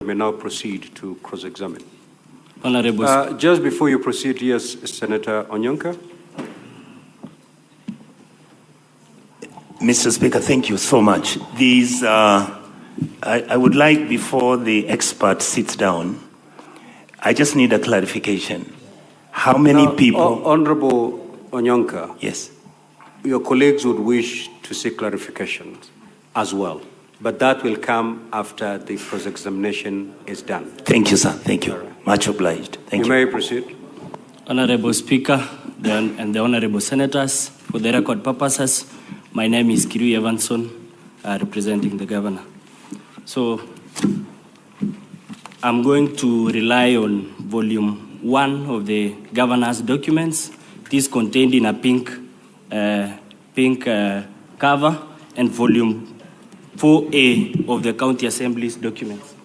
may now proceed to cross-examine. Honorable. Just before you proceed, yes, Senator Onyonka. Mr. Speaker, thank you so much. I would like, before the expert sits down, I just need a clarification. How many people... Honorable Onyonka. Yes. Your colleagues would wish to seek clarifications as well, but that will come after the cross-examination is done. Thank you, sir. Thank you. Right. Much obliged. Thank you. You may proceed. Honorable Speaker and the Honorable Senators, for the record purposes, my name is Kiriu Evanson, representing the Governor. So I'm going to rely on volume 1 of the Governor's documents. It is contained in a pink cover, and volume 4A of the County Assembly's documents.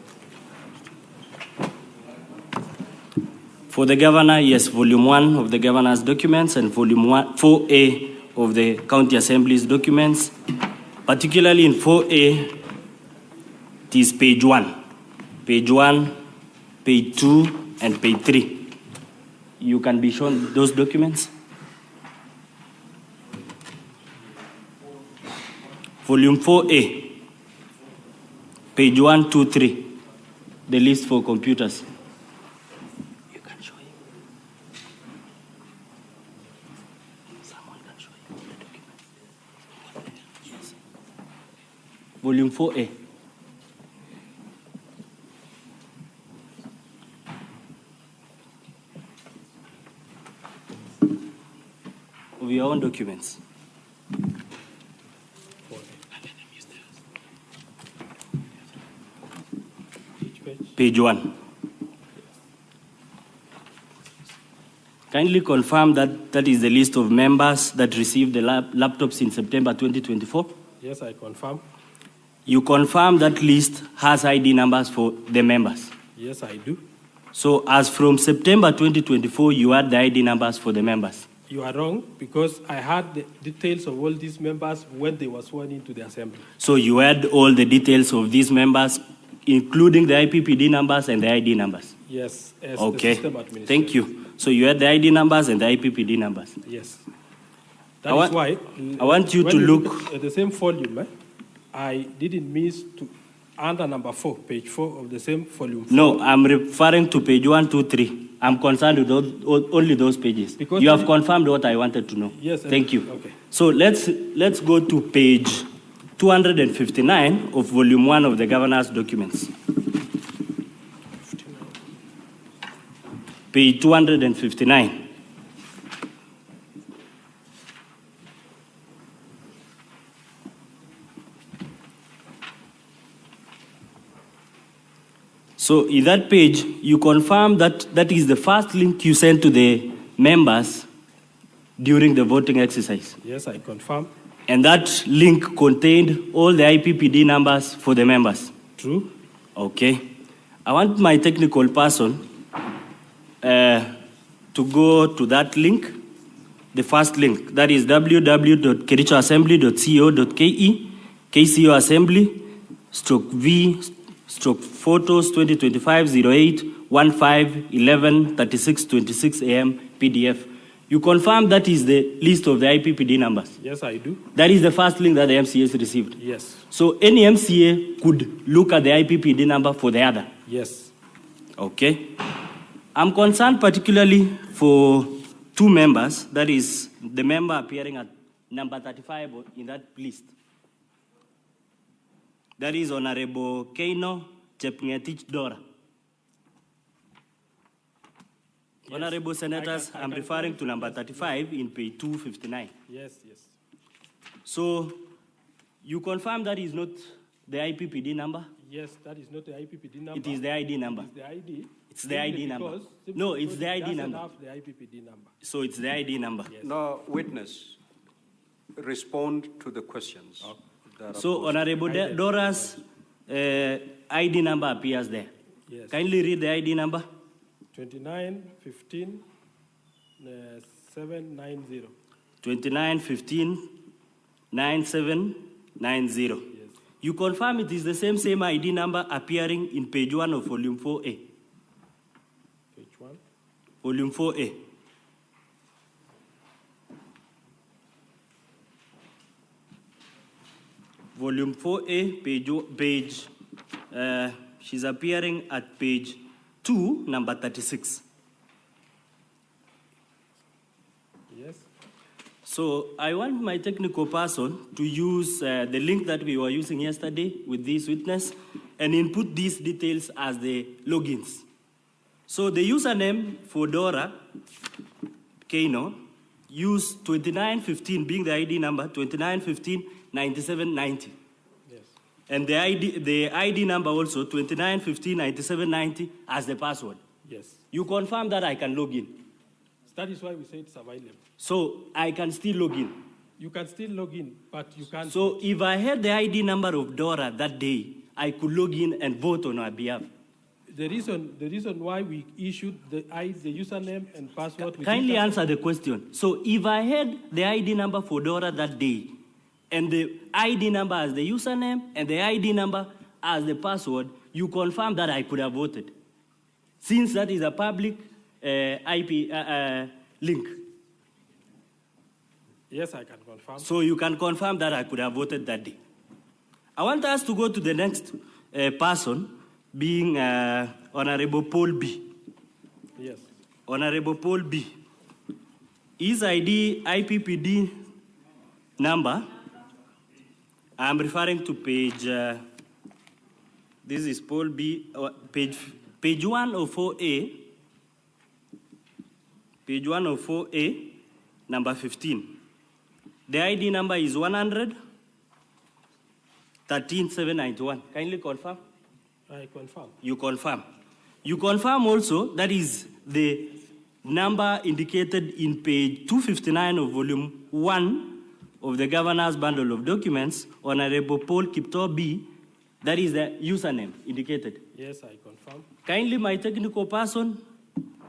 For the Governor, yes, volume 1 of the Governor's documents and volume 4A of the County Assembly's documents. Particularly in 4A, it is page 1. Page 1, page 2, and page 3. You can be shown those documents. Volume 4A, page 1, 2, 3, the list for computers. You can show him. Someone can show him the document. Yes. Volume 4A. Of your own documents. Page 1. Kindly confirm that that is the list of members that received the laptops in September 2024? Yes, I confirm. You confirm that list has ID numbers for the members? Yes, I do. So as from September 2024, you had the ID numbers for the members? You are wrong, because I had the details of all these members when they were sworn into the assembly. So you had all the details of these members, including the IPPD numbers and the ID numbers? Yes, as okay. The system administrator. Thank you. So you had the ID numbers and the IPPD numbers? Yes. That is why I want you to look at the same volume. I didn't miss to under number 4, page 4 of the same volume 4. No, I'm referring to page 1, 2, 3. I'm concerned with only those pages. Because you have confirmed what I wanted to know. Yes. Thank you. Okay. So let's go to page 259 of volume 1 of the Governor's documents. Page 259. So in that page, you confirm that that is the first link you sent to the members during the voting exercise? Yes, I confirm. And that link contained all the IPPD numbers for the members? True. Okay. I want my technical person to go to that link, the first link, that is www.kerichoassembly.co.ke, KCO Assembly, /V/photos 2025-08-15-11-36-26 AM PDF. You confirm that is the list of the IPPD numbers? Yes, I do. That is the first link that the MCAs received? Yes. So any MCA could look at the IPPD number for the other? Yes. Okay. I'm concerned particularly for 2 members, that is the member appearing at number 35 in that list. That is Honorable Keino Chepngetich Dora. Yes. Honorable Senators, I'm referring to number 35 in page 259. Yes, yes. So you confirm that is not the IPPD number? Yes, that is not the IPPD number. It is the ID number. It is the ID. It's the ID number. No, it's the ID number. It doesn't have the IPPD number. So it's the ID number. Yes. Now, witness, respond to the questions. Okay. So Honorable Dora's ID number appears there. Yes. Kindly read the ID number. 2915 790. 2915 9790. Yes. You confirm it is the same ID number appearing in page 1 of volume 4A. Page 1. Volume 4A. Volume 4A, she's appearing at page 2, number 36. Yes. So I want my technical person to use the link that we were using yesterday with this witness and input these details as the logins. So the username for Dora Keino use 2915 being the ID number 29159790. Yes. And the ID number also 29159790 as the password. Yes. You confirm that I can log in. That is why we say it's available. So I can still log in. You can still log in, but you can't. So if I had the ID number of Dora that day, I could log in and vote on her behalf. The reason why we issued the username and password. Kindly answer the question. So if I had the ID number for Dora that day, and the ID number as the username and the ID number as the password, you confirm that I could have voted, since that is a public IP link. Yes, I can confirm. So you can confirm that I could have voted that day. I want us to go to the next person, being Honorable Paul B. Yes. Honorable Paul B. His ID IPPD number, I'm referring to page, this is Paul B, page 1 of 4A, page 1 of 4A, number 15. The ID number is 113,791. Kindly confirm. I confirm. You confirm. You confirm also that is the number indicated in page 259 of volume 1 of the governor's bundle of documents, Honorable Paul Kipto B. That is the username indicated. Yes, I confirm. kindly My technical person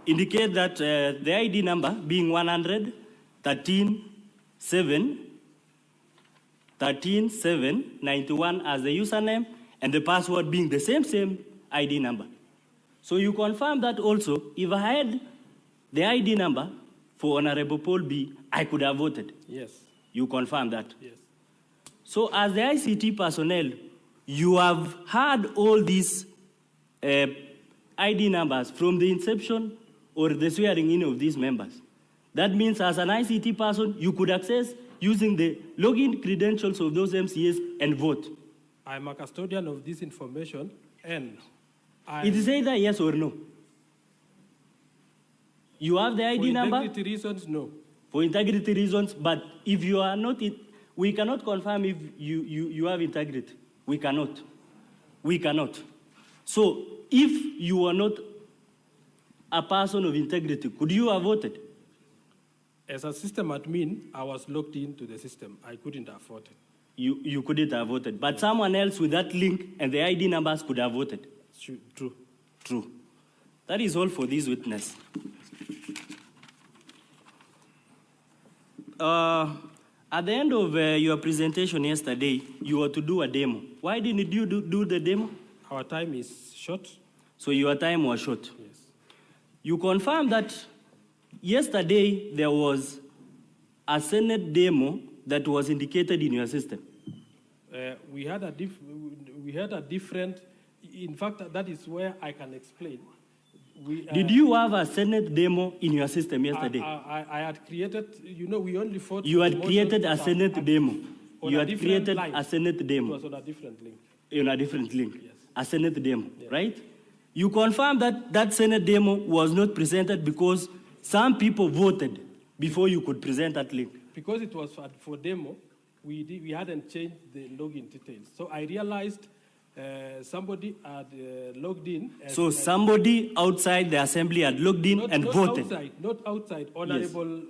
indicate that the ID number being 113,791 as the username and the password being the same ID number. So you confirm that also, if I had the ID number for Honorable Paul B, I could have voted. Yes. You confirm that. Yes. So as the ICT personnel, you have had all these ID numbers from the inception or the swearing in of these members. That means as an ICT person, you could access using the login credentials of those MCAs and vote. I'm a custodian of this information, and it is either yes or no. You have the ID number? For integrity reasons, no. For integrity reasons, but if you are not, we cannot confirm if you have integrity. We cannot. We cannot. So if you are not a person of integrity, could you have voted? As a system admin, I was logged into the system. I couldn't have voted. You couldn't have voted. But someone else with that link and the ID numbers could have voted. True. True. That is all for this witness. At the end of your presentation yesterday, you were to do a demo. Why didn't you do the demo? Our time is short. So your time was short. Yes. You confirmed that yesterday there was a Senate demo that was indicated in your system. We had a different. In fact, that is where I can explain. Did you have a Senate demo in your system yesterday? I had created. We only fought. You had created a Senate demo. You had created line. a Senate demo. It was on a different link. On a different link. Yes. A Senate demo, Yes. right? You confirmed that that Senate demo was not presented because some people voted before you could present that link. Because it was for demo, we hadn't changed the login details. So I realized somebody had logged in. So somebody outside the assembly had logged in and voted. Not outside. Honorable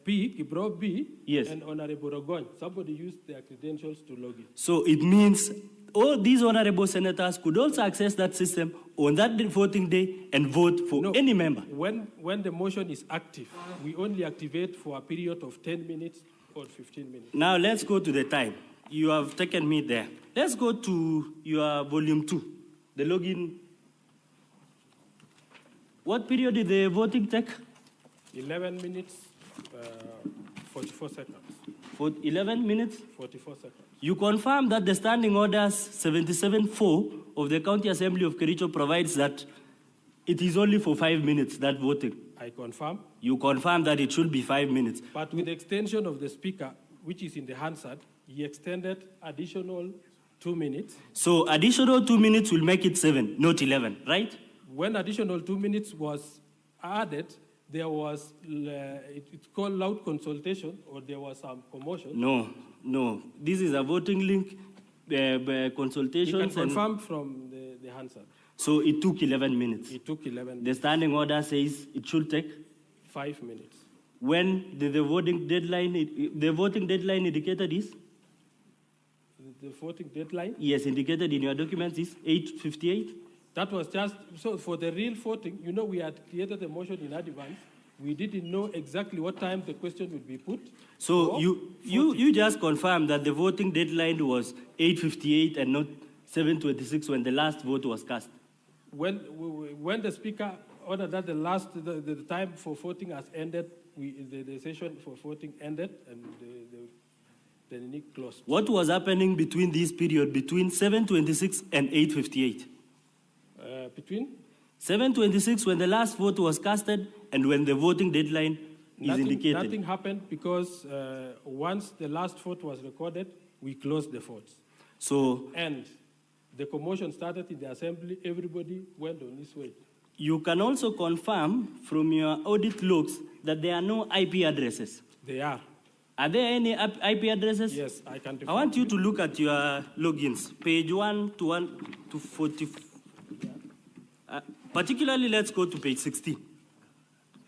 P, Kibro B, Yes. and Honorable Rogony. Somebody used their credentials to log in. So it means all these honorable senators could also access that system on that voting day and vote for any member. When the motion is active, we only activate for a period of 10 minutes or 15 minutes. Now let's go to the time. you have taken me there. Let's go to your volume 2, the login. What period did the voting take? 11 minutes, 44 seconds. For 11 minutes? 44 seconds. You confirm that the standing orders 77-4 of the County Assembly of Kericho provides that it is only for 5 minutes, that voting. I confirm. You confirm that it should be 5 minutes. But with the extension of the speaker, which is in the Hansard, he extended additional 2 minutes. So additional 2 minutes will make it 7, not 11, right? When additional 2 minutes was added, there was, it's called loud consultation, or there was some commotion. No. This is a voting link, consultations. You can confirm from the Hansard. So it took 11 minutes. It took 11 minutes. The standing order says it should take 5 minutes. When did the voting deadline indicated is? The voting deadline? Yes, indicated in your documents is 8:58. That was just, so for the real voting, we had created a motion in advance. We didn't know exactly what time the question would be put. So you just confirmed that the voting deadline was 8:58 and not 7:26 when the last vote was cast. When the speaker ordered that the time for voting has ended, the session for voting ended, and the NIC closed. What was happening between this period, between 7:26 and 8:58? Between 7:26 when the last vote was casted and when the voting deadline is indicated. Nothing happened because once the last vote was recorded, we closed the votes. And the commotion started in the assembly. Everybody went on his way. You can also confirm from your audit logs that there are no IP addresses. They are. Are there any IP addresses? Yes, I can. I want you to look at your logins, page 1 to 40. Particularly, let's go to page 16.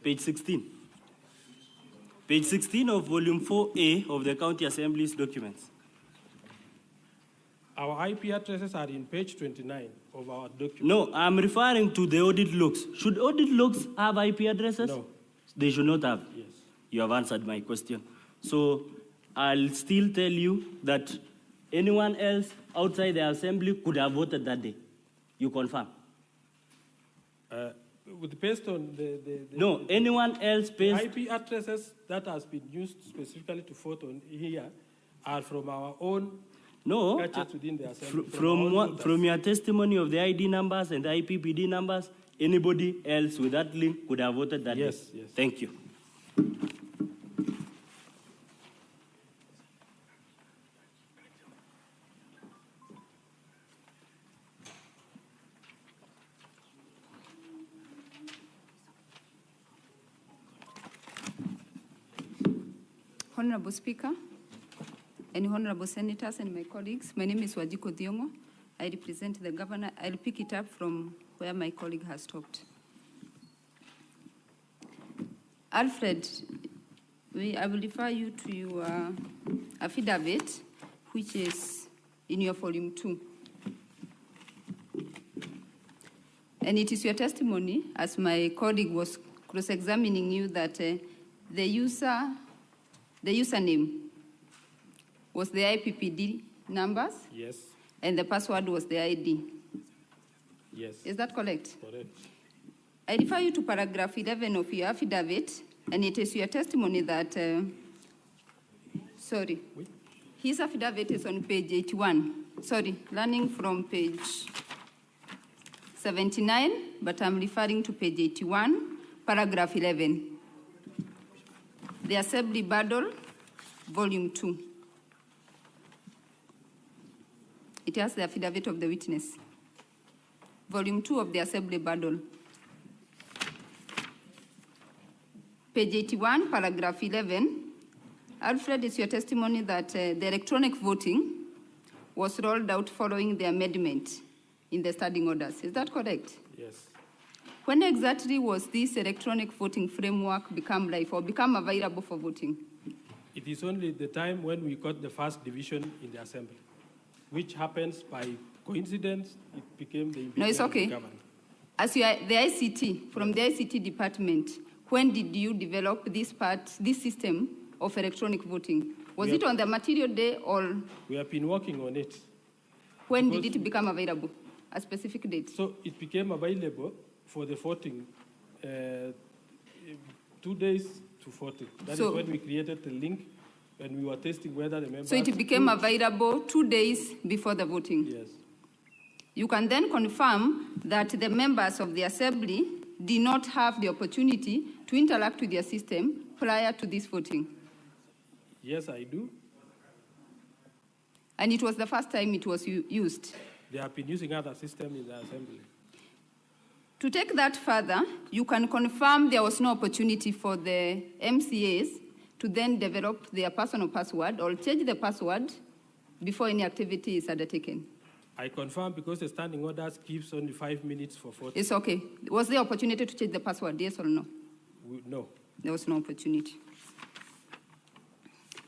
Page 16. Page 16 of volume 4A of the County Assembly's documents. Our IP addresses are in page 29 of our document. No, I'm referring to the audit logs. Should audit logs have IP addresses? No. They should not have. Yes. You have answered my question. So I'll still tell you that anyone else outside the assembly could have voted that day. You confirm? Based on the no, anyone else based... IP addresses that has been used specifically to vote on here are from our own gadgets within the assembly. From your testimony of the ID numbers and the IPPD numbers, anybody else with that link could have voted that day? Yes. Thank you. Honorable Speaker, and honorable senators and my colleagues, my name is Wajiko Diongo. I represent the governor. I'll pick it up from where my colleague has stopped. Alfred, I will refer you to your affidavit, which is in your volume 2. And it is your testimony, as my colleague was cross-examining you, that the username was the IPPD numbers? Yes. And the password was the ID? Yes. Is that correct? Correct. I refer you to paragraph 11 of your affidavit, and it is your testimony that, his affidavit is on page 81. Learning from page 79, but I'm referring to page 81, paragraph 11. The Assembly Battle, Volume 2. It has the affidavit of the witness. Volume 2 of the Assembly Battle. Page 81, paragraph 11. Alfred, is your testimony that the electronic voting was rolled out following the amendment in the standing orders. Is that correct? Yes. When exactly was this electronic voting framework become live or become available for voting? It is only the time when we got the first division in the assembly, which happens by coincidence. It became the impeachment. No, it's okay. Government. As you are the ICT, from the ICT department, when did you develop this system of electronic voting? Was it on the material day or? We have been working on it. When did it become available? A specific date? So it became available for the voting 2 days to voting. That is when we created the link and we were testing whether the members... So it became available 2 days before the voting? Yes. You can then confirm that the members of the Assembly did not have the opportunity to interact with their system prior to this voting? Yes, I do. And it was the first time it was used? They have been using other systems in the Assembly. To take that further, you can confirm there was no opportunity for the MCAs to then develop their personal password or change the password before any activity is undertaken? I confirm because the standing orders gives only 5 minutes for voting. It's okay. Was there opportunity to change the password, yes or no? No. There was no opportunity.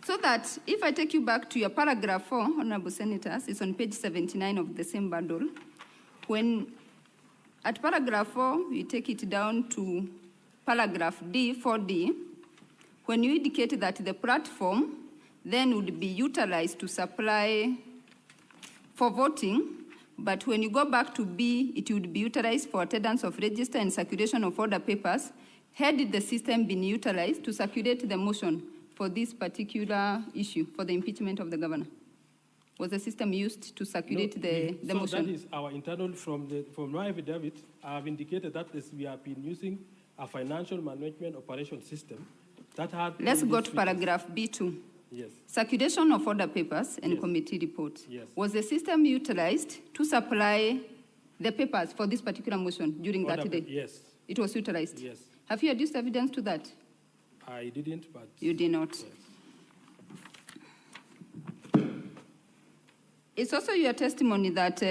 So that, if I take you back to your paragraph 4, Honorable Senators, it's on page 79 of the same bundle. When, at paragraph 4, you take it down to paragraph D, 4D, when you indicate that the platform then would be utilized to supply for voting, but when you go back to B, it would be utilized for attendance of register and circulation of order papers. Had the system been utilized to circulate the motion for this particular issue, for the impeachment of the governor? Was the system used to circulate the motion? So that is our internal, from my affidavit, I have indicated that we have been using a financial management operation system that had... Let's go to paragraph B2. Yes. Circulation of order papers and committee reports. Yes. Was the system utilized to supply the papers for this particular motion during that day? Yes. It was utilized? Yes. Have you adduced evidence to that? I didn't, but... You did not. Yes. It's also your testimony that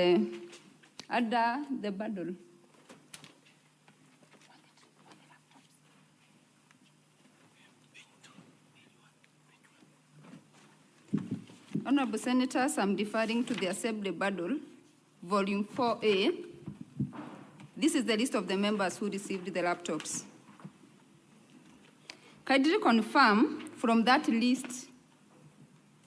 under the bundle, Honorable Senators, I'm deferring to the Assembly bundle, volume 4A. This is the list of the members who received the laptops. Kindly confirm from that list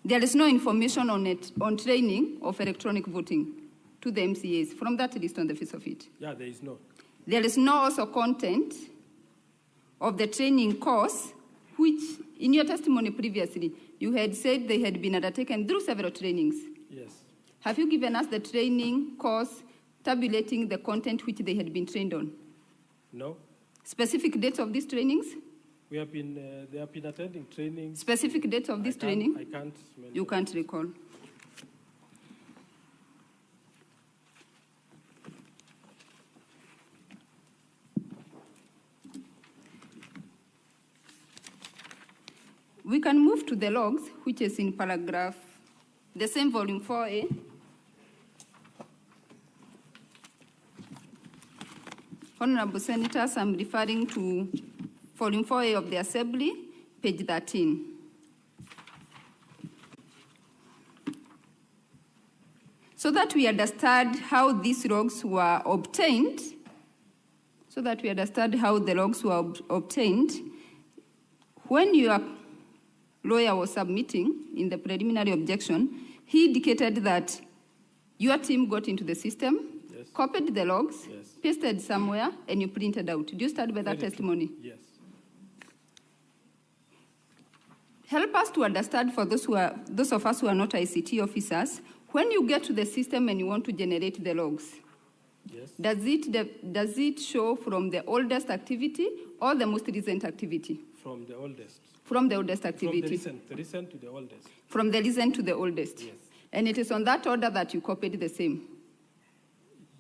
there is no information on it, on training of electronic voting to the MCAs, from that list on the face of it. Yeah, there is no. There is no also content of the training course, which in your testimony previously, you had said they had been undertaken through several trainings. Yes. Have you given us the training course tabulating the content which they had been trained on? No. Specific dates of these trainings? They have been attending training. Specific dates of this training? I can't mention. You can't recall. We can move to the logs, which is in paragraph, the same volume 4A. Honorable Senators, I'm referring to volume 4A of the Assembly, page 13. So that we understand how these logs were obtained, when your lawyer was submitting in the preliminary objection, he indicated that your team got into the system, yes, copied the logs, yes, pasted somewhere, and you printed out. Do you stand by that testimony? Yes. Help us to understand, for those of us who are not ICT officers, when you get to the system and you want to generate the logs, yes, does it show from the oldest activity or the most recent activity? From the oldest. From the oldest activity. From the recent to the oldest. From the recent to the oldest. Yes. And it is on that order that you copied the same.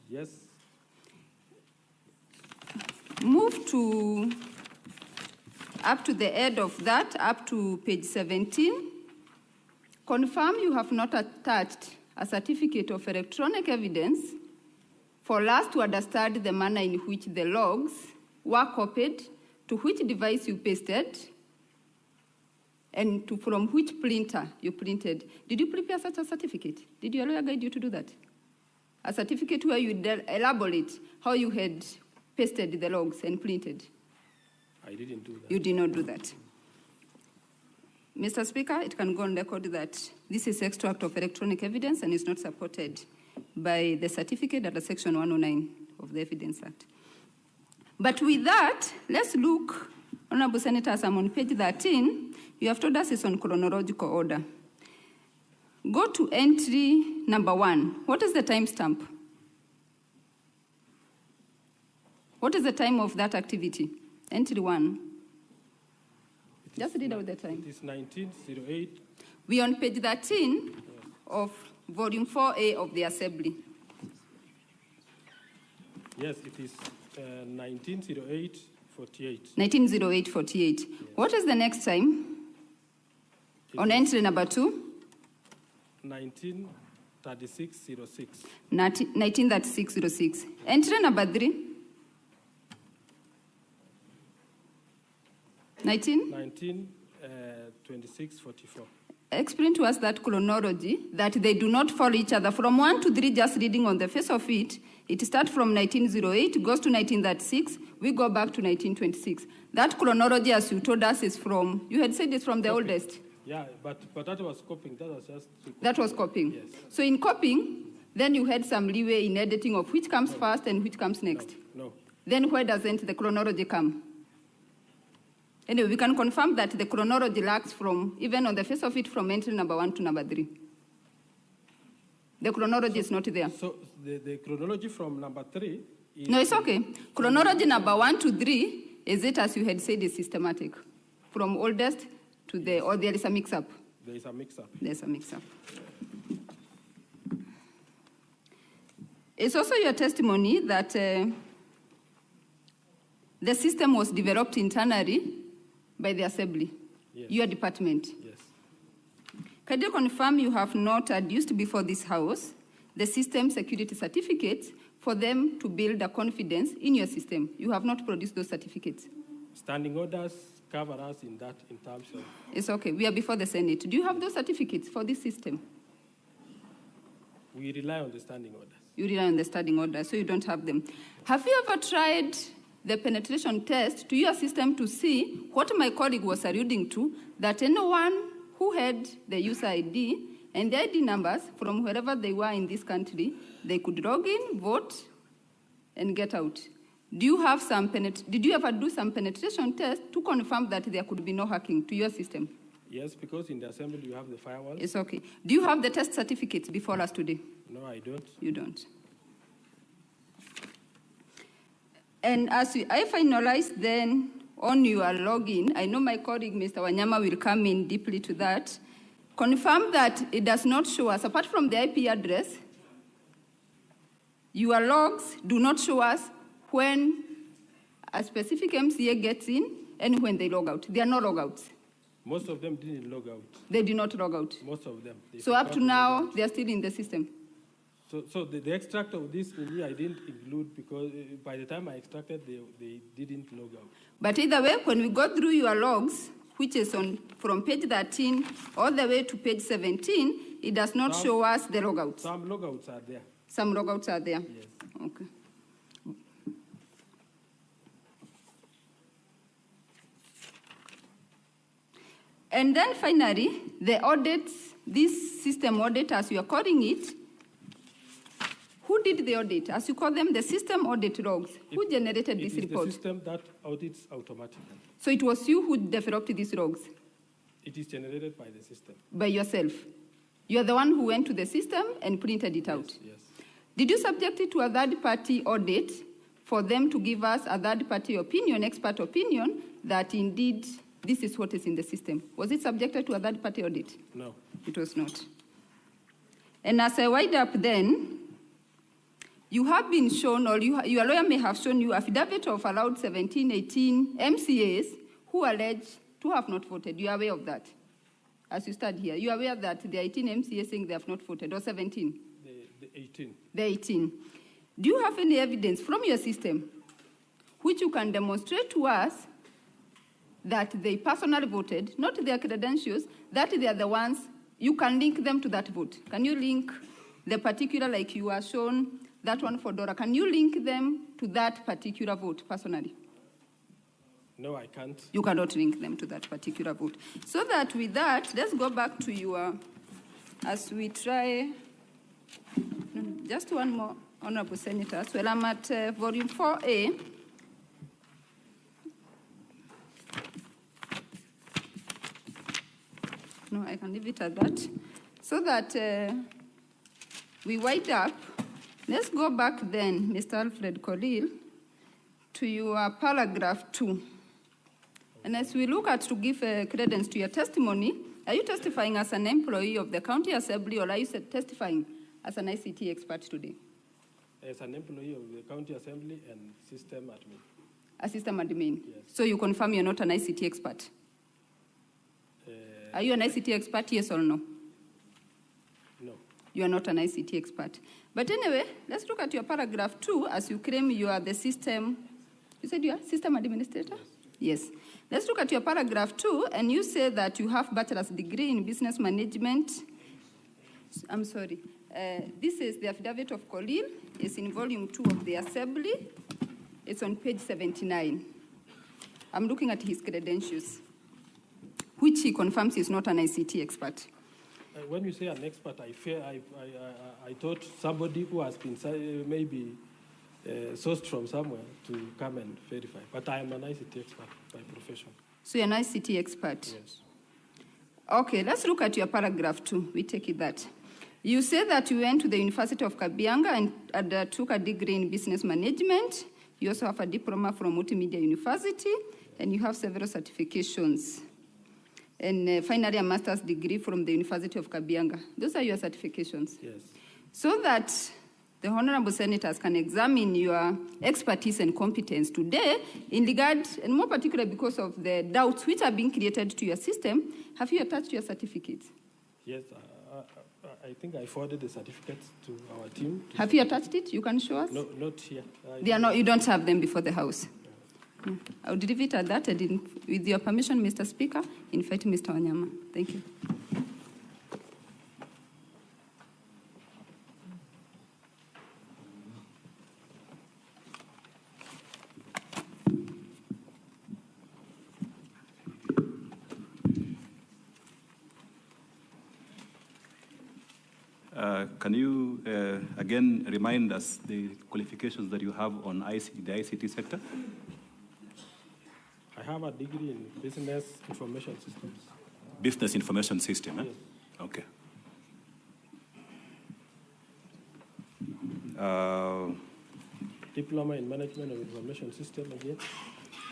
Yes. Move to up to the end of that, up to page 17. Confirm you have not attached a certificate of electronic evidence for us to understand the manner in which the logs were copied, to which device you pasted, and from which printer you printed. Did you prepare such a certificate? Did your lawyer guide you to do that? A certificate where you elaborate how you had pasted the logs and printed? I didn't do that. You did not do that. Mr. Speaker, it can go on record that this is extract of electronic evidence and is not supported by the certificate under Section 109 of the Evidence Act. But with that, let's look, Honorable Senators, I'm on page 13. You have told us it's on chronological order. Go to entry number 1. What is the timestamp? What is the time of that activity? Entry 1. Just read out the time. It is 1908. We are on page 13 of volume 4A of the Assembly. Yes, it is 1908-48. 1908-48. Yes. What is the next time? On entry number 2? 1936-06. 1936-06. Entry number 3? 1926-44. Explain to us that chronology, that they do not follow each other. From 1 to 3, just reading on the face of it, it starts from 1908, goes to 1936, we go back to 1926. That chronology, as you told us, is from, you had said it's from the oldest. Yeah, but that was copying. That was just... That was copying. Yes. So in copying, then you had some leeway in editing of which comes first and which comes next. No. Then where doesn't the chronology come? Anyway, we can confirm that the chronology lacks from, even on the face of it, from entry number 1 to number 3. The chronology is not there. So the chronology from number 3 is... No, it's okay. Chronology number 1 to 3, is it, as you had said, is systematic? From oldest to the, or there is a mix-up? There is a mix-up. There's a mix-up. It's also your testimony that the system was developed internally by the Assembly, yes. Your department. Yes. Can you confirm you have not adduced before this House the system security certificates for them to build a confidence in your system? You have not produced those certificates. Standing orders cover us in that, in terms of... It's okay. We are before the Senate. Do you have those certificates for this system? We rely on the standing orders. You rely on the standing orders, so you don't have them. Have you ever tried the penetration test to your system to see what my colleague was alluding to, that anyone who had the user ID and the ID numbers from wherever they were in this country, they could log in, vote, and get out? Do you have some did you ever do some penetration test to confirm that there could be no hacking to your system? Yes, because in the Assembly you have the firewalls. It's okay. Do you have the test certificates before us today? No, I don't. You don't. And as I finalize then on your login, I know my colleague, Mr. Wanyama, will come in deeply to that. Confirm that it does not show us, apart from the IP address, your logs do not show us when a specific MCA gets in and when they log out. There are no logouts. Most of them didn't log out. They did not log out. Most of them. So up to now, they are still in the system. So the extract of this in I didn't include because by the time I extracted, they didn't log out. But either way, when we go through your logs, which is on from page 13 all the way to page 17, it does not show us the logouts. Some logouts are there. Some logouts are there? Yes. Okay. And then finally, the audits, this system audit, as you are calling it, who did the audit? As you call them, the system audit logs. Who generated this report? It is the system that audits automatically. So it was you who developed these logs? It is generated by the system. By yourself? You are the one who went to the system and printed it out? Yes. Did you subject it to a third-party audit for them to give us a third-party opinion, expert opinion, that indeed this is what is in the system? Was it subjected to a third-party audit? No. It was not. And as I wind up then, you have been shown, or your lawyer may have shown you, affidavit of allowed 17, 18 MCAs who allege to have not voted. You are aware of that? As you stand here, you are aware that there are 18 MCAs saying they have not voted, or 17? The 18. The 18. Do you have any evidence from your system which you can demonstrate to us that they personally voted, not their credentials, that they are the ones, you can link them to that vote? Can you link the particular, like you are shown, that one for Dora, can you link them to that particular vote personally? No, I can't. You cannot link them to that particular vote. So that with that, let's go back to your, as we try, just one more, Honorable Senators. Well, I'm at volume 4A. No, I can leave it at that. So that we wind up, let's go back then, Mr. Alfred Kolil, to your paragraph 2. And as we look at to give credence to your testimony, are you testifying as an employee of the County Assembly, or are you testifying as an ICT expert today? As an employee of the County Assembly and system admin. A system admin? Yes. So you confirm you're not an ICT expert? Are you an ICT expert, yes or no? No. You are not an ICT expert. But anyway, let's look at your paragraph 2 as you claim you are the system, you said you are system administrator? Yes. Let's look at your paragraph 2, and you say that you have bachelor's degree in business management. I'm sorry. This is the affidavit of Kolil. It's in volume 2 of the Assembly. It's on page 79. I'm looking at his credentials, which he confirms he's not an ICT expert. When you say an expert, I thought somebody who has been maybe sourced from somewhere to come and verify. But I am an ICT expert by profession. So you're an ICT expert? Yes. Okay, let's look at your paragraph 2. We take it that. You say that you went to the University of Kabianga and took a degree in business management. You also have a diploma from Multimedia University, and you have several certifications. And finally, a master's degree from the University of Kabianga. Those are your certifications? Yes. So that the honorable senators can examine your expertise and competence today in regard, and more particularly because of the doubts which are being created to your system, have you attached your certificates? Yes, I think I forwarded the certificates to our team. Have you attached it? You can show us? No, not here. They are not, you don't have them before the House? I would leave it at that, and with your permission, Mr. Speaker, invite Mr. Wanyama. Thank you. Can you again remind us the qualifications that you have on the ICT sector? I have a degree in business information systems. Business information system, eh? Yes. Okay. Diploma in management of information system again.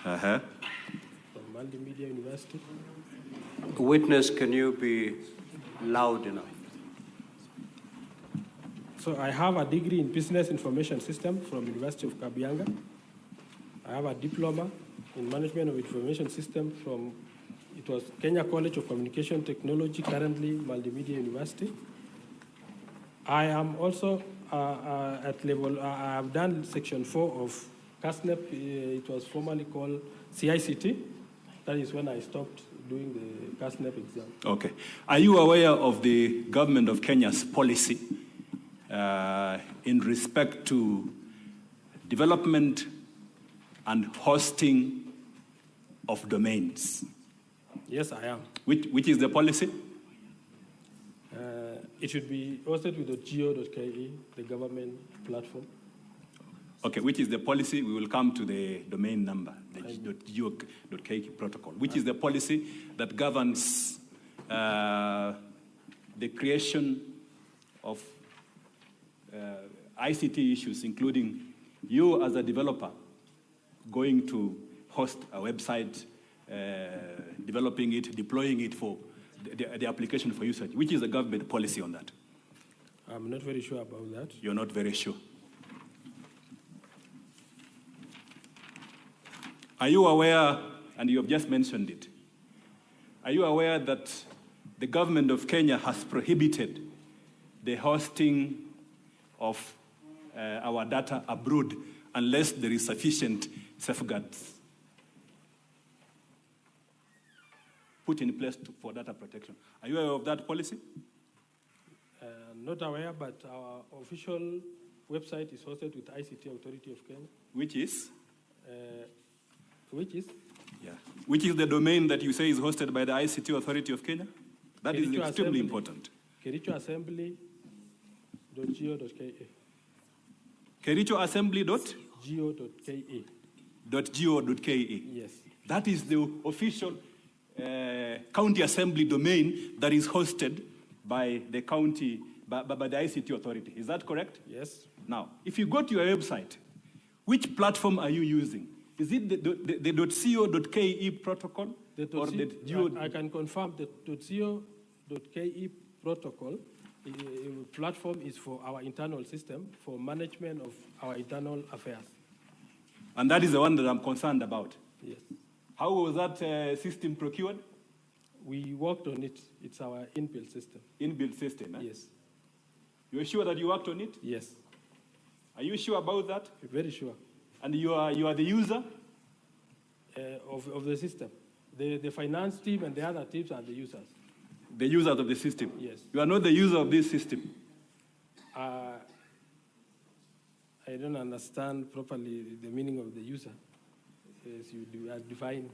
Uh-huh. From Multimedia University. Witness, can you be loud enough? So I have a degree in business information system from University of Kabianga. I have a diploma in management of information system from, it was Kenya College of Communication Technology, currently Multimedia University. I am also at level, I have done section 4 of CASNEP. It was formerly called CICT. That is when I stopped doing the CASNEP exam. Okay. Are you aware of the government of Kenya's policy in respect to development and hosting of domains? Yes, I am. Which is the policy? It should be hosted with .go.ke, the government platform. Okay, which is the policy? We will come to the domain number, the .go.ke protocol. Which is the policy that governs the creation of ICT issues, including you as a developer going to host a website, developing it, deploying it for the application for usage. Which is the government policy on that? I'm not very sure about that. You're not very sure. Are you aware, and you have just mentioned it, are you aware that the government of Kenya has prohibited the hosting of our data abroad unless there is sufficient safeguards put in place for data protection? Are you aware of that policy? Not aware, but our official website is hosted with ICT Authority of Kenya. Which is? Which is? Yeah. Which is the domain that you say is hosted by the ICT Authority of Kenya? That is Kericho extremely Assembly. important. KerichoAssembly.go.ke. KerichoAssembly.go.ke. .go.ke. Yes. That is the official county assembly domain that is hosted by the county, by the ICT Authority. Is that correct? Yes. Now, if you go to your website, which platform are you using? Is it the .co.ke protocol? Or the .go? I can confirm the .co.ke protocol platform is for our internal system, for management of our internal affairs. And that is the one that I'm concerned about. Yes. How was that system procured? We worked on it. It's our inbuilt system. Inbuilt system, eh? Yes. You're sure that you worked on it? Yes. Are you sure about that? Very sure. And you are the user? Of the system. The finance team and the other teams are the users. The users of the system? Yes. You are not the user of this system? I don't understand properly the meaning of the user. As you define.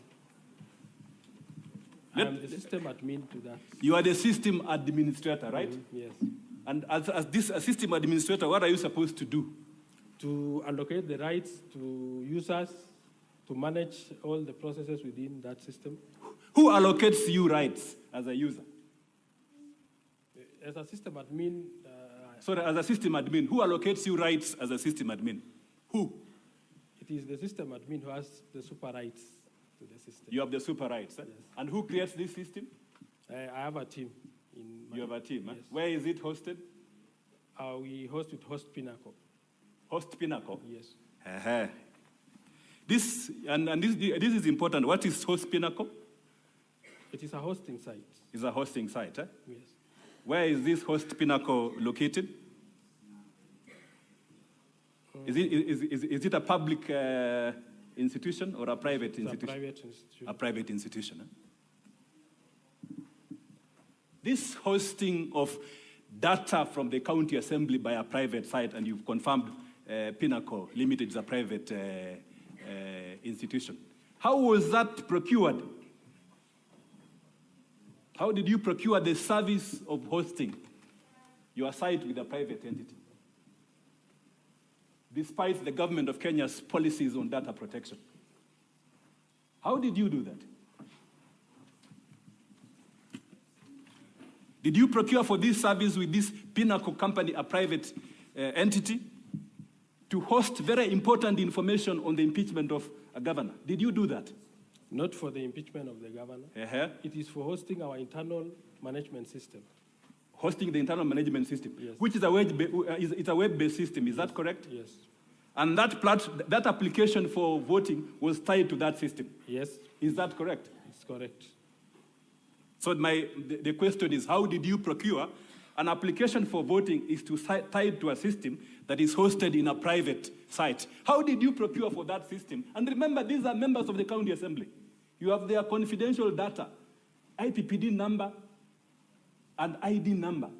I'm the system admin to that. You are the system administrator, right? Mm-hmm. Yes. And as this system administrator, what are you supposed to do? To allocate the rights to users, to manage all the processes within that system. Who allocates you rights as a user? As a system admin... Sorry, as a system admin, who allocates you rights as a system admin? Who? It is the system admin who has the super rights to the system. You have the super rights. Eh? Yes. And who creates this system? I have a team. You have a team. Eh? Yes. Where is it hosted? We host with Host Pinnacle. Host Pinnacle? Yes. Uh-huh. This is important. What is Host Pinnacle? It is a hosting site. It's a hosting site. Eh? Yes. Where is this Host Pinnacle located? Is it a public institution or a private institution? A private institution. A private institution. Eh? This hosting of data from the county assembly by a private site, and you've confirmed Pinnacle Limited is a private institution. How was that procured? How did you procure the service of hosting your site with a private entity, despite the government of Kenya's policies on data protection? How did you do that? Did you procure for this service with this Pinnacle company, a private entity, to host very important information on the impeachment of a governor? Did you do that? Not for the impeachment of the governor. Uh-huh. It is for hosting our internal management system. Hosting the internal management system, yes. Which is a web-based system. Is that correct? Yes. And that application for voting was tied to that system. Yes. Is that correct? It's correct. So the question is, how did you procure an application for voting is tied to a system that is hosted in a private site? How did you procure for that system? And remember, these are members of the county assembly. You have their confidential data, IPPD number and ID number.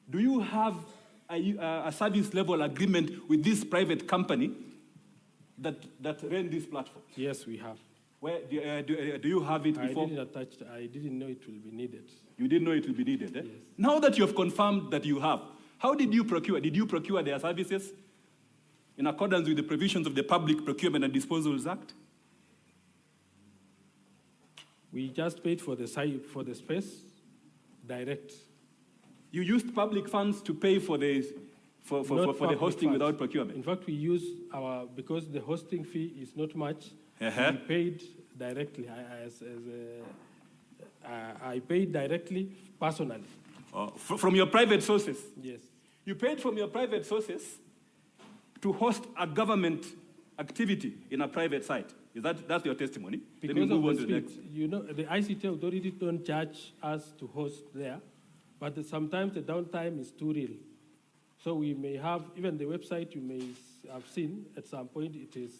Do you have a service level agreement with this private company that ran this platform? Yes, we have. Where do you have it before? I didn't know it will be needed. You didn't know it will be needed, eh? Yes. Now that you have confirmed that you have, how did you procure? Did you procure their services in accordance with the provisions of the Public Procurement and Disposals Act? We just paid for the site, for the space, direct. You used public funds to pay for the hosting funds. without procurement? In fact, we use because the hosting fee is not much, we paid directly. I paid directly, personally. From your private sources? Yes. You paid from your private sources to host a government activity in a private site. That's your testimony? Because then you move of on the to the speed, next. you know, the ICT authority don't charge us to host there, but sometimes the downtime is too real. So we may have, even the website you may have seen, at some point it is...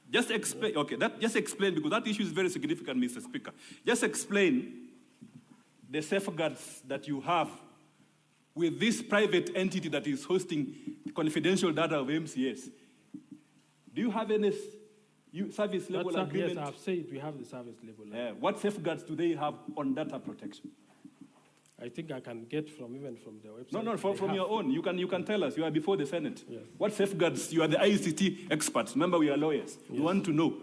Just explain, just explain, because that issue is very significant, Mr. Speaker. Just explain the safeguards that you have with this private entity that is hosting confidential data of MCS. Do you have any service level Yes, agreement? I've said we have the service level. What safeguards do they have on data protection? I think I can get even from the website. No, from your own. You can tell us. You are before the Senate. Yes. What safeguards? You are the ICT experts. Remember, we are lawyers. We want to know.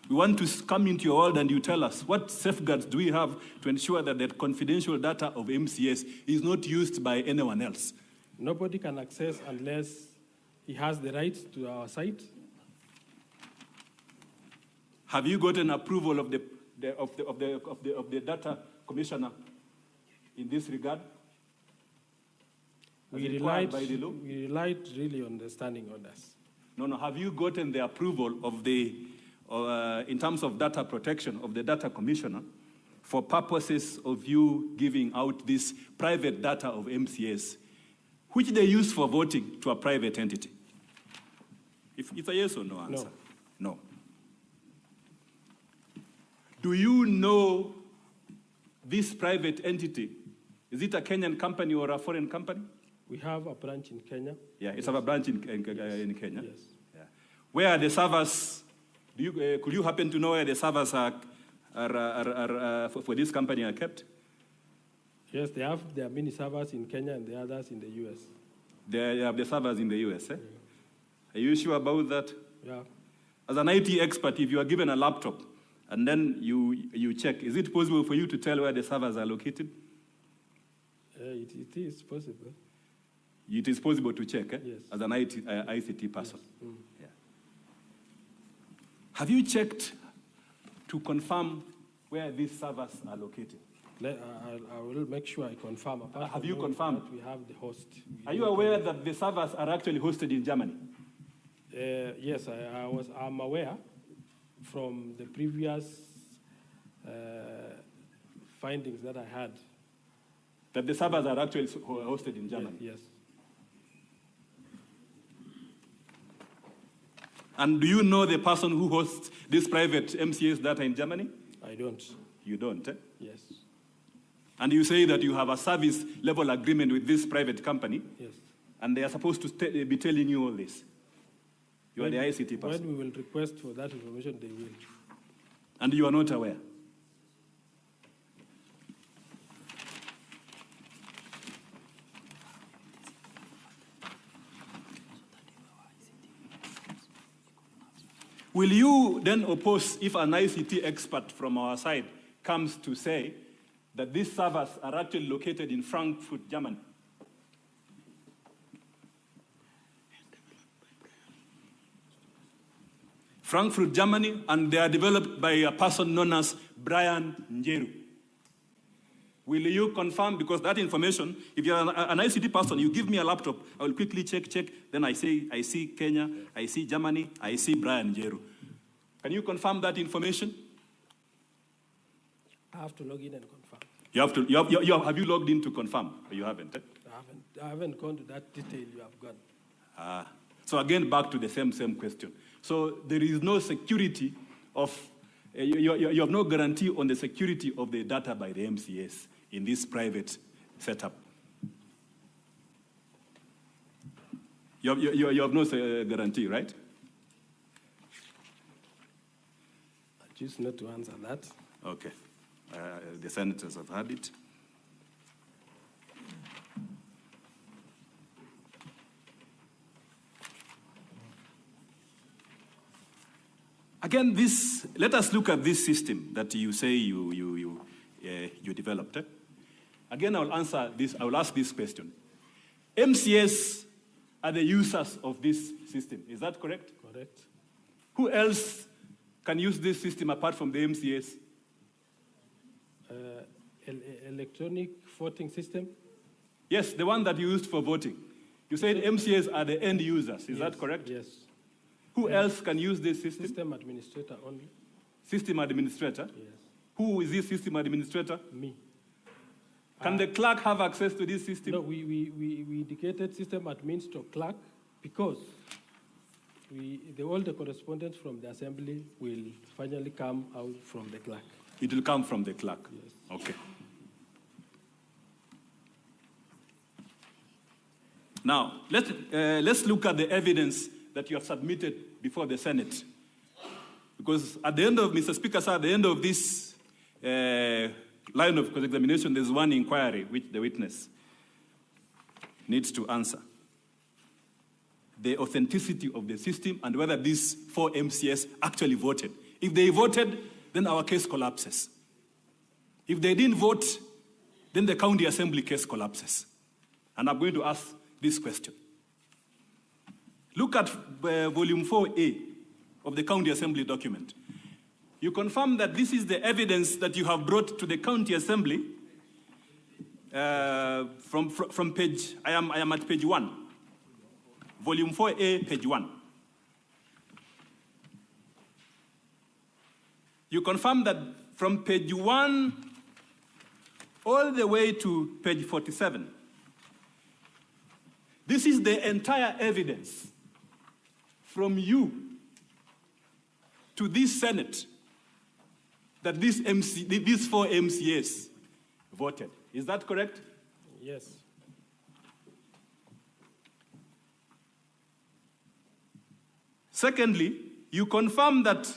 We want to come into your world and you tell us what safeguards do we have to ensure that the confidential data of MCS is not used by anyone else? Nobody can access unless he has the right to our site. Have you gotten approval of the data commissioner in this regard? We required by the law? We relied really on the standing orders. No. Have you gotten the approval of in terms of data protection of the data commissioner for purposes of you giving out this private data of MCS, which they use for voting to a private entity? If it's a yes or no answer. No. Do you know this private entity? Is it a Kenyan company or a foreign company? We have a branch in Kenya. Yeah, it's a branch in Kenya. Yes. Yeah. Where are the servers? Could you happen to know where the servers are for this company are kept? Yes, there are many servers in Kenya and the others in the US. They have the servers in the US, eh? Yeah. Are you sure about that? Yeah. As an IT expert, if you are given a laptop and then you check, is it possible for you to tell where the servers are located? It is possible. It is possible to check, eh? Yes. As an ICT person. Yes. Yeah. Have you checked to confirm where these servers are located? I will make sure I confirm. Have you confirmed? We have the host. Are you aware that the servers are actually hosted in Germany? Yes, I'm aware from the previous findings that I had. That the servers are actually hosted in Germany? Yes. And do you know the person who hosts this private MCS data in Germany? I don't. You don't, eh? Yes. And you say that you have a service level agreement with this private company? Yes. And they are supposed to be telling you all this? You are the ICT person? When we will request for that information, they will. And you are not aware? Will you then oppose if an ICT expert from our side comes to say that these servers are actually located in Frankfurt, Germany? Frankfurt, Germany, and they are developed by a person known as Brian Njeru. Will you confirm? Because that information, if you're an ICT person, you give me a laptop, I will quickly check, then I see Kenya, I see Germany, I see Brian Njeru. Can you confirm that information? I have to log in and confirm. Have you logged in to confirm? Or you haven't? Eh? I haven't gone to that detail you have gone. So again, back to the same question. So there is no security of, you have no guarantee on the security of the data by the MCS in this private setup. You have no guarantee, right? I choose not to answer that. Okay. The senators have heard it. Again, let us look at this system that you say you developed. Eh? Again, I will ask this question. MCS are the users of this system. Is that correct? Correct. Who else can use this system apart from the MCS? Electronic voting system? Yes, the one that you used for voting. You said MCS are the end users. Is that correct? Yes. Who else can use this system? System administrator only. System administrator? Yes. Who is this system administrator? Me. Can the clerk have access to this system? No, we indicated system admin to clerk because all the correspondence from the assembly will finally come out from the clerk. It will come from the clerk? Yes. Okay. Now, let's look at the evidence that you have submitted before the Senate. Because at the end of, Mr. Speaker, sir, at the end of this line of cross-examination, there's one inquiry which the witness needs to answer. The authenticity of the system and whether these 4 MCS actually voted. If they voted, then our case collapses. If they didn't vote, then the county assembly case collapses. And I'm going to ask this question. Look at volume 4A of the county assembly document. You confirm that this is the evidence that you have brought to the county assembly from page, I am at page 1. Volume 4A, page 1. You confirm that from page 1 all the way to page 47, this is the entire evidence from you to this Senate that these 4 MCAs voted. Is that correct? Yes. Secondly, you confirm that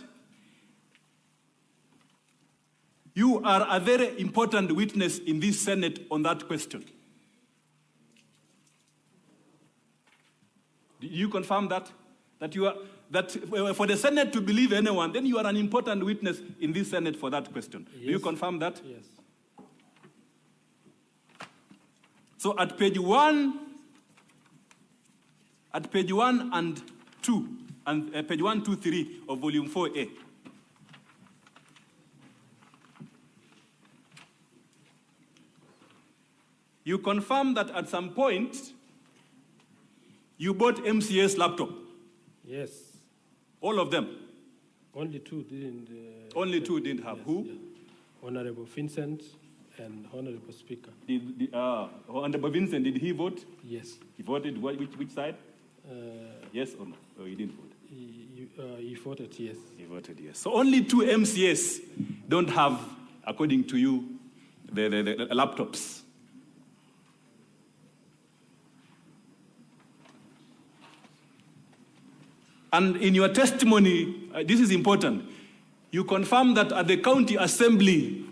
you are a very important witness in this Senate on that question. Do you confirm that? That you are for the Senate to believe anyone, then you are an important witness in this Senate for that question. Yes. Do you confirm that? Yes. So at page 1 and 2, and page 1, 2, 3 of volume 4A, you confirm that at some point you bought MCA's laptop. Yes. All of them? Only 2 didn't. Only 2 didn't have. Yes, Who? yeah. Honorable Vincent and Honorable Speaker. Honorable Vincent, did he vote? Yes. He voted which side? Yes or no? Oh, he didn't vote. He voted yes. He voted yes. So only 2 MCAs don't have, according to you, the laptops. And in your testimony, this is important, you confirm that at the county assembly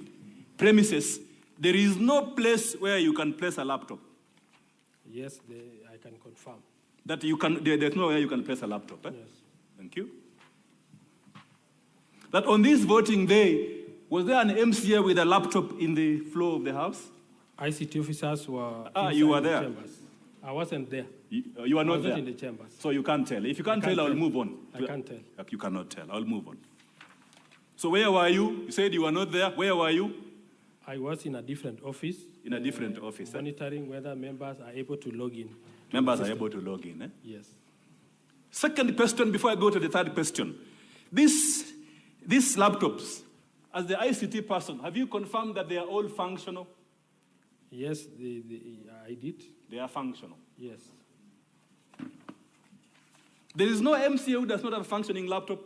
premises, there is no place where you can place a laptop. Yes, I can confirm. That you can, there's nowhere you can place a laptop. Eh? Yes. Thank you. That on this voting day, was there an MCA with a laptop in the floor of the House? ICT officers were you were in the there. chambers. I wasn't there. You were not there? in the chambers. So you can't tell. If you can't tell, I'll move on. I can't tell. You cannot tell. I'll move on. So where were you? You said you were not there. Where were you? I was in a different office. In a different office. Monitoring whether members are able to log in. Members are able to log in. Eh? Yes. Second question, before I go to the third question. These laptops, as the ICT person, have you confirmed that they are all functional? Yes, I did. They are functional. Yes. There is no MCA who does not have a functioning laptop.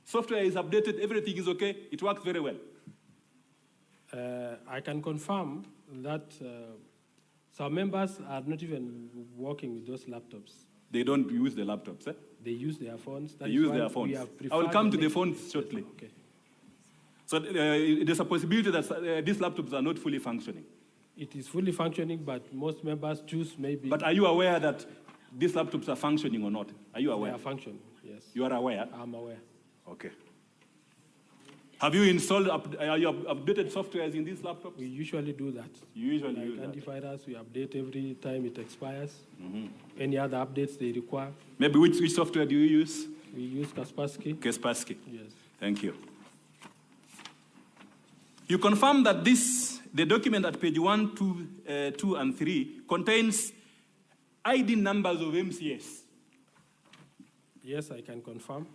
Software is updated, everything is okay, it works very well. I can confirm that some members are not even working with those laptops. They don't use the laptops, eh? They use their phones. They use their phones. I will come to the phones shortly. Okay. So there's a possibility that these laptops are not fully functioning. It is fully functioning, but most members choose maybe. But are you aware that these laptops are functioning or not? Are you aware? They are functioning, yes. You are aware? I'm aware. Okay. Have you installed, you updated softwares in these laptops? We usually do that. You usually do that? Antivirus, we update every time it expires. Mm-hmm. Any other updates they require. Maybe which software do you use? We use Kaspersky. Kaspersky. Yes. Thank you. You confirm that the document at page 1, 2, and 3 contains ID numbers of MCS. Yes, I can confirm.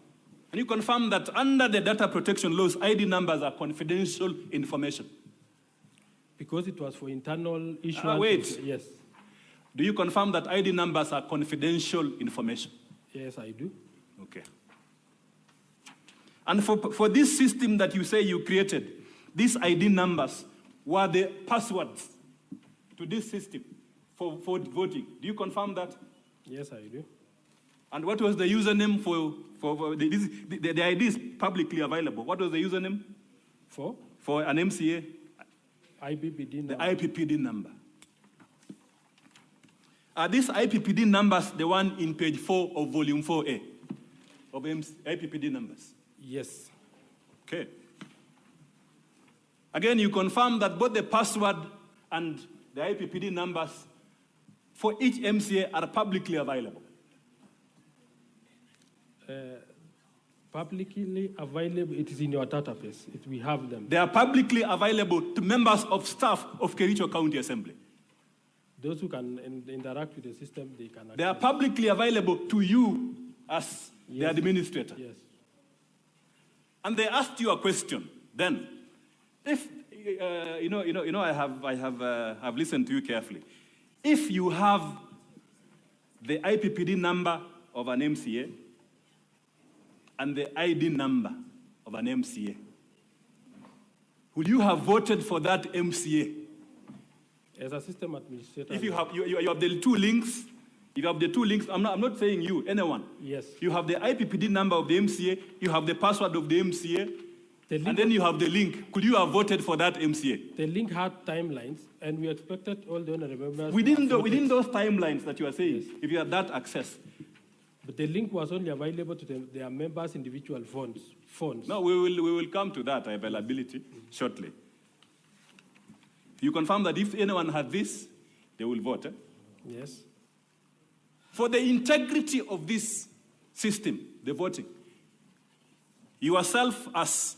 And you confirm that under the data protection laws, ID numbers are confidential information. Because it was for internal issuance. Wait. Yes. Do you confirm that ID numbers are confidential information? Yes, I do. Okay. And for this system that you say you created, these ID numbers were the passwords to this system for voting. Do you confirm that? Yes, I do. And what was the username for the ID is publicly available. What was the username? For an MCA? IPPD number. The IPPD number. Are these IPPD numbers the one in page 4 of volume 4A of IPPD numbers? Yes. Okay. Again, you confirm that both the password and the IPPD numbers for each MCA are publicly available. Publicly available, it is in your database. We have them. They are publicly available to members of staff of Kericho County Assembly. Those who can interact with the system, they can access. They are publicly available to you as the administrator. Yes. And they asked you a question then. If, I've listened to you carefully. If you have the IPPD number of an MCA and the ID number of an MCA, would you have voted for that MCA? As a system administrator. If you have the two links, I'm not saying you, anyone. Yes. You have the IPPD number of the MCA, you have the password of the MCA, and then you have the link. Could you have voted for that MCA? The link had timelines, and we expected all the honorable members. Within those timelines that you are saying, yes, if you had that access. But the link was only available to their members' individual phones. No, we will come to that availability shortly. You confirm that if anyone had this, they will vote. Eh? Yes. For the integrity of this system, the voting, yourself as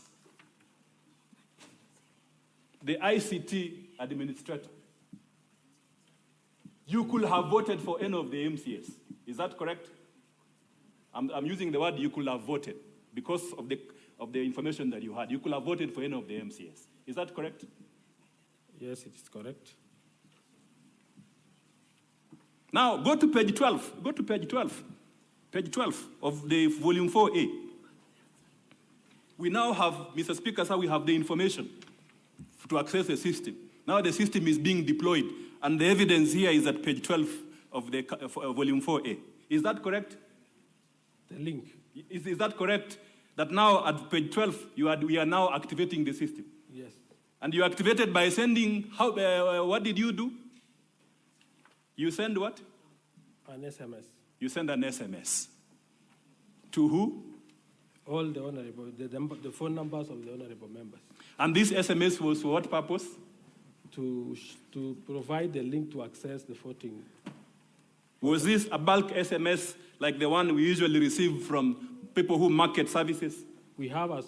the ICT administrator, you could have voted for any of the MCAs. Is that correct? I'm using the word you could have voted because of the information that you had. You could have voted for any of the MCAs. Is that correct? Yes, it is correct. Now, go to page 12. Go to page 12. Page 12 of the volume 4A. We now have, Mr. Speaker, sir, we have the information to access the system. Now the system is being deployed, and the evidence here is at page 12 of the volume 4A. Is that correct? The link. Is that correct? That now at page 12, we are now activating the system? Yes. And you activated by sending, what did you do? You send what? An SMS. You send an SMS. To who? All the honorable, the phone numbers of the honorable members. And this SMS was for what purpose? To provide the link to access the voting. Was this a bulk SMS like the one we usually receive from people who market services? We have a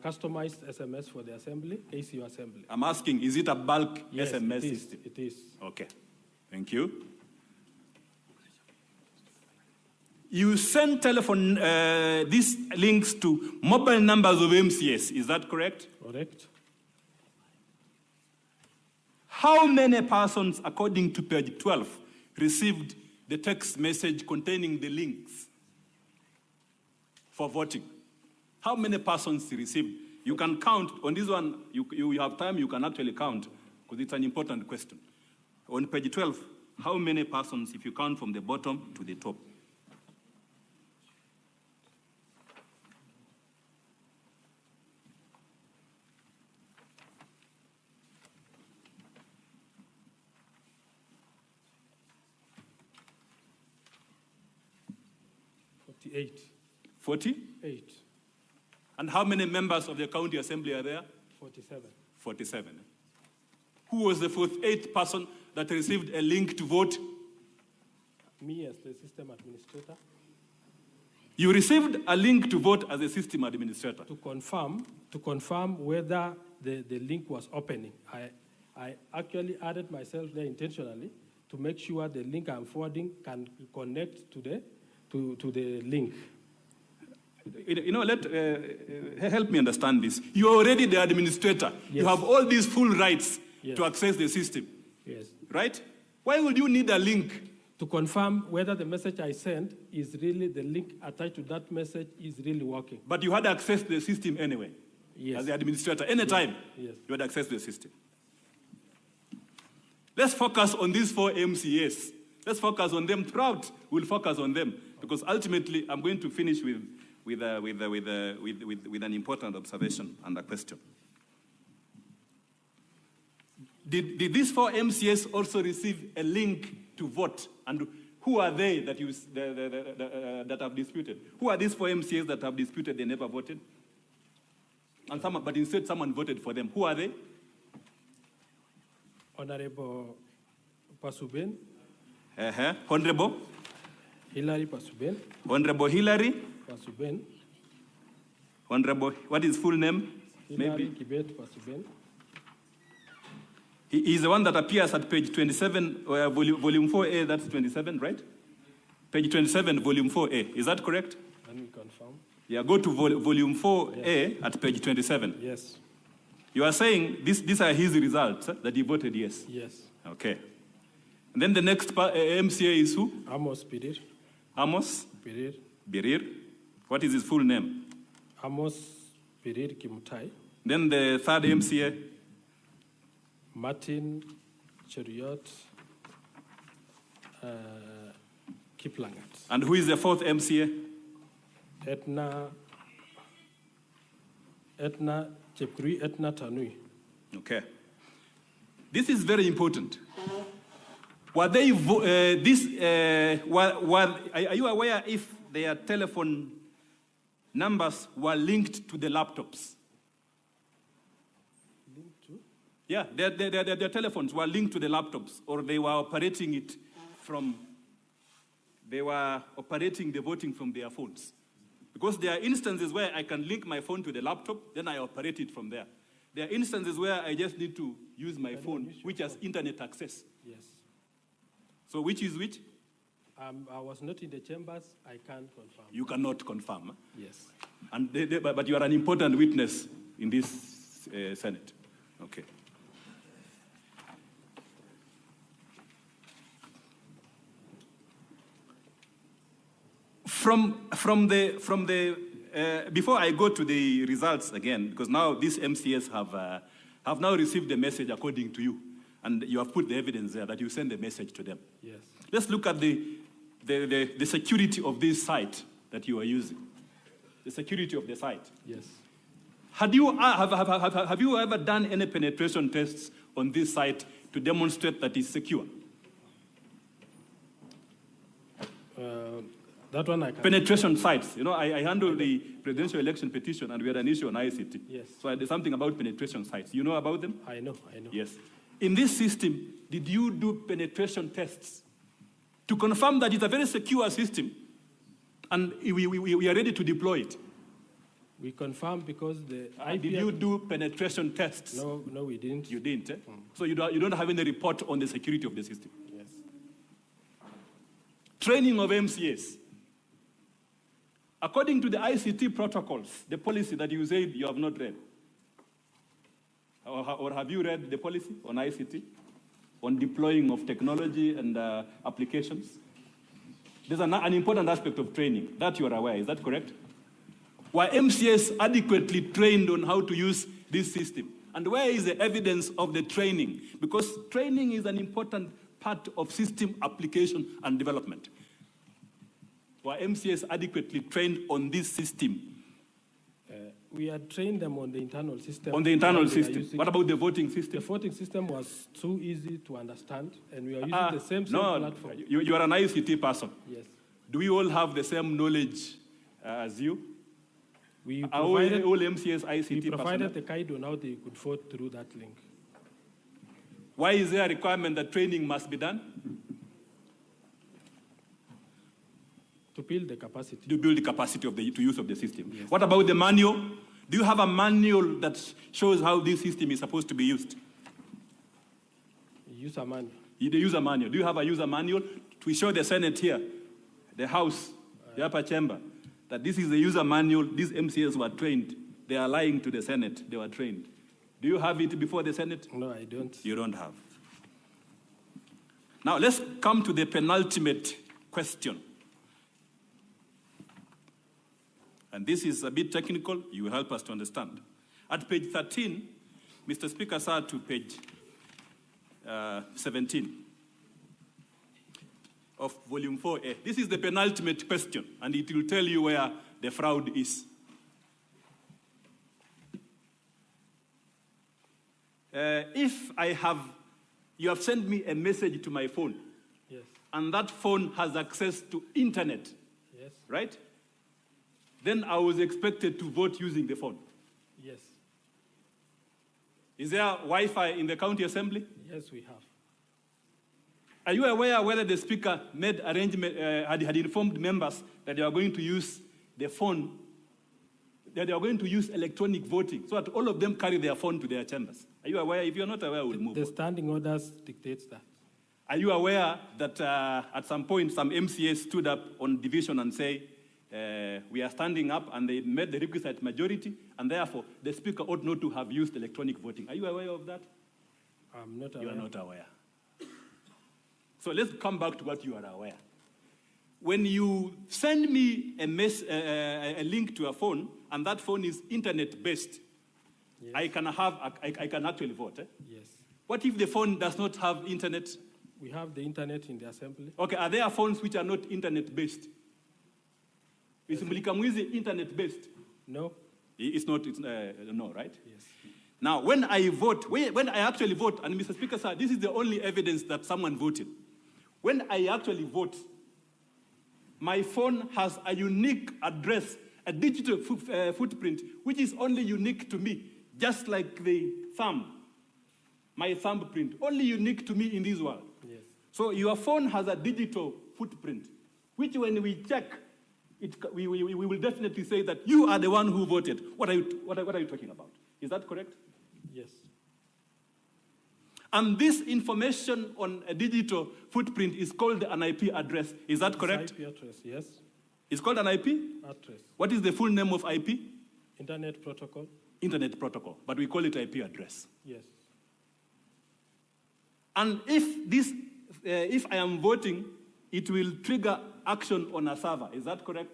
customized SMS for the assembly, ACU assembly. I'm asking, is it a bulk SMS system? It is. Okay. Thank you. You send telephone, these links to mobile numbers of MCS. Is that correct? Correct. How many persons, according to page 12, received the text message containing the links for voting? How many persons received? You can count. On this one, you have time, you can actually count, because it's an important question. On page 12, how many persons, if you count from the bottom to the top? Eight. 48. And how many members of the county assembly are there? 47. 47. Who was the 48th person that received a link to vote? Me as the system administrator. You received a link to vote as a system administrator. To confirm whether the link was opening. I actually added myself there intentionally to make sure the link I'm forwarding can connect to the link. Help me understand this. You're already the administrator. Yes. You have all these full rights to access the system. Yes. Right? Why would you need a link? To confirm whether the message I sent is really, the link attached to that message is really working. But you had access to the system anyway. Yes. As the administrator. Anytime yes. You had access to the system. Let's focus on these 4 MCAs Let's focus on them throughout. We'll focus on them because ultimately I'm going to finish with an important observation and a question. Did these 4 MCAs also receive a link to vote? And who are they that that have disputed? Who are these 4 MCAs that have disputed they never voted? But instead someone voted for them. Who are they? Honorable Pasuben. Honorable? Hilary Pasuben. Honorable Hilary? Pasuben. Honorable, what is full name? Hilary Kibet Pasuben. He is the one that appears at page 27, volume 4A, that's 27, right? Page 27, volume 4A. Is that correct? Can we confirm? Yeah, go to volume 4A at page 27. Yes. You are saying these are his results, that he voted yes? Yes. Okay. And then the next MCA is who? Amos Birir. Amos? Birir. Birir. What is his full name? Amos Birir Mutai. Then the third MCA? Martin Cheriot Kiplangat. And who is the fourth MCA? Etna Chepkuri Etna Tanui. Okay. This is very important. Were they are you aware if their telephone numbers were linked to the laptops? Linked to? Yeah, their telephones were linked to the laptops, or they were operating it they were operating the voting from their phones. Because there are instances where I can link my phone to the laptop, then I operate it from there. There are instances where I just need to use my phone, which has internet access. Yes. So which is which? I was not in the chambers. I can't confirm. You cannot confirm. Huh? Yes. And but you are an important witness in this Senate. Okay. From the before I go to the results again, because now these MCAs have now received the message according to you, and you have put the evidence there that you send the message to them. Yes. Let's look at the security of this site that you are using. The security of the site. Yes. Have you ever done any penetration tests on this site to demonstrate that it's secure? That one I can. Penetration sites. You know, I handle the presidential election petition, and we had an issue on ICT. Yes. So there's something about penetration sites. You know about them? I know. Yes. In this system, did you do penetration tests to confirm that it's a very secure system, and we are ready to deploy it? We confirmed because the IP. Did you do penetration tests? No, we didn't. You didn't. Eh? So you don't have any report on the security of the system. Yes. Training of MCAs. According to the ICT protocols, the policy that you said you have not read, or have you read the policy on ICT, on deploying of technology and applications? There's an important aspect of training that you are aware. Is that correct? Were MCAs adequately trained on how to use this system? And where is the evidence of the training? Because training is an important part of system application and development. Were MCAs adequately trained on this system? We had trained them on the internal system. On the internal system. What about the voting system? The voting system was too easy to understand, and we are using the same platform. You are an ICT person. Yes. Do we all have the same knowledge as you? We are all MCAs ICT we provided personnel? the guide on how they could vote through that link. Why is there a requirement that training must be done? To build the capacity. To build the capacity of the use of the system. Yes. What about the manual? Do you have a manual that shows how this system is supposed to be used? User manual. The user manual. Do you have a user manual to show the Senate here, the House, the upper chamber, that this is the user manual? These MCAs were trained. They are lying to the Senate. They were trained. Do you have it before the Senate? No, I don't. You don't have. Now let's come to the penultimate question. And this is a bit technical. You will help us to understand. At page 13, Mr. Speaker, sir, to page 17. of volume 4A. This is the penultimate question, and it will tell you where the fraud is. You have sent me a message to my phone, Yes. and that phone has access to internet, Yes. right? Then I was expected to vote using the phone. Yes. Is there Wi-Fi in the county assembly? Yes, we have. Are you aware whether the speaker made arrangement, had informed members that they are going to use the phone, that they are going to use electronic voting, so that all of them carry their phone to their chambers? Are you aware? If you're not aware, we'll move The on. standing orders dictates that. Are you aware that at some point some MCAs stood up on division and say, we are standing up, and they made the requisite majority, and therefore the speaker ought not to have used electronic voting? Are you aware of that? I'm not aware. You are not aware. So let's come back to what you are aware. When you send me a link to a phone, and that phone is internet-based, Yes. I can actually vote. Eh? Yes. What if the phone does not have internet? We have the internet in the assembly. Okay, are there phones which are not internet-based? Is Mlikamwizi internet-based? No? It's not, no, right? Yes. Now, when I vote, when I actually vote, and Mr. Speaker, sir, this is the only evidence that someone voted. When I actually vote, my phone has a unique address, a digital footprint, which is only unique to me, just like the thumb, my thumbprint, only unique to me in this world. Yes. So your phone has a digital footprint, which when we check, we will definitely say that you are the one who voted. What are you talking about? Is that correct? Yes. And this information on a digital footprint is called an IP address. Is that correct? IP address, yes. It's called an IP? Address. What is the full name of IP? Internet protocol, Internet protocol, but we call it IP address. yes. And if I am voting, it will trigger action on a server. Is that correct?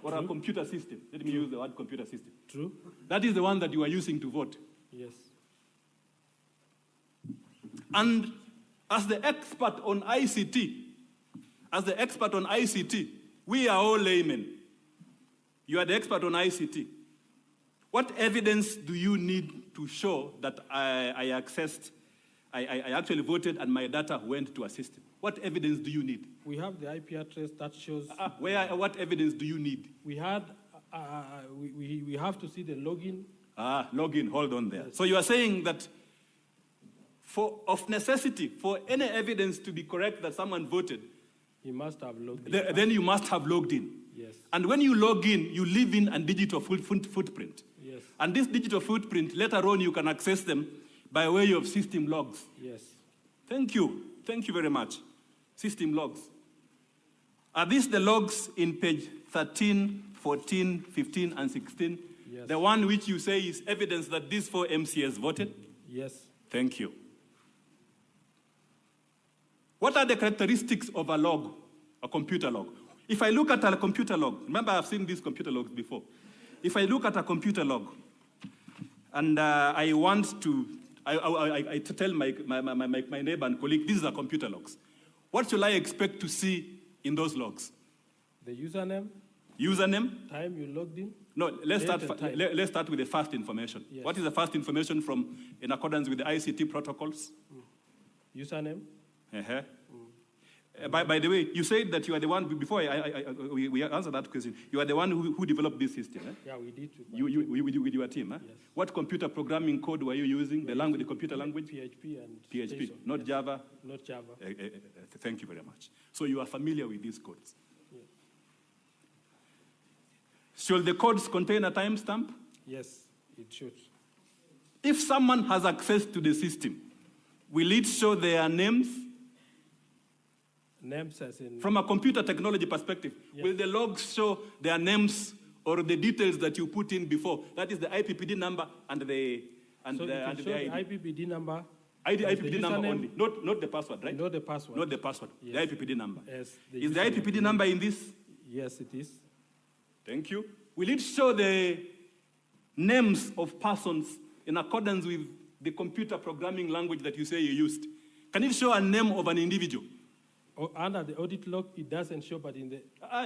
Or a computer system. Let me use the word computer system. True? That is the one that you are using to vote. Yes. And as the expert on ICT, we are all laymen. You are the expert on ICT. What evidence do you need to show that I actually voted and my data went to a system? What evidence do you need? We have the IP address that shows. What evidence do you need? We had. We have to see the login. Login, hold on there. So you are saying that of necessity, for any evidence to be correct that someone voted, He must have logged in. then you must have logged in. Yes. And when you log in, you leave in a digital footprint. Yes. And this digital footprint, later on, you can access them by way of system logs. Yes. Thank you. Thank you very much. System logs. Are these the logs in page 13, 14, 15, and 16? Yes. The one which you say is evidence that these 4 MCAs voted? Yes. Thank you. What are the characteristics of a log, a computer log? If I look at a computer log, remember I've seen these computer logs before. If I look at a computer log, and I want to, I tell my neighbor and colleague, these are computer logs. What shall I expect to see in those logs? The username, Username? time you logged in. No, let's Date and time. let's start with the first information. Yes. What is the first information in accordance with the ICT protocols? Username. Uh-huh. By the way, you said that you are the one, before we answer that question, you are the one who developed this system. Eh? Yeah, we did. With your team. Eh? Yes. What computer programming code were you using? The computer language? PHP and PHP, JSON. not Yes. Java? Not Java. Thank you very much. So you are familiar with these codes. Yeah. Should the codes contain a timestamp? Yes, it should. If someone has access to the system, will it show their names? Names as in. From a computer technology perspective, Yes. will the logs show their names or the details that you put in before? That is the IPPD number and the so you can show the ID. IPPD number. IPPD number username, only, not the password, right? Not the password. Not the password, Yes. the IPPD number. Yes, Is the username. IPPD number in this? Yes, it is. Thank you. Will it show the names of persons in accordance with the computer programming language that you say you used? Can it show a name of an individual? Under the audit log, it doesn't show, but in the...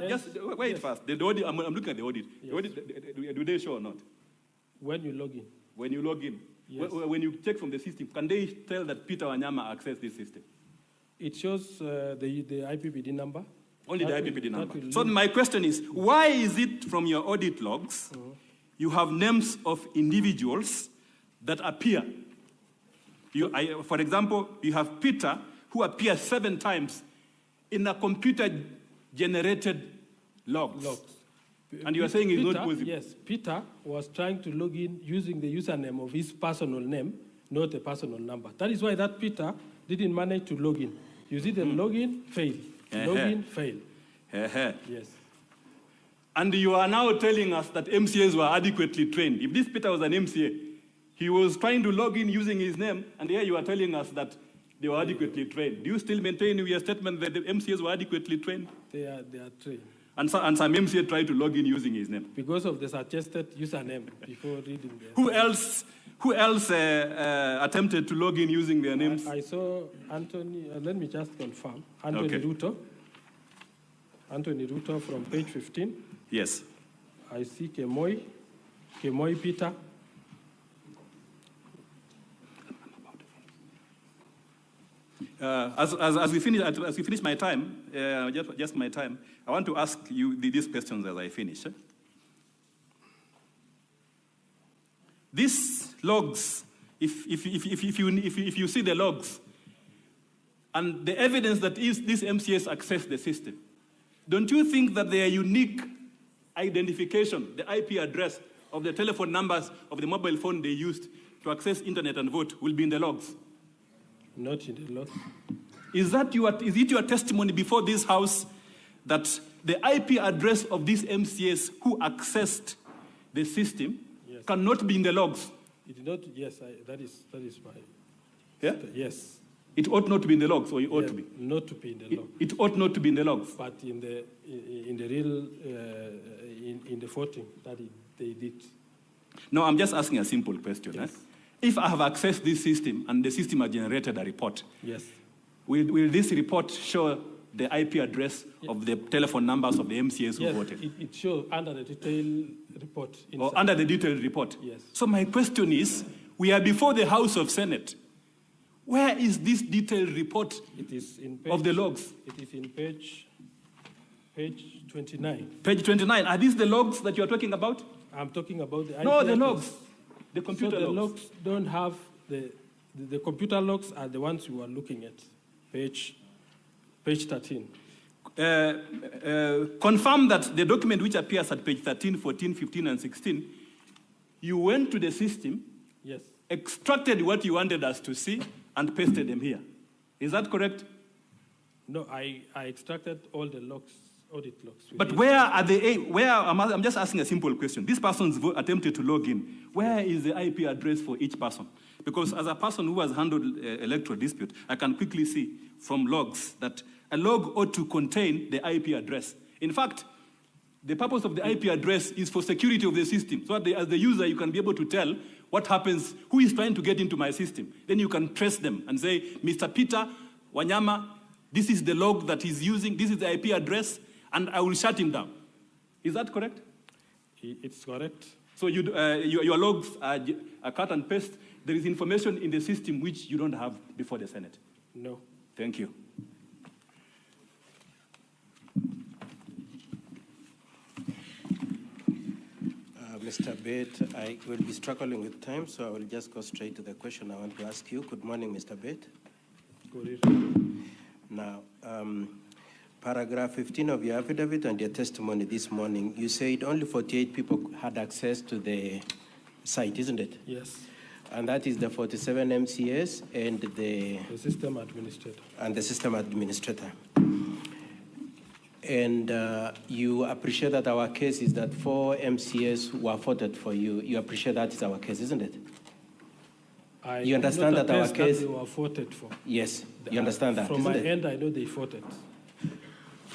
Just wait first. The audit, I'm looking at the audit. Yes. The audit, do they show or not? When you log in. When you log in. Yes. When you check from the system, can they tell that Peter Wanyama accessed this system? It shows the IPPD number. Only the That IPPD will- number. So my question is, why is it from your audit logs, you have names of individuals that appear? For example, you have Peter, who appears 7 times in a computer-generated logs. And you are saying it's not possible? Yes, Peter was trying to log in using the username of his personal name, not a personal number. That is why that Peter didn't manage to log in. You see the login, fail. Login, fail. Yes. And you are now telling us that MCAs were adequately trained. If this Peter was an MCA, he was trying to log in using his name, and here you are telling us that they were adequately trained. Do you still maintain your statement that the MCAs were adequately trained? They are trained. And some MCA tried to log in using his name. Because of the suggested username before reading the... Who else attempted to log in using their names? I saw Anthony, let me just confirm. Anthony Okay. Ruto. Anthony Ruto from page 15. Yes. I see Kemoy Peter. As we finish my time, just my time, I want to ask you these questions as I finish. These logs, if you see the logs, and the evidence that these MCAs access the system, don't you think that their unique identification, the IP address of the telephone numbers of the mobile phone they used to access internet and vote will be in the logs? Not in the logs. Is it your testimony before this house that the IP address of these MCAs who accessed the system cannot be in the logs? It did not, yes, that is my... Yeah? Yes. It ought not to be in the logs, or it ought to be? Not to be in the log. It ought not to be in the logs. But in the real, in the voting that they did. No, I'm just asking a simple question. Yes. If I have accessed this system and the system has generated a report, Yes. will this report show the IP address of the telephone numbers of the MCAs who Yes, voted? it shows under the detailed report. Or under the detailed report? Yes. So my question is, we are before the House of Senate. Where is this detailed report It is in page, of the logs? It is in page 29. Page 29. Are these the logs that you are talking about? I'm talking about the... No, IP the address. logs. The computer so the logs. logs don't have the computer logs are the ones you are looking at. Page 13. Confirm that the document which appears at page 13, 14, 15, and 16, you went to the system, Yes. extracted what you wanted us to see, and pasted them here. Is that correct? No, I extracted all the logs, audit logs. But where are they? I'm just asking a simple question. This person's attempted to log in. Where is the IP address for each person? Because as a person who has handled electoral dispute, I can quickly see from logs that a log ought to contain the IP address. In fact, the purpose of the IP address is for security of the system. So that as the user, you can be able to tell what happens, who is trying to get into my system. Then you can trace them and say, Mr. Peter Wanyama, this is the log that he's using, this is the IP address, and I will shut him down. Is that correct? It's correct. So your logs are cut and paste. There is information in the system which you don't have before the Senate. No. Thank you. Mr. Bate, I will be struggling with time, so I will just go straight to the question I want to ask you. Good morning, Mr. Bate. Good. Now, paragraph 15 of your affidavit and your testimony this morning, you said only 48 people had access to the site, isn't it? Yes. And that is the 47 MCS and the system administrator. And the system administrator. And you appreciate that our case is that 4 MCS were voted for you. You appreciate that is our case, isn't it? You understand that our case... They were voted for. Yes, you understand that, From my end, I know they voted.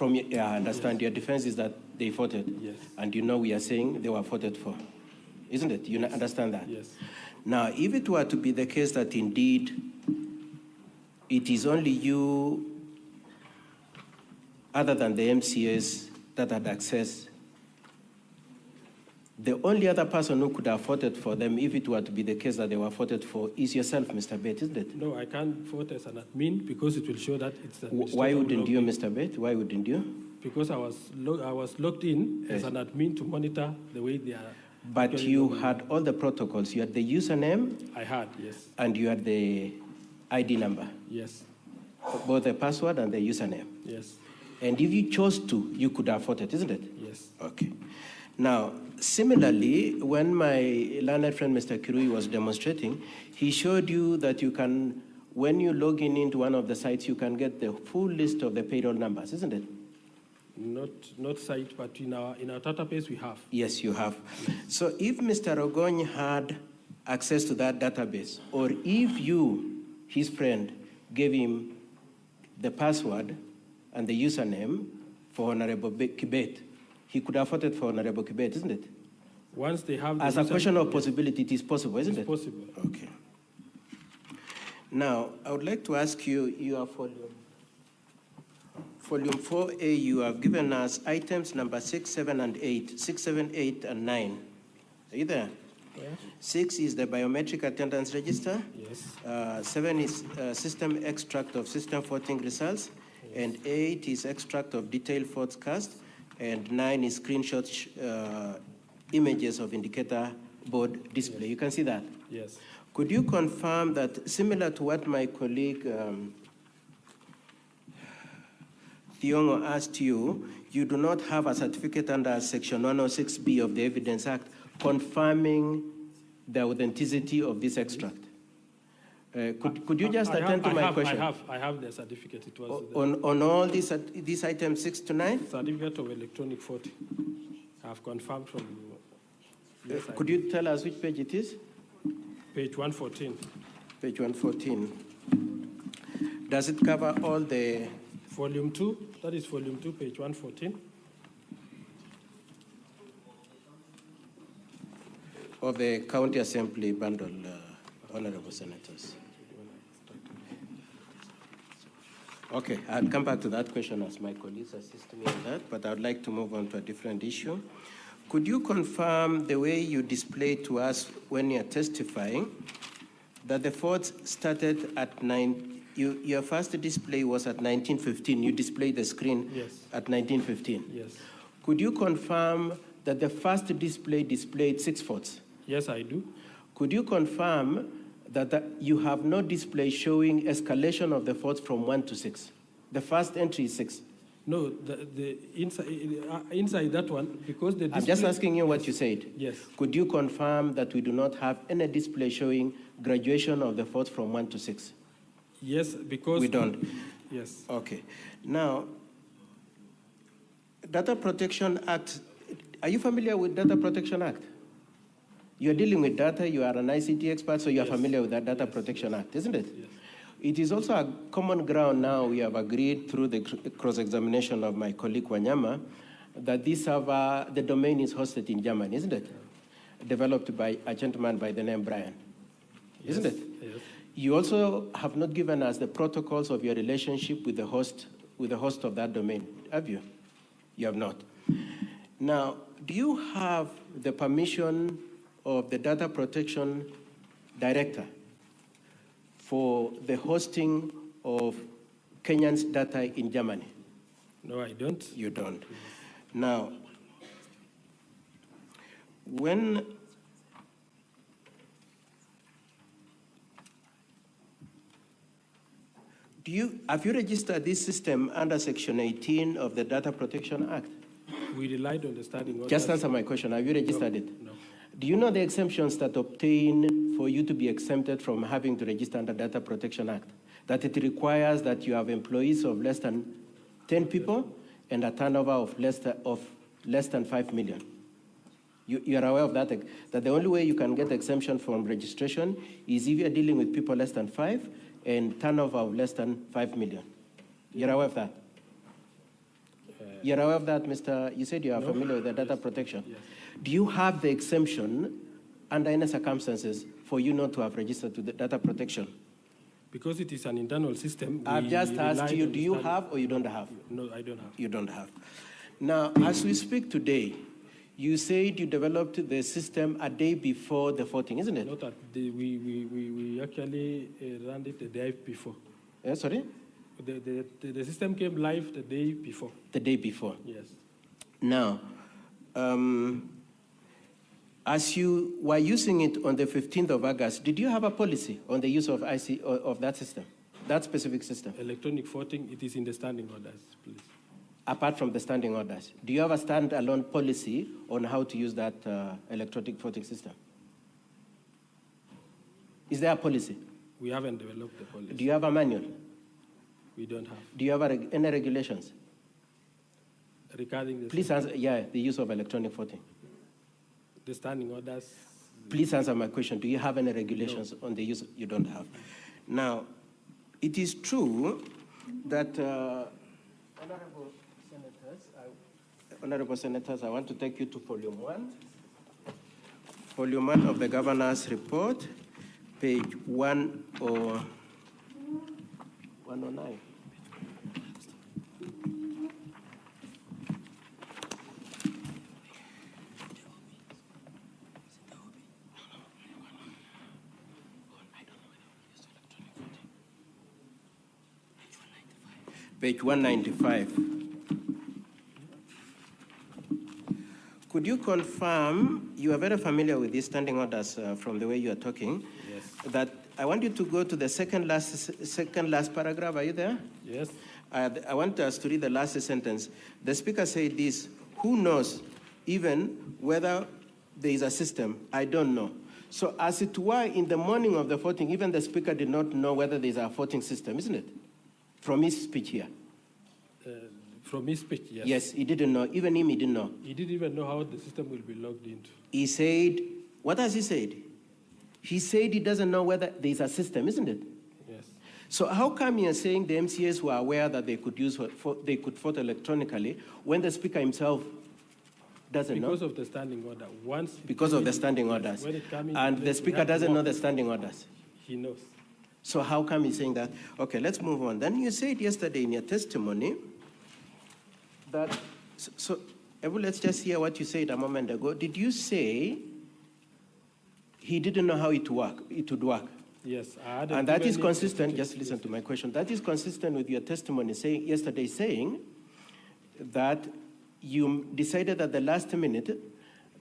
Yeah, I understand. Yes. Your defense is that they voted. Yes. And you know we are saying they were voted for. Isn't it? You understand that? Yes. Now, if it were to be the case that indeed it is only you other than the MCAs that had access, the only other person who could have voted for them, if it were to be the case that they were voted for, is yourself, Mr. Bett, isn't it? No, I can't vote as an admin because it will show that it's the administrator. Why wouldn't you, Mr. Bett? Why wouldn't you? Because I was logged in as an admin to monitor the way they are. But you had all the protocols. You had the username. I had, yes. And you had the ID number. Yes. Both the password and the username. Yes. And if you chose to, you could have voted, isn't it? Yes. Okay. Now, similarly, when my learned friend, Mr. Kirui, was demonstrating, he showed you that you can, when you log in into one of the sites, you can get the full list of the payroll numbers, isn't it? Not site, but in our database we have. Yes, you have. So if Mr. Ogony had access to that database, or if you, his friend, gave him the password and the username for Honorable Kibet, he could have voted for Honorable Kibet, isn't it? Once they have the As a question of possibility, it is possible, isn't it? It's possible. Okay. Now, I would like to ask you, your volume 4A, you have given us items number 6, 7, and 8, 6, 7, 8, and 9. Are you there? Yeah. 6 is the biometric attendance register. Yes. 7 is system extract of system voting results. Yes. And 8 is extract of detailed votes cast. And 9 is screenshots, images of indicator board display. Yes. You can see that? Yes. Could you confirm that, similar to what my colleague Thiongo asked you, you do not have a certificate under Section 106B of the Evidence Act confirming the authenticity of this extract? Could you just attend to my question? I have the certificate. It was on all these items 6 to 9? Certificate of electronic voting. I have confirmed from you. Could you tell us which page it is? Page 114. Page 114. Does it cover all the... Volume 2, that is volume 2, page 114. Of the County Assembly bundle, Honorable Senators. Okay, I'll come back to that question as my colleagues assist me on that, but I'd like to move on to a different issue. Could you confirm the way you displayed to us when you're testifying that the votes started at 9, your first display was at 1915, you displayed the screen yes. at 1915? Yes. Could you confirm that the first display displayed 6 votes? Yes, I do. Could you confirm that you have no display showing escalation of the votes from 1 to 6? The first entry is 6. No, the inside that one, because the display... I'm just asking you what you said. Yes. Could you confirm that we do not have any display showing graduation of the votes from 1 to 6? Yes, because... We don't? Yes. Okay. Now, Data Protection Act, are you familiar with Data Protection Act? You're dealing with data, you are an ICT expert, so you're familiar with that Data Protection Act, isn't it? Yes. It is also a common ground now, we have agreed through the cross-examination of my colleague Wanyama, that this server, the domain is hosted in Germany, isn't it? Developed by a gentleman by the name Brian, isn't it? Yes. You also have not given us the protocols of your relationship with the host of that domain, have you? You have not. Now, do you have the permission of the Data Protection Director for the hosting of Kenyans' data in Germany? No, I don't. You don't. Now, when have you registered this system under Section 18 of the Data Protection Act? We relied on the standing order. Just answer my question. Have you registered it? No. Do you know the exemptions that obtain for you to be exempted from having to register under Data Protection Act? That it requires that you have employees of less than 10 people and a turnover of less than 5 million. You are aware of that? That the only way you can get exemption from registration is if you are dealing with people less than 5 and turnover of less than 5 million. You're aware of that? You're aware of that, Mr. You said you are familiar with the data protection. Yes. Do you have the exemption under any circumstances for you not to have registered to the data protection? Because it is an internal system. I've just asked you, do you have or you don't have? No, I don't have. You don't have. Now, as we speak today, you said you developed the system a day before the voting, isn't it? Not that we actually ran it the day before. Sorry? The system came live the day before. The day before? Yes. Now, as you were using it on the 15th of August, did you have a policy on the use of of that system, that specific system? Electronic voting, it is in the standing orders, please. Apart from the standing orders, do you have a standalone policy on how to use that electronic voting system? Is there a policy? We haven't developed the policy. Do you have a manual? We don't have. Do you have any regulations? Regarding the Please answer, the use of electronic voting. The standing orders. Please answer my question. Do you have any regulations on the use? You don't have. Now, it is true that Honorable Senators, I want to take you to Volume 1. Volume 1 of the Governor's Report, page 109. Page 195. Could you confirm, you are very familiar with these standing orders from the way you are talking, Yes. that I want you to go to the second last paragraph. Are you there? Yes. I want us to read the last sentence. The Speaker said this, who knows even whether there is a system? I don't know. So as it were, in the morning of the voting, even the Speaker did not know whether there is a voting system, isn't it? From his speech here. From his speech, yes. Yes, he didn't know. Even him, he didn't know. He didn't even know how the system will be logged into. He said, what has he said? He said he doesn't know whether there is a system, isn't it? Yes. So how come you're saying the MCAs were aware that they could vote electronically when the Speaker himself doesn't know? Because of the standing order. Because of the standing orders. When it comes in, and the Speaker doesn't know the standing orders. He knows. So how come he's saying that? Okay, let's move on. Then you said yesterday in your testimony that, let's just hear what you said a moment ago. Did you say he didn't know how it would work? Yes. And that is consistent, just listen to my question. That is consistent with your testimony yesterday saying that you decided at the last minute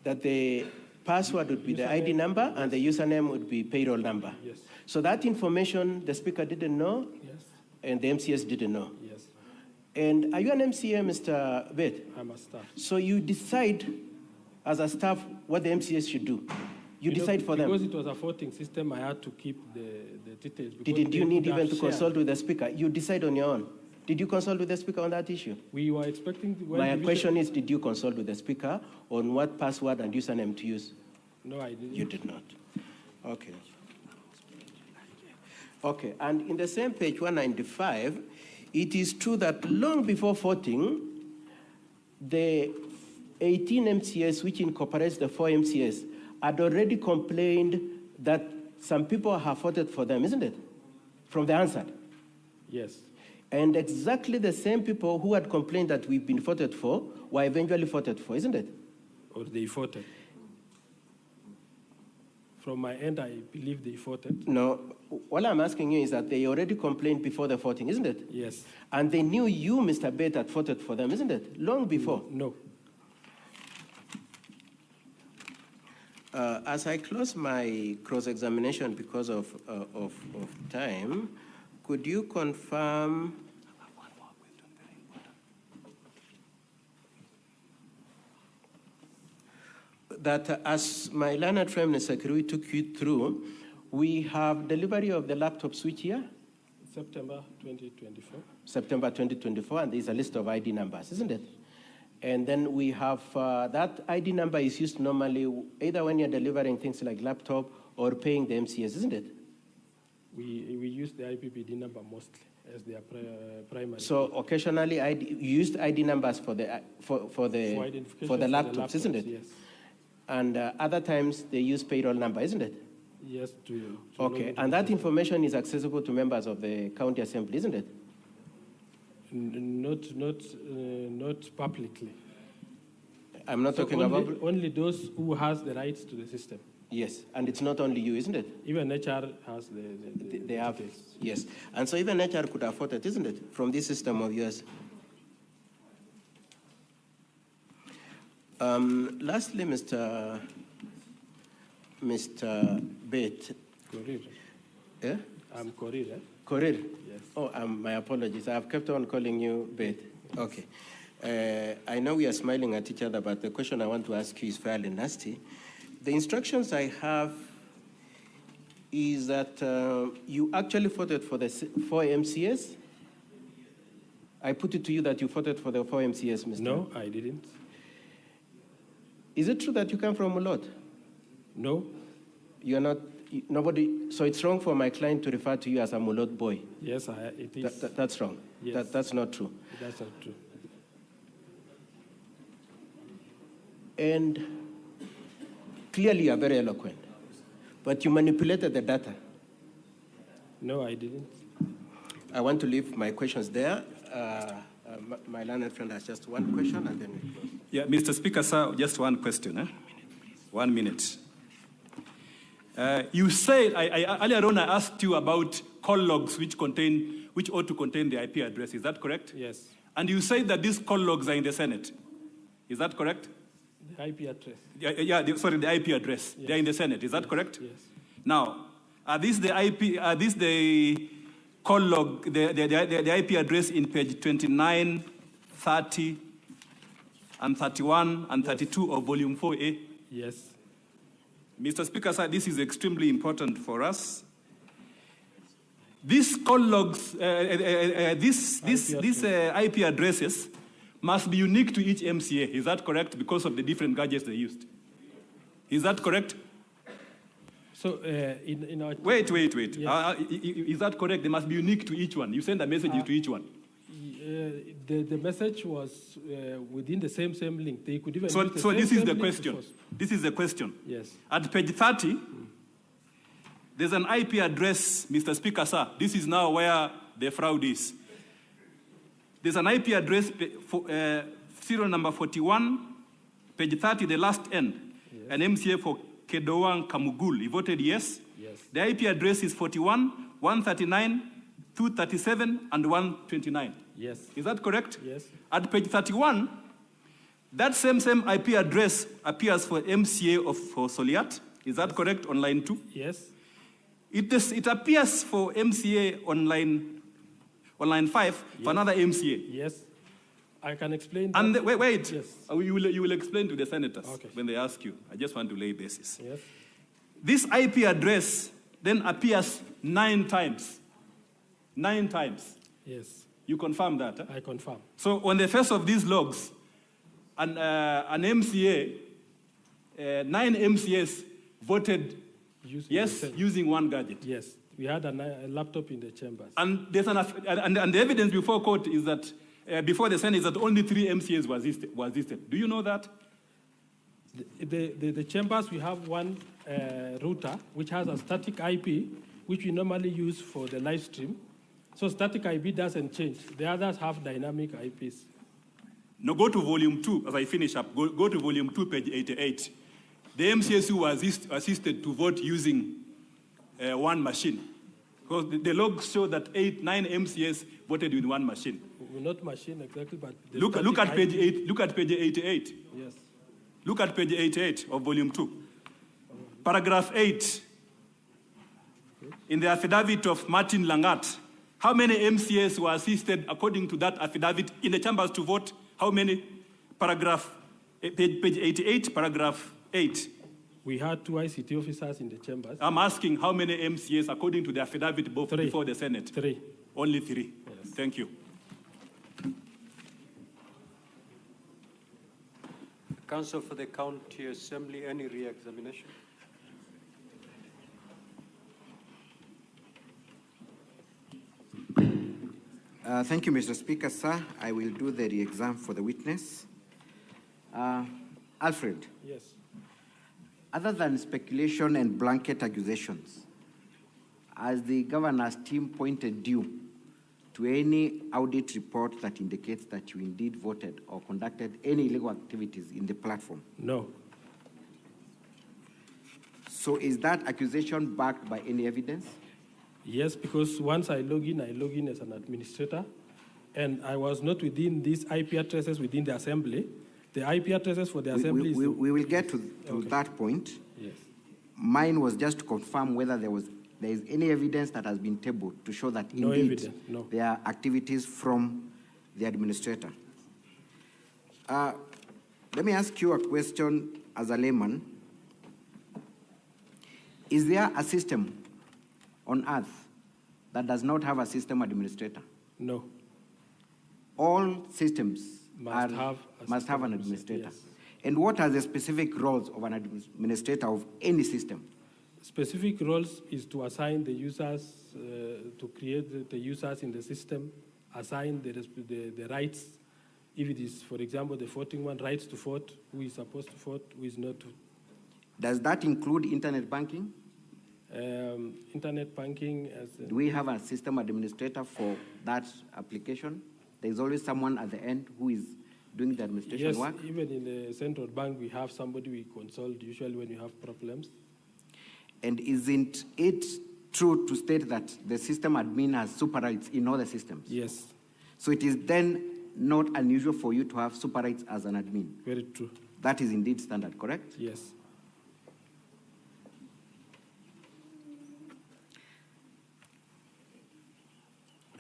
that the password would be the ID number and the username would be payroll number. Yes. So that information the Speaker didn't know, Yes. and the MCS didn't know. Yes. And are you an MCA, Mr. Bet? I'm a staff. So you decide as a staff what the MCS should do. You decide for them. Because it was a voting system, I had to keep the details. Didn't you need even to consult with the Speaker? You decide on your own. Did you consult with the Speaker on that issue? We were expecting... My question is, did you consult with the Speaker on what password and username to use? No, I didn't. You did not. Okay. Okay, and in the same page 195, it is true that long before voting, the 18 MCS, which incorporates the 4 MCS, had already complained that some people have voted for them, isn't it? From the answer. Yes. And exactly the same people who had complained that we've been voted for were eventually voted for, isn't it? Or they voted. From my end, I believe they voted. No, what I'm asking you is that they already complained before the voting, isn't it? Yes. And they knew you, Mr. Bet, had voted for them, isn't it? Long before. No. As I close my cross-examination because of time, could you confirm that as my learned friend, Mr. Kericho, took you through, we have delivery of the laptop switch here? September 2024. September 2024, and there's a list of ID numbers, isn't it? And then we have, that ID number is used normally either when you're delivering things like laptop or paying the MCS, isn't it? We use the IPPD number mostly as their primary. So occasionally you used ID numbers for the laptops, isn't it? Yes. And other times they use payroll number, isn't it? Yes, to Okay, and that information is accessible to members of the county assembly, isn't it? Not publicly. I'm not talking only, about... only those who has the rights to the system. Yes, and it's not only you, isn't it? Even HR has They have, yes. And so even HR could afford it, isn't it, from this system of yours? Lastly, Mr. Bate. Korir. Yeah? I'm Korir. Korir? Yes. Oh, my apologies. I've kept on calling you Bate. Okay. I know we are smiling at each other, but the question I want to ask you is fairly nasty. The instructions I have is that you actually voted for the 4 MCS. I put it to you that you voted for the 4 MCS, Mr. No, I didn't. Is it true that you come from Mulot? No. You are not, nobody, so it's wrong for my client to refer to you as a Mulot boy? Yes, it is. That's wrong. Yes. That's not true. That's not true. And clearly you are very eloquent, but you manipulated the data. No, I didn't. I want to leave my questions there. My learned friend has just one question, and then we close. Yeah, Mr. Speaker, sir, just one question. 1 minute. You said, earlier on I asked you about call logs which ought to contain the IP address. Is that correct? Yes. And you said that these call logs are in the Senate. Is that correct? The IP address. The IP address. Yes. They're in the Senate. Is that correct? Yes. Now, are these the call log, the IP address in page 29, 30, and 31, and 32 of volume 4A? Yes. Mr. Speaker, sir, this is extremely important for us. These call logs, these IP addresses must be unique to each MCA. Is that correct? Because of the different gadgets they used. Is that correct? So in our... Wait. Yes. Is that correct? They must be unique to each one. You send a message to each one. The message was within the same link. They could even So this is the question. Because... This is the question. Yes. At page 30, there's an IP address, Mr. Speaker, sir. This is now where the fraud is. There's an IP address, serial number 41, page 30, the last end. Yes. An MCA for Kedowang Kamugul. He voted yes. Yes. The IP address is 41, 139, 237, and 129. Yes. Is that correct? Yes. At page 31, that same IP address appears for MCA for Soliat. Is that correct on line 2? Yes. It appears for MCA on line 5 Yes. for another MCA. Yes. I can explain that. And wait. Yes. You will explain to the senators Okay. when they ask you. I just want to lay basis. Yes. This IP address then appears 9 times. 9 times. Yes. You confirm that? Huh? I confirm. So on the face of these logs, an MCA, 9 MCAs voted using one gadget. Yes. We had a laptop in the chambers. And there's and the evidence before court is that before the Senate is that only 3 MCAs was listed. Do you know that? The chambers, we have one router which has a static IP, which we normally use for the live stream. So static IP doesn't change. The others have dynamic IPs. Now go to volume 2 as I finish up. Go to volume 2, page 88. The MCAs who were assisted to vote using one machine. Because the logs show that 9 MCAs voted with one machine. Not machine exactly, but look at page 8. Look at page 88. Yes. Look at page 88 of volume 2. Paragraph 8. In the affidavit of Martin Langat, how many MCAs were assisted according to that affidavit in the chambers to vote? How many? Paragraph, page 88, paragraph 8. We had 2 ICT officers in the chambers. I'm asking how many MCAs according to the affidavit before the Senate? 3. Only 3. Yes. Thank you. Counsel for the County Assembly, any re-examination? Thank you, Mr. Speaker, sir. I will do the re-exam for the witness. Alfred. Yes. Other than speculation and blanket accusations, has the governor's team pointed you to any audit report that indicates that you indeed voted or conducted any illegal activities in the platform? No. So is that accusation backed by any evidence? Yes, because once I log in as an administrator, and I was not within these IP addresses within the assembly. The IP addresses for the assembly we will get to okay. that point. Yes. Mine was just to confirm whether there is any evidence that has been tabled to show that no indeed evidence, no. there are activities from the administrator. Let me ask you a question as a layman. Is there a system on earth that does not have a system administrator? No. All systems must have an administrator. Yes. And what are the specific roles of an administrator of any system? Specific roles is to assign the users, to create the users in the system, assign the rights. If it is, for example, the voting one, rights to vote, who is supposed to vote, who is not to. Does that include internet banking? Internet banking. Do we have a system administrator for that application? There's always someone at the end who is doing the administration work? Yes, even in the central bank, we have somebody we consult usually when you have problems. And isn't it true to state that the system admin has super rights in all the systems? Yes. So it is then not unusual for you to have super rights as an admin? Very true. That is indeed standard, correct? Yes.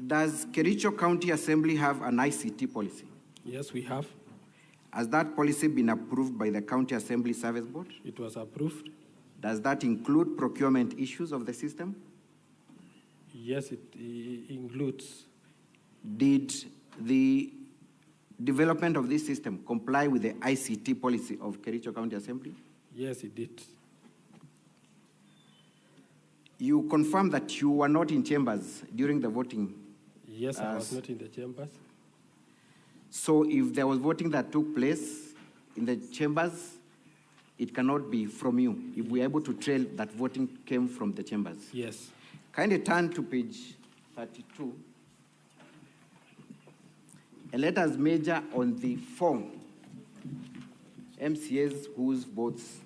Does Kericho County Assembly have an ICT policy? Yes, we have. Has that policy been approved by the County Assembly Service Board? It was approved. Does that include procurement issues of the system? Yes, it includes. Did the development of this system comply with the ICT policy of Kericho County Assembly? Yes, it did. You confirmed that you were not in chambers during the voting. Yes, I was not in the chambers. So if there was voting that took place in the chambers, it cannot be from you. If we are able to trail that voting came from the chambers. Yes. Kindly turn to page 32. And let us measure on the 4 MCAs whose votes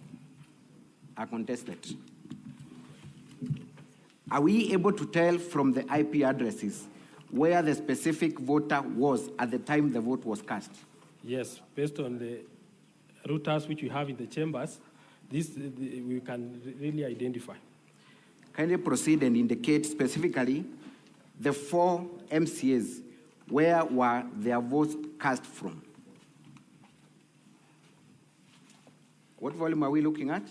are contested. Are we able to tell from the IP addresses where the specific voter was at the time the vote was cast? Yes, based on the routers which we have in the chambers, we can really identify. Kindly proceed and indicate specifically the 4 MCAs, where were their votes cast from? What volume are we looking at?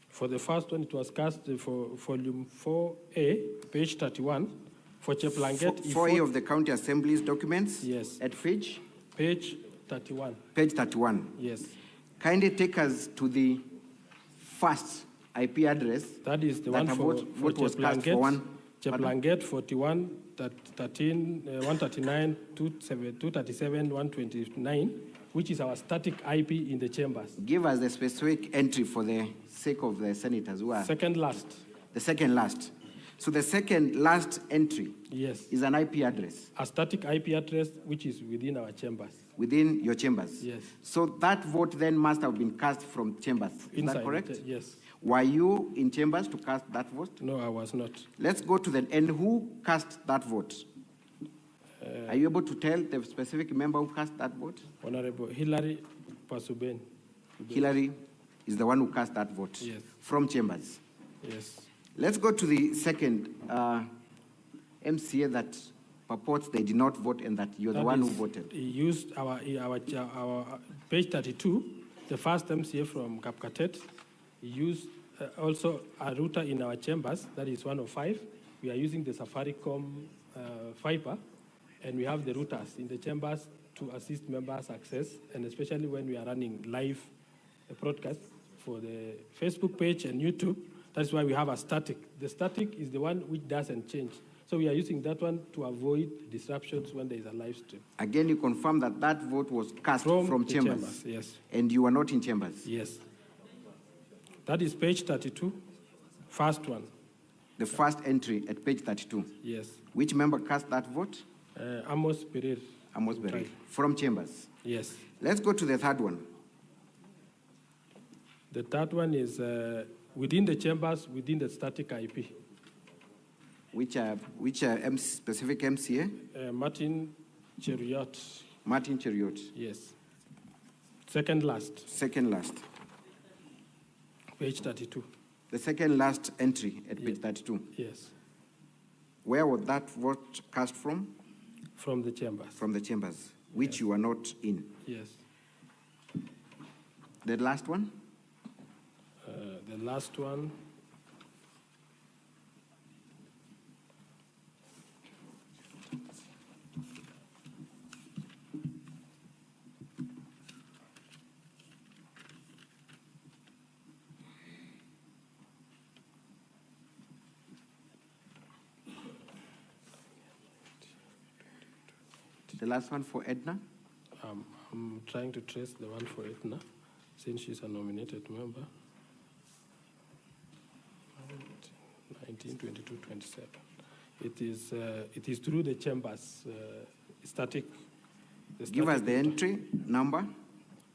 For the first one, it was cast for volume 4A, page 31, for Cheplanget. 4A of the County Assembly's documents? Yes. At page? Page 31. Page 31. Yes. Kindly take us to the first IP address. That is the one for Cheplanget. Cheplanget 41, 13, 139, 237, 129, which is our static IP in the chambers. Give us the specific entry for the sake of the senators who are. Second last. The second last. So the second last entry is an IP address. A static IP address which is within our chambers. Within your chambers? Yes. So that vote then must have been cast from chambers. Is Inside that correct? Yes. Were you in chambers to cast that vote? No, I was not. Let's go to and who cast that vote? Are you able to tell the specific member who cast that vote? Honorable Hilary Pasuben. Hilary is the one who cast that vote? Yes. From chambers? Yes. Let's go to the second MCA that purports they did not vote and that you're the one who voted. He used our page 32, the first MCA from Kapkatet. He used also a router in our chambers, that is 105. We are using the Safaricom fiber, and we have the routers in the chambers to assist members access, and especially when we are running live broadcast for the Facebook page and YouTube. That's why we have a static. The static is the one which doesn't change. So we are using that one to avoid disruptions when there is a live stream. Again, you confirm that that vote was cast from chambers? Yes. And you were not in chambers? Yes. That is page 32, first one. The first entry at page 32. Yes. Which member cast that vote? Amos Pereira. Amos Berry. Mutai. From Chambers. Yes. Let's go to the third one. The third one is within the chambers, within the static IP. Which specific MCA? Martin Cheriot. Martin Cheriot. Yes. Second last, Second last. page 32. The second last entry at page 32. Yes. Where was that vote cast from? From the chambers. From the Chambers, which you are not in. Yes. The last one? The last one. The last one for Edna? I'm trying to trace the one for Edna, since she's a nominated member. 19, 22, 27. It is through the chambers, static. Give us the entry number.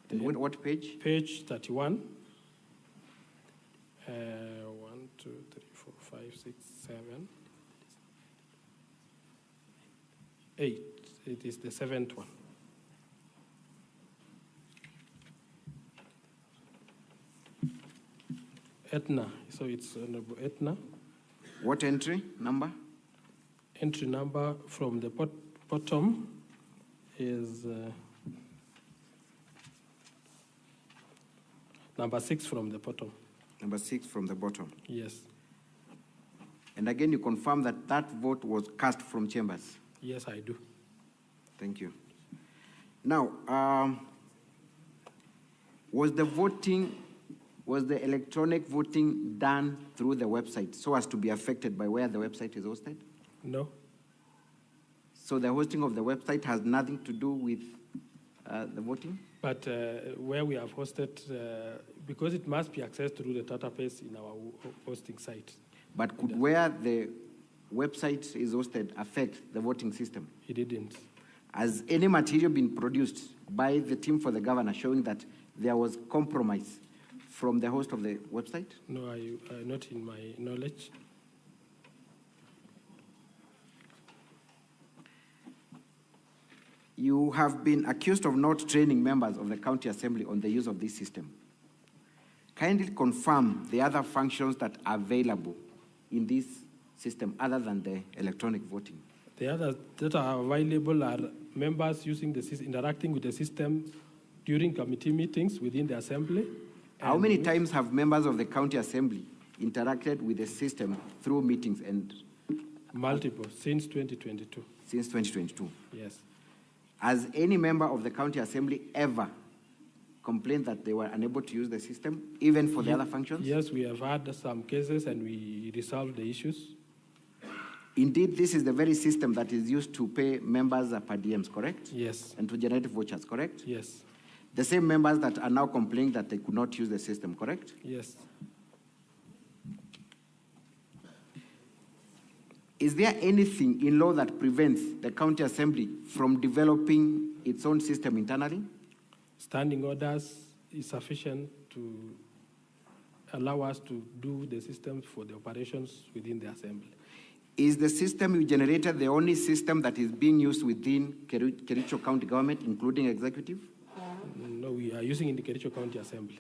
What page? Page 31. 1, 2, 3, 4, 5, 6, 7, 8. It is the seventh one. Etna. So it's Honorable Etna. What entry number? Entry number from the bottom is number 6 from the bottom. Number 6 from the bottom. Yes. And again, you confirm that that vote was cast from Chambers. Yes, I do. Thank you. Now, was the electronic voting done through the website so as to be affected by where the website is hosted? No. So the hosting of the website has nothing to do with the voting? But where we have hosted, because it must be accessed through the database in our hosting site. But could where the website is hosted affect the voting system? It didn't. Has any material been produced by the team for the governor showing that there was compromise from the host of the website? No, not in my knowledge. You have been accused of not training members of the county assembly on the use of this system. Kindly confirm the other functions that are available in this system other than the electronic voting. The others that are available are members using the system, interacting with the system during committee meetings within the assembly. How many times have members of the county assembly interacted with the system through meetings and multiple since 2022? Since 2022. Yes. Has any member of the county assembly ever complained that they were unable to use the system, even for the other functions? Yes, we have had some cases and we resolved the issues. Indeed, this is the very system that is used to pay members per diems, correct? Yes. And to generate vouchers, correct? Yes. The same members that are now complaining that they could not use the system, correct? Yes. Is there anything in law that prevents the county assembly from developing its own system internally? Standing orders is sufficient to allow us to do the system for the operations within the assembly. Is the system you generated the only system that is being used within Kericho County government, including executive? No, we are using in the Kericho County Assembly.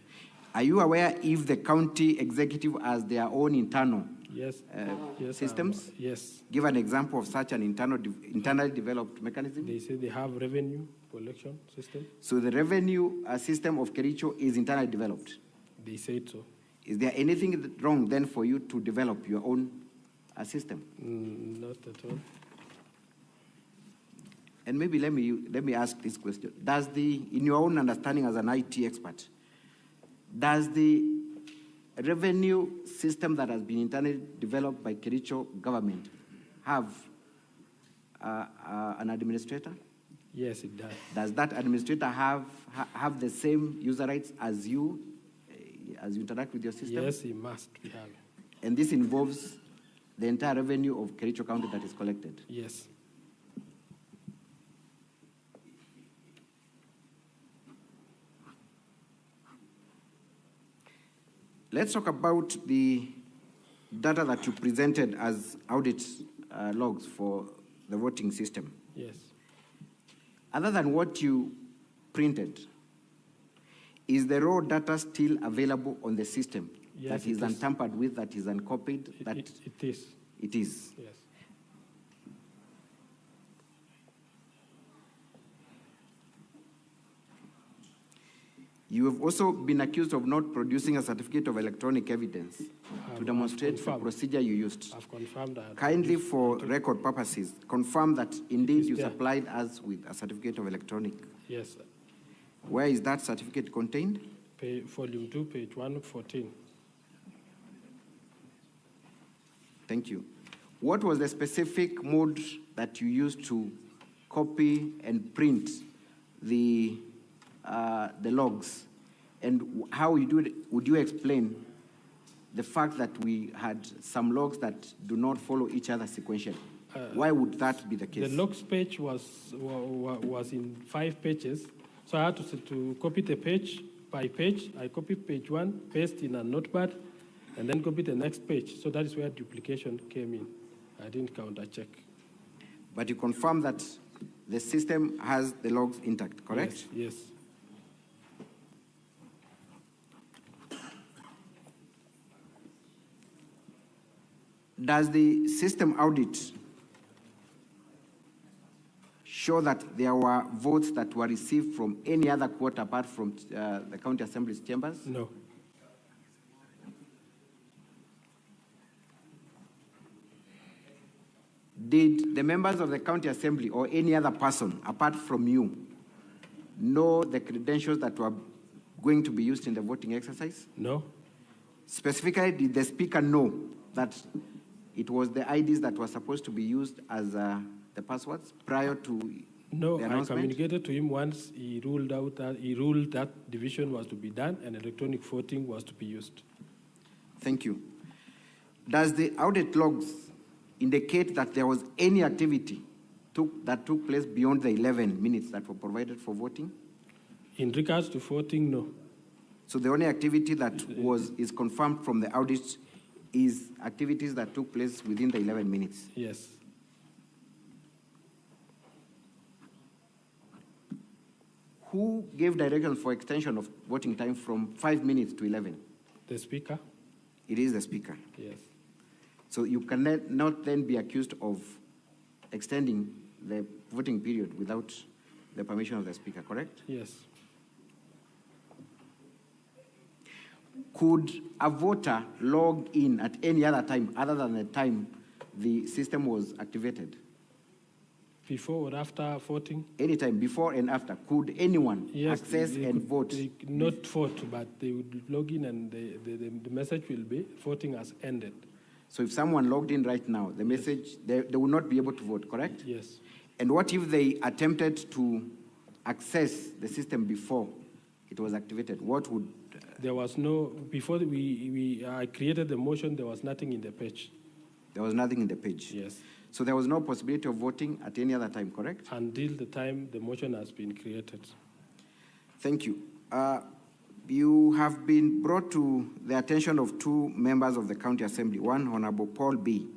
Are you aware if the county executive has their own internal systems? Yes. Give an example of such an internally developed mechanism. They say they have revenue collection system. So the revenue system of Kericho is internally developed? They say so. Is there anything wrong then for you to develop your own system? Not at all. And maybe let me ask this question. In your own understanding as an IT expert, does the revenue system that has been internally developed by Kericho government have an administrator? Yes, it does. Does that administrator have the same user rights as you as you interact with your system? Yes, he must be having. And this involves the entire revenue of Kericho County that is collected? Yes. Let's talk about the data that you presented as audit logs for the voting system. Yes. Other than what you printed, is the raw data still available on the system? Yes, that is it is. untampered with, that is uncopied? It is. It is. Yes. You have also been accused of not producing a certificate of electronic evidence to demonstrate the procedure you used. I've confirmed that. Kindly, for record purposes, confirm that indeed you there. supplied us with a certificate of electronic. Yes, sir. Where is that certificate contained? Volume 2, page 114. Thank you. What was the specific mode that you used to copy and print the logs? And how would you explain the fact that we had some logs that do not follow each other sequentially? Why would that be the case? The logs page was in 5 pages, so I had to copy the page by page. I copied page 1, paste in a notepad, and then copy the next page. So that is where duplication came in. I didn't counter check. But you confirm that the system has the logs intact, correct? Yes. Does the system audit show that there were votes that were received from any other court apart from the county assembly's chambers? No. Did the members of the county assembly or any other person apart from you know the credentials that were going to be used in the voting exercise? No. Specifically, did the speaker know that it was the IDs that were supposed to be used as the passwords prior to No, the I announcement? communicated to him once he ruled that division was to be done and electronic voting was to be used. Thank you. Does the audit logs indicate that there was any activity that took place beyond the 11 minutes that were provided for voting? In regards to voting, no. So the only activity that is confirmed from the audit is activities that took place within the 11 minutes? Yes. Who gave directions for extension of voting time from 5 minutes to 11? The speaker? It is the speaker. Yes. So you cannot then be accused of extending the voting period without the permission of the speaker, correct? Yes. Could a voter log in at any other time other than the time the system was activated? Before or after voting? Anytime, before and after. Could anyone access and vote? They could not vote, but they would log in and the message will be voting has ended. So if someone logged in right now, the message, they will not be able to vote, correct? Yes. And what if they attempted to access the system before it was activated? What would... There was no, before I created the motion, there was nothing in the page. There was nothing in the page? Yes. So there was no possibility of voting at any other time, correct? Until the time the motion has been created. Thank you. You have been brought to the attention of 2 members of the County Assembly, one Honorable Paul B.,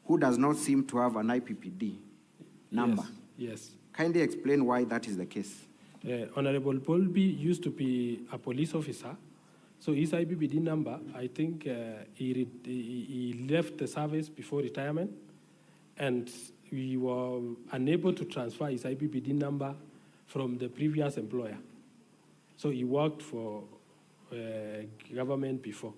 who does not seem to have an IPPD number. Yes. Kindly explain why that is the case. Honorable Paul B. used to be a police officer, so his IPPD number, I think he left the service before retirement, and we were unable to transfer his IPPD number from the previous employer. So he worked for government before.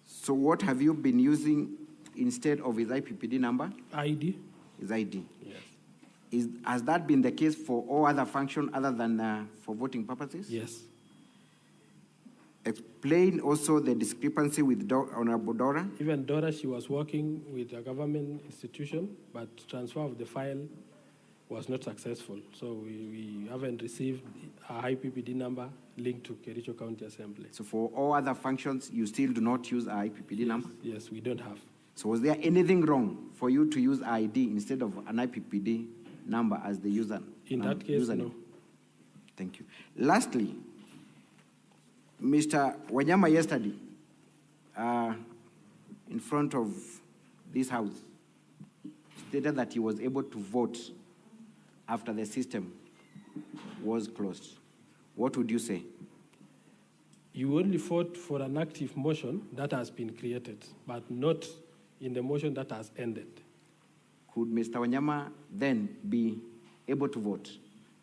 So what have you been using instead of his IPPD number? ID. His ID. Yes. Has that been the case for all other functions other than for voting purposes? Yes. Explain also the discrepancy with Honorable Dora. Even Dora, she was working with a government institution, but transfer of the file was not successful. So we haven't received a IPPD number linked to Kericho County Assembly. So for all other functions, you still do not use a IPPD number? Yes, we don't have. So was there anything wrong for you to use ID instead of an IPPD number as the user? In that case, username? no. Thank you. Lastly, Mr. Wanyama yesterday, in front of this house, stated that he was able to vote after the system was closed. What would you say? You only fought for an active motion that has been created, but not in the motion that has ended. Could Mr. Wanyama then be able to vote?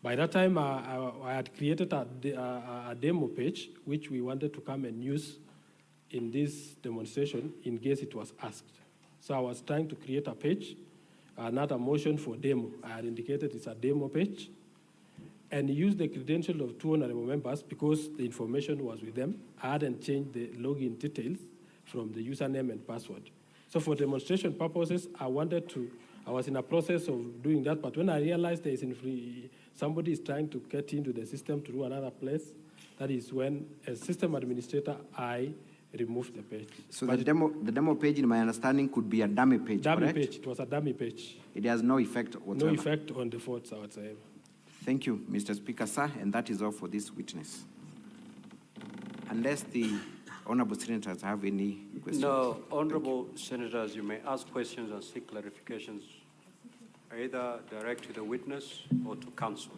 By that time, I had created a demo page, which we wanted to come and use in this demonstration in case it was asked. So I was trying to create a page, another motion for demo. I had indicated it's a demo page, and use the credential of 2 honorable members because the information was with them. I hadn't changed the login details from the username and password. So for demonstration purposes, I was in a process of doing that, but when I realized there is somebody is trying to get into the system to do another place, that is when, as system administrator, I removed the page. So the demo page, in my understanding, could be a dummy page, Dummy correct? page, it was a dummy page. It has no effect whatsoever? No effect on the votes whatsoever. Thank you, Mr. Speaker, sir, and that is all for this witness. Unless the honorable senators have any questions. No, honorable senators, you may ask questions and seek clarifications, either direct to the witness or to counsel.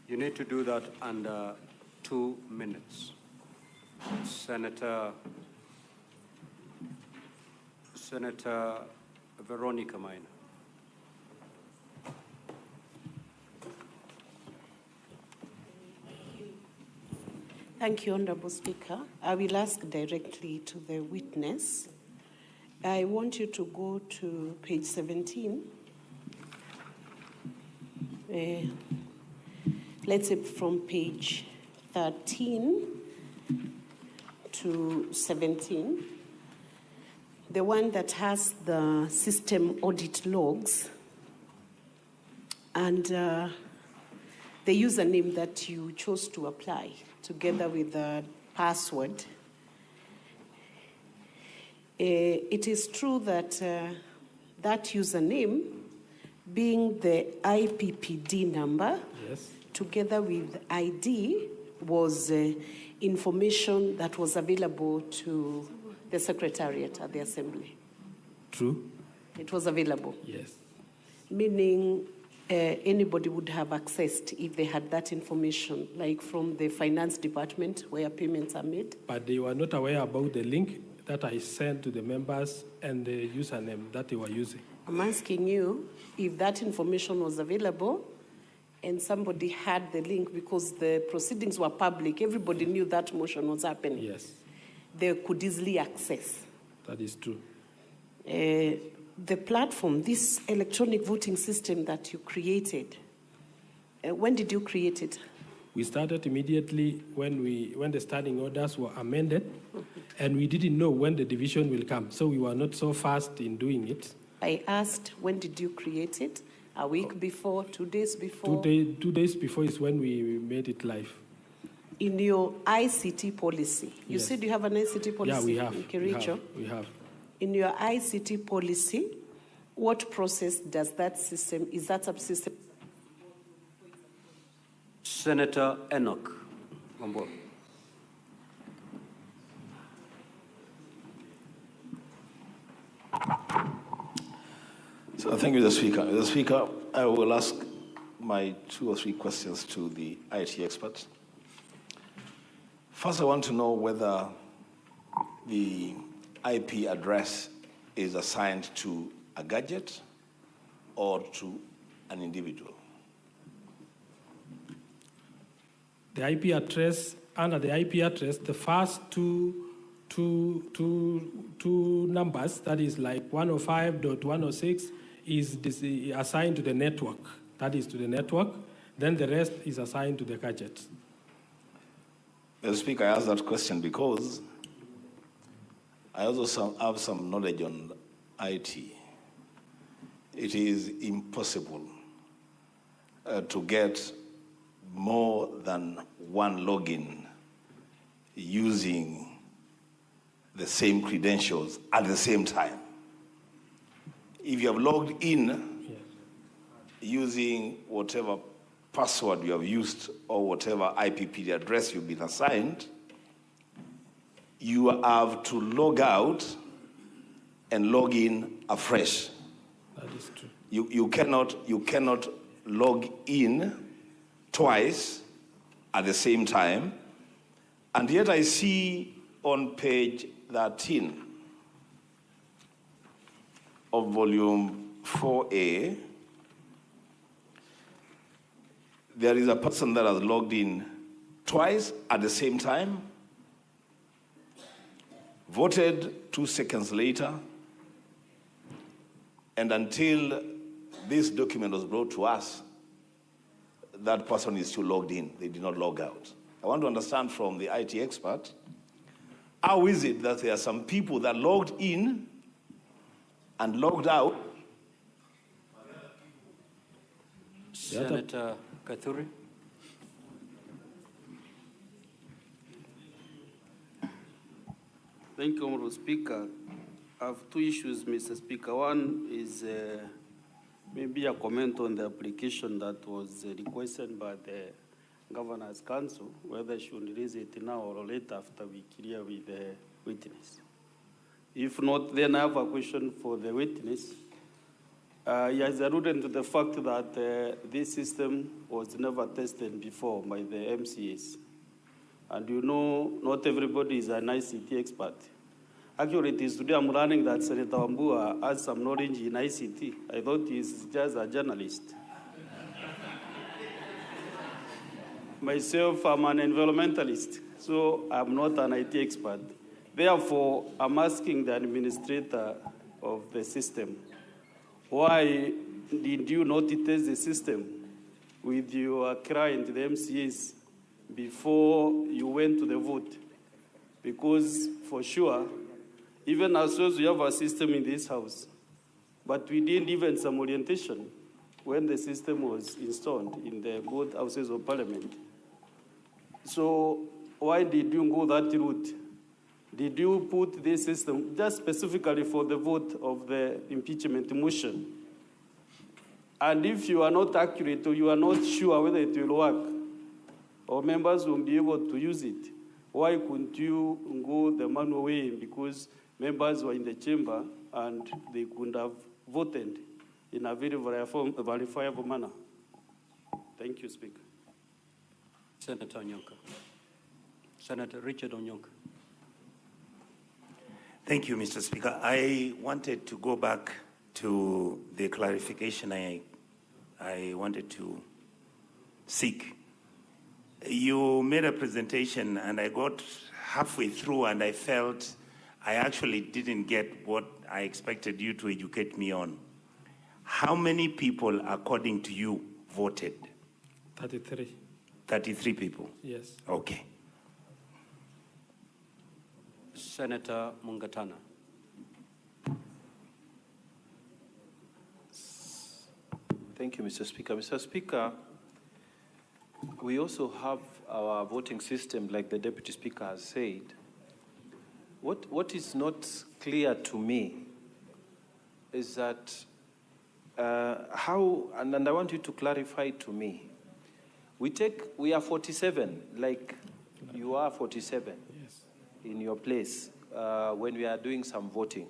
You need to do that under 2 minutes. Senator Veronica Maina. Thank you, Honorable Speaker. I will ask directly to the witness. I want you to go to page 17. Let's say from page 13 to 17. The one that has the system audit logs and the username that you chose to apply, together with the password. It is true that that username, being the IPPD number, yes, together with ID, was information that was available to the Secretariat at the Assembly. True. It was available. Yes. Meaning anybody would have accessed if they had that information, like from the finance department where payments are made. But they were not aware about the link that I sent to the members and the username that they were using. I'm asking you if that information was available and somebody had the link because the proceedings were public, everybody knew that motion was happening. Yes. They could easily access. That is true. The platform, this electronic voting system that you created, when did you create it? We started immediately when the standing orders were amended, and we didn't know when the division will come, so we were not so fast in doing it. I asked, when did you create it? A week before, 2 days before? 2 days before is when we made it live. In your ICT policy, you Yes. said you have an ICT policy Yeah, we have. in Kericho. We have. In your ICT policy, what process does that system, is that subsystem? Senator Enoch Wambua. So thank you, Mr. Speaker. Mr. Speaker, I will ask my 2 or 3 questions to the IT experts. First, I want to know whether the IP address is assigned to a gadget or to an individual. The IP address, under the IP address, the first two numbers, that is like 105.106, is assigned to the network. That is to the network. Then the rest is assigned to the gadget. Mr. Speaker, I asked that question because I also have some knowledge on IT. It is impossible to get more than one login using the same credentials at the same time. If you have logged in using whatever password you have used or whatever IPP address you've been assigned, you have to log out and log in afresh. That is true. You cannot log in twice at the same time. And yet I see on page 13 of volume 4A, there is a person that has logged in twice at the same time, voted 2 seconds later, and until this document was brought to us, that person is still logged in. They did not log out. I want to understand from the IT expert, how is it that there are some people that logged in and logged out? Senator Kathuri. Thank you, Honorable Speaker. I have two issues, Mr. Speaker. One is maybe a comment on the application that was requested by the Governor's Council, whether she should raise it now or later after we clear with the witness. If not, then I have a question for the witness. He has alluded to the fact that this system was never tested before by the MCAs. And you know, not everybody is an ICT expert. Actually, it is today I'm learning that Senator Wambua has some knowledge in ICT. I thought he's just a journalist. Myself, I'm an environmentalist, so I'm not an IT expert. Therefore, I'm asking the administrator of the system, why did you not test the system with your client, the MCAs, before you went to the vote? Because for sure, even ourselves, we have a system in this house, but we didn't even some orientation when the system was installed in the both houses of parliament. So why did you go that route? Did you put this system just specifically for the vote of the impeachment motion? And if you are not accurate or you are not sure whether it will work, or members won't be able to use it, why couldn't you go the manual way? Because members were in the chamber and they could have voted in a very verifiable manner. Thank you, Speaker. Senator Onyonka. Senator Richard Onyonka. Thank you, Mr. Speaker. I wanted to go back to the clarification I wanted to seek. You made a presentation and I got halfway through and I felt I actually didn't get what I expected you to educate me on. How many people, according to you, voted? 33. 33 people? Yes. Okay. Senator Mungatana. Thank you, Mr. Speaker. Mr. Speaker, we also have our voting system, like the Deputy Speaker has said. What is not clear to me is that how, and I want you to clarify to me, we are 47, like you are 47 in your place when we are doing some voting.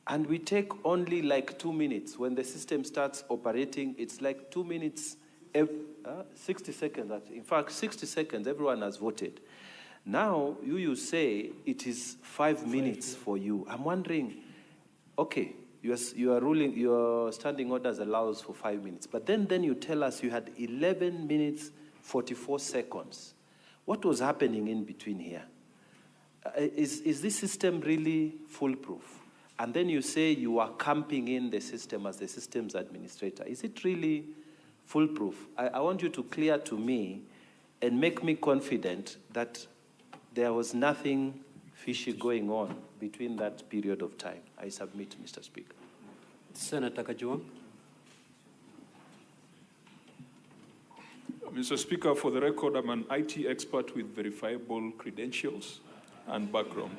And we take only like 2 minutes. When the system starts operating, it's like 2 minutes, 60 seconds. In fact, 60 seconds, everyone has voted. Now, you say it is 5 minutes for you. I'm wondering, okay, your standing orders allows for 5 minutes. But then you tell us you had 11 minutes, 44 seconds. What was happening in between here? Is this system really foolproof? And then you say you are camping in the system as the systems administrator. Is it really foolproof? I want you to clear to me and make me confident that there was nothing fishy going on between that period of time. I submit, Mr. Speaker. Senator Kajuang. Mr. Speaker, for the record, I'm an IT expert with verifiable credentials and background.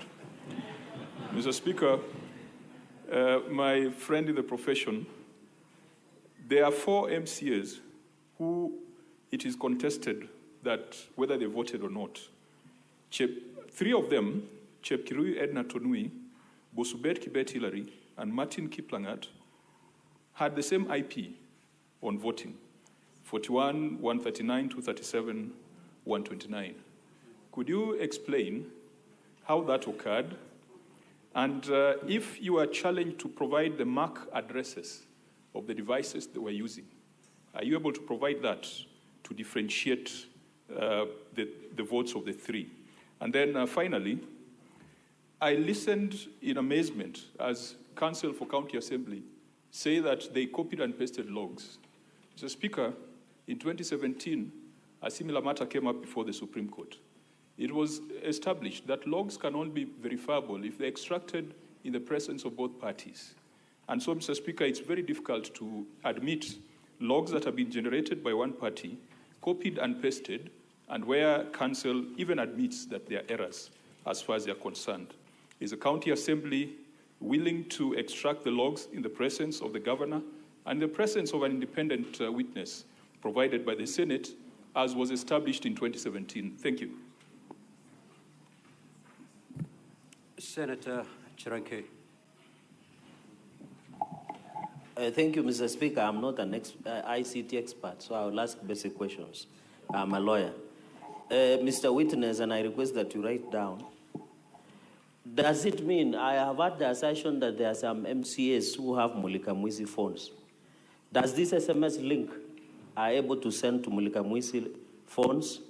Mr. Speaker, my friend in the profession, there are 4 MCAs who it is contested that whether they voted or not. 3 of them, Chepkirui Edna Tonui, Bosubet Kibet Hillary, and Martin Kiplangat, had the same IP on voting, 41, 139, 237, 129. Could you explain how that occurred? And if you are challenged to provide the MAC addresses of the devices they were using, are you able to provide that to differentiate the votes of the 3? And then finally, I listened in amazement as Counsel for County Assembly say that they copied and pasted logs. Mr. Speaker, in 2017, a similar matter came up before the Supreme Court. It was established that logs can only be verifiable if they're extracted in the presence of both parties. And so, Mr. Speaker, it's very difficult to admit logs that have been generated by one party, copied and pasted, and where counsel even admits that there are errors as far as they're concerned. Is the County Assembly willing to extract the logs in the presence of the governor and the presence of an independent witness provided by the Senate, as was established in 2017? Thank you. Senator Chiranke. Thank you, Mr. Speaker. I'm not an ICT expert, so I will ask basic questions. I'm a lawyer. Mr. Witness, and I request that you write down, does it mean, I have had the assertion that there are some MCAs who have Mulika Mwizi phones. Does this SMS link are able to send to Mulika Mwizi phones,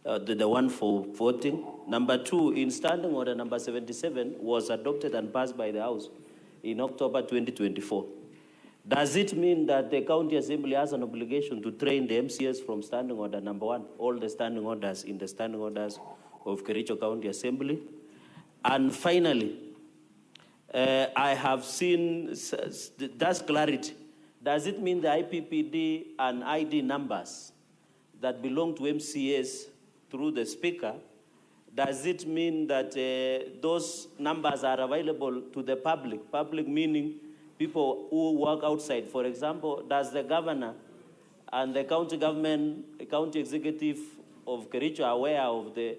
the one for voting? Number 2, in Standing Order number 77 was adopted and passed by the House in October 2024. Does it mean that the County Assembly has an obligation to train the MCAs from Standing Order number 1, all the standing orders in the standing orders of Kericho County Assembly? And finally, I have seen, that's clarity. Does it mean the IPPD and ID numbers that belong to MCAs through the Speaker, does it mean that those numbers are available to the public? Public meaning people who work outside. For example, does the governor and the county government, county executive of Kericho are aware of the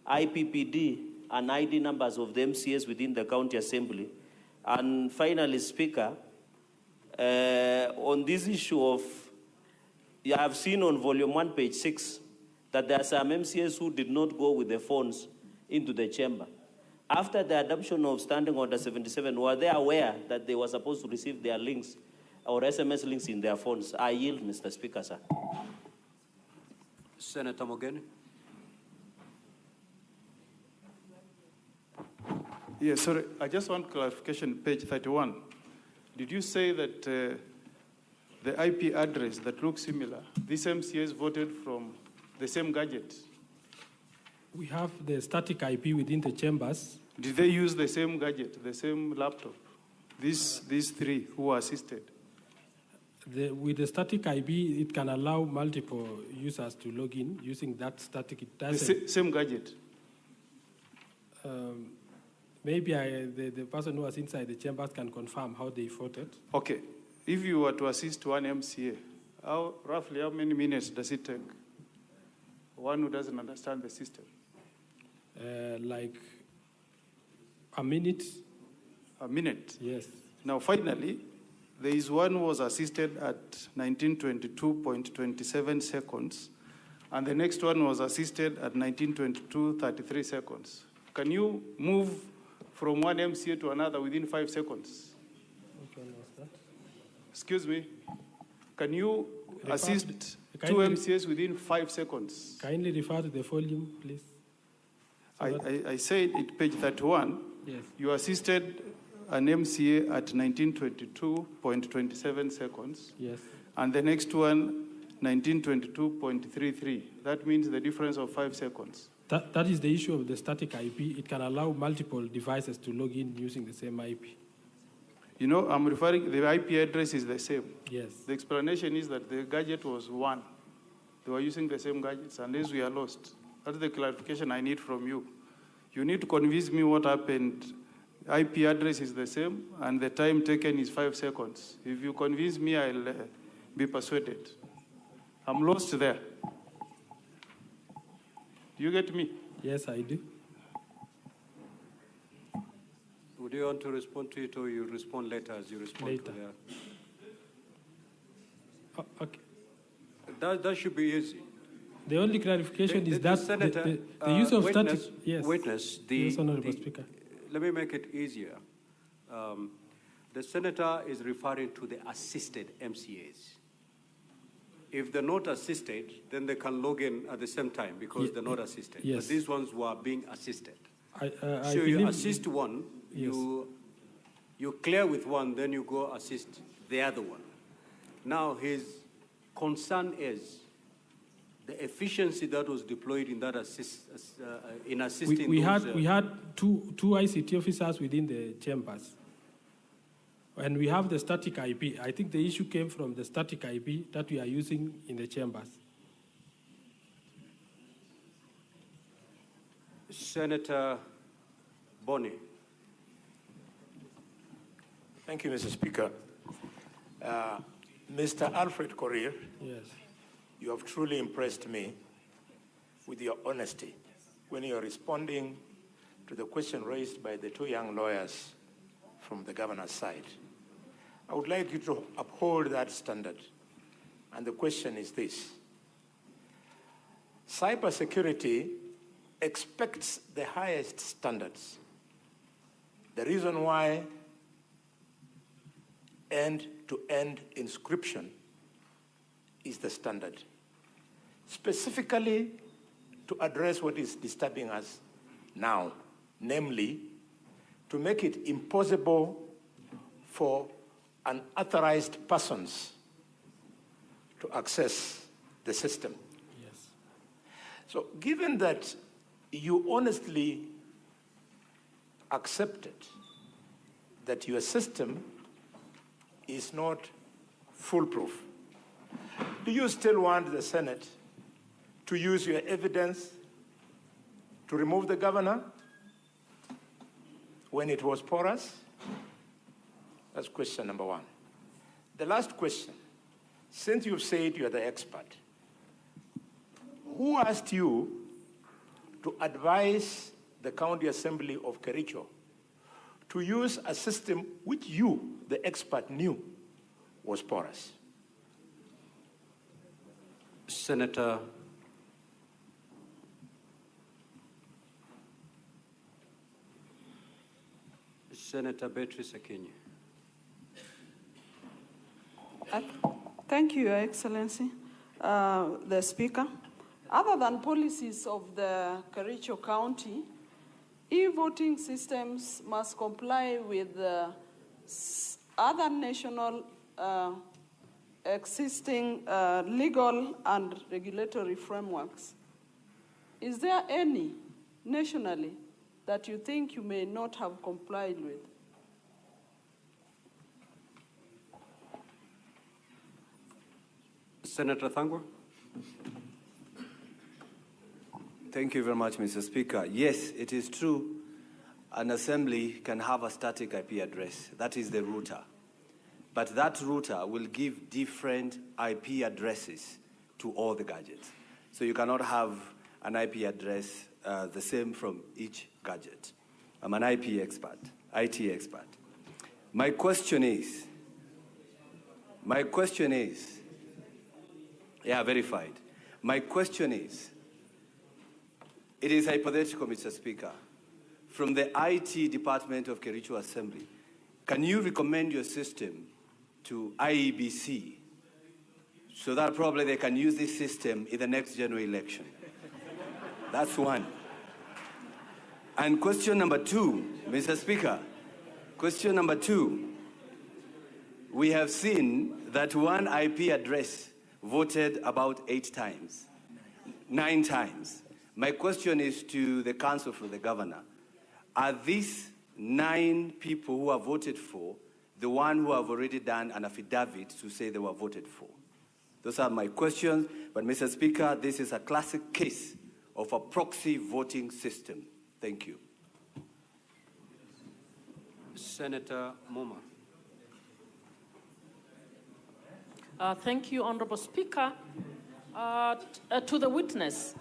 IPPD and ID numbers of the MCAs within the County Assembly? And finally, Speaker, on this issue of, you have seen on volume 1, page 6, that there are some MCAs who did not go with the phones into the chamber. After the adoption of Standing Order 77, were they aware that they were supposed to receive their links or SMS links in their phones? I yield, Mr. Speaker, sir. Senator Mogeni. Yes, sorry, I just want clarification, page 31. Did you say that the IP address that looks similar, these MCAs voted from the same gadget? We have the static IP within the chambers. Did they use the same gadget, the same laptop? These 3 who were assisted? With the static IP, it can allow multiple users to log in using that static. It doesn't. The same gadget? Maybe the person who was inside the chambers can confirm how they voted. Okay. If you were to assist one MCA, roughly how many minutes does it take? One who doesn't understand the system. Like a minute. A minute? Yes. Now, finally, there is one who was assisted at 1922.27 seconds, and the next one was assisted at 1922.33 seconds. Can you move from one MCA to another within 5 seconds? Which one was that? Excuse me. Can you assist 2 MCAs within 5 seconds? Kindly refer to the volume, please. I said at page 31, yes. You assisted an MCA at 1922.27 seconds. Yes. And the next one, 1922.33. That means the difference of 5 seconds. That is the issue of the static IP. It can allow multiple devices to log in using the same IP. You know, I'm referring, the IP address is the same. Yes. The explanation is that the gadget was one. They were using the same gadgets, unless we are lost. That's the clarification I need from you. You need to convince me what happened. IP address is the same, and the time taken is 5 seconds. If you convince me, I'll be persuaded. I'm lost there. Do you get me? Yes, I do. Would you want to respond to it, or you respond later as you respond Later. to that? Okay. That should be easy. The only clarification is that Senator, the use of witness, static. Yes. Witness, Yes, Honorable Speaker. let me make it easier. The senator is referring to the assisted MCAs. If they're not assisted, then they can log in at the same time because they're not assisted. Yes. But these ones were being assisted. I So you believe- assist one, Yes. you clear with one, then you go assist the other one. Now his concern is the efficiency that was deployed in that in assisting We those, had two ICT officers within the chambers. And we have the static IP. I think the issue came from the static IP that we are using in the chambers. Senator Boni. Thank you, Mr. Speaker. Mr. Alfred Korir, Yes. you have truly impressed me with your honesty when you are responding to the question raised by the two young lawyers from the governor's side. I would like you to uphold that standard. And the question is this. Cybersecurity expects the highest standards. The reason why end-to-end encryption is the standard, specifically to address what is disturbing us now, namely, to make it impossible for unauthorized persons to access the system. Yes. So given that you honestly accepted that your system is not foolproof, do you still want the Senate to use your evidence to remove the governor when it was porous? That's question number one. The last question, since you've said you're the expert, who asked you to advise the County Assembly of Kericho to use a system which you, the expert, knew was porous? Senator Beatrice Akinyi. Thank you, Your Excellency, the Speaker. Other than policies of the Kericho County, e-voting systems must comply with other national existing legal and regulatory frameworks. Is there any nationally that you think you may not have complied with? Senator Thangwa. Thank you very much, Mr. Speaker. Yes, it is true. An assembly can have a static IP address. That is the router. But that router will give different IP addresses to all the gadgets. So you cannot have an IP address the same from each gadget. I'm an IT expert. My question is, yeah, verified. My question is, it is hypothetical, Mr. Speaker. From the IT department of Kericho Assembly, can you recommend your system to IEBC so that probably they can use this system in the next general election? That's one. And question number two, Mr. Speaker, question number two, we have seen that one IP address voted about 9 times. My question is to the council for the governor. Are these 9 people who are voted for the one who have already done an affidavit to say they were voted for? Those are my questions. But, Mr. Speaker, this is a classic case of a proxy voting system. Thank you. Senator Muma. Thank you, Honorable Speaker. To the witness,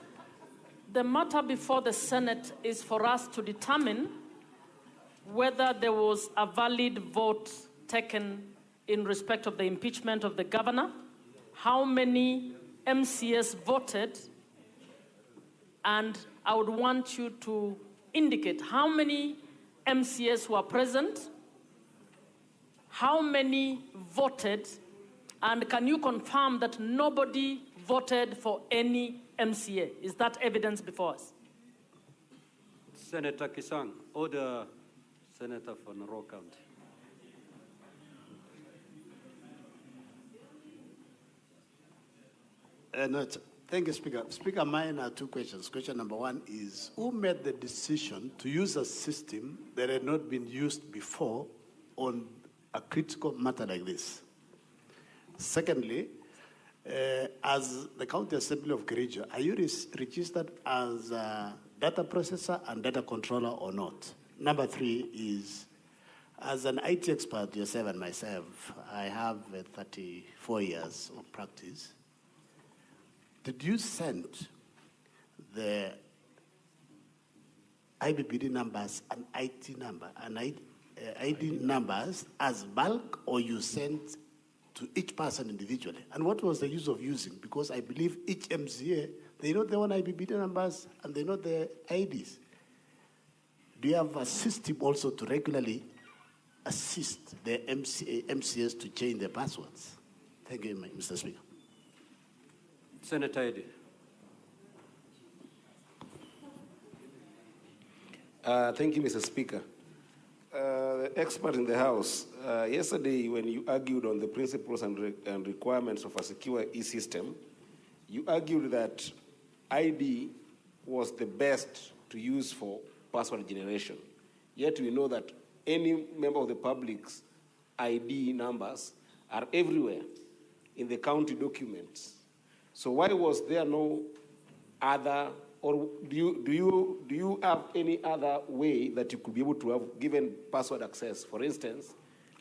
the matter before the Senate is for us to determine whether there was a valid vote taken in respect of the impeachment of the governor, how many MCS voted, and I would want you to indicate how many MCS were present, how many voted, and can you confirm that nobody voted for any MCA? Is that evidence before us? Senator Kisang, order Senator for Narok County. Thank you, Speaker. Speaker, mine are two questions. Question number one is, who made the decision to use a system that had not been used before on a critical matter like this? Secondly, as the County Assembly of Kericho, are you registered as a data processor and data controller or not? Number three is, as an IT expert, yourself and myself, I have 34 years of practice. Did you send the IBPD numbers and IT number and ID numbers as bulk, or you sent to each person individually? And what was the use of using? Because I believe each MCA, they know their own IBPD numbers and they know their IDs. Do you have a system also to regularly assist the MCAs to change their passwords? Thank you, Mr. Speaker. Senator Eddy. Thank you, Mr. Speaker. The expert in the House, yesterday when you argued on the principles and requirements of a secure e-system, you argued that ID was the best to use for password generation. Yet we know that any member of the public's ID numbers are everywhere in the county documents. So why was there no other, or do you have any other way that you could be able to have given password access? For instance,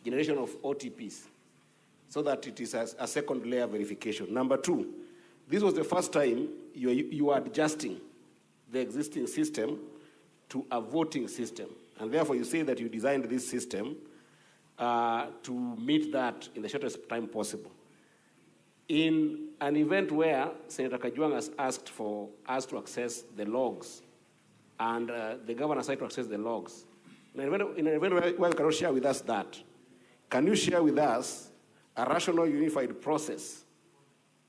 generation of OTPs, so that it is a second layer verification. Number two, this was the first time you are adjusting the existing system to a voting system. And therefore you say that you designed this system to meet that in the shortest time possible. In an event where Senator Kajwang has asked for us to access the logs, and the governor tried to access the logs, in an event where you cannot share with us that, can you share with us a rational unified process,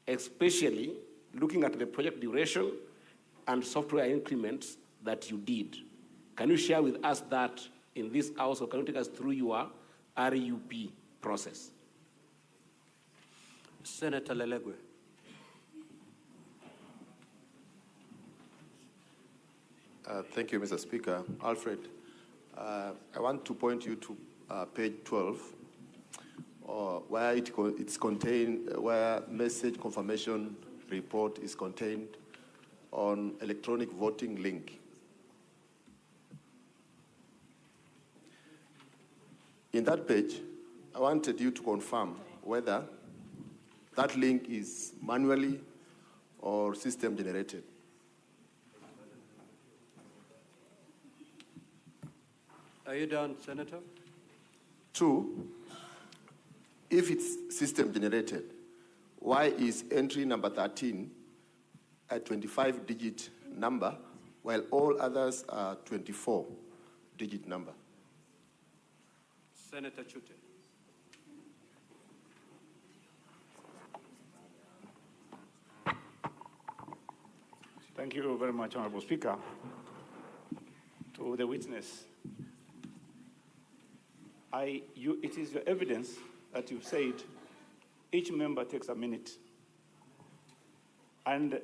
especially looking at the project duration and software increments that you did? Can you share with us that in this house, or can you take us through your RUP process? Senator Lelegwe. Thank you, Mr. Speaker. Alfred, I want to point you to page 12, where it's contained, where message confirmation report is contained on electronic voting link. In that page, I wanted you to confirm whether that link is manually or system generated. Are you done, Senator? Two, if it's system generated, why is entry number 13 a 25-digit number while all others are 24-digit number? Senator Chute. Thank you very much, Honorable Speaker. To the witness, it is your evidence that you've said each member takes a minute. And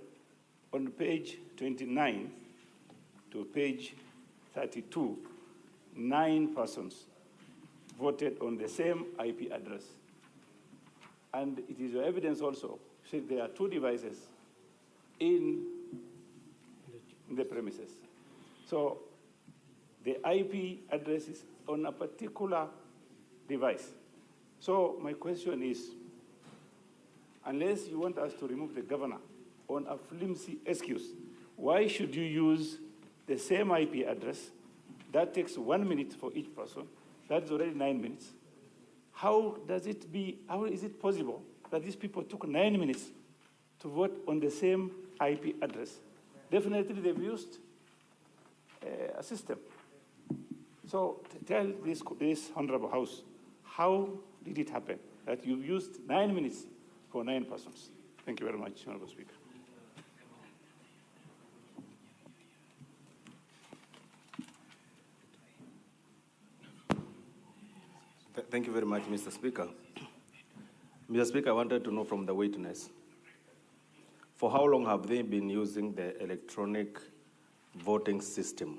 on page 29 to page 32, 9 persons voted on the same IP address. And it is your evidence also See, there are two devices in the premises. So the IP address is on a particular device. So my question is, unless you want us to remove the governor on a flimsy excuse, why should you use the same IP address? That takes 1 minute for each person. That's already 9 minutes. How is it possible that these people took 9 minutes to vote on the same IP address? Definitely they've used a system. So tell this Honorable House, how did it happen that you used 9 minutes for 9 persons? Thank you very much, Honorable Speaker. Thank you very much, Mr. Speaker. Mr. Speaker, I wanted to know from the witness, for how long have they been using the electronic voting system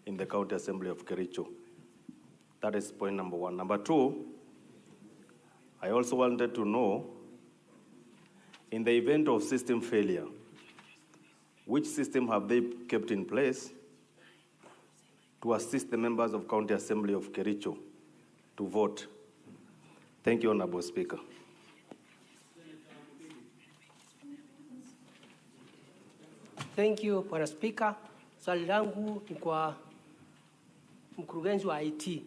in the County Assembly of Kericho? That is point number one. Number two, I also wanted to know, in the event of system failure, which system have they kept in place to assist the members of County Assembly of Kericho to vote? Thank you, Honorable Speaker. Thank you, Bwana Speaker. Swali langu ni kwa mkurugenzi wa IT.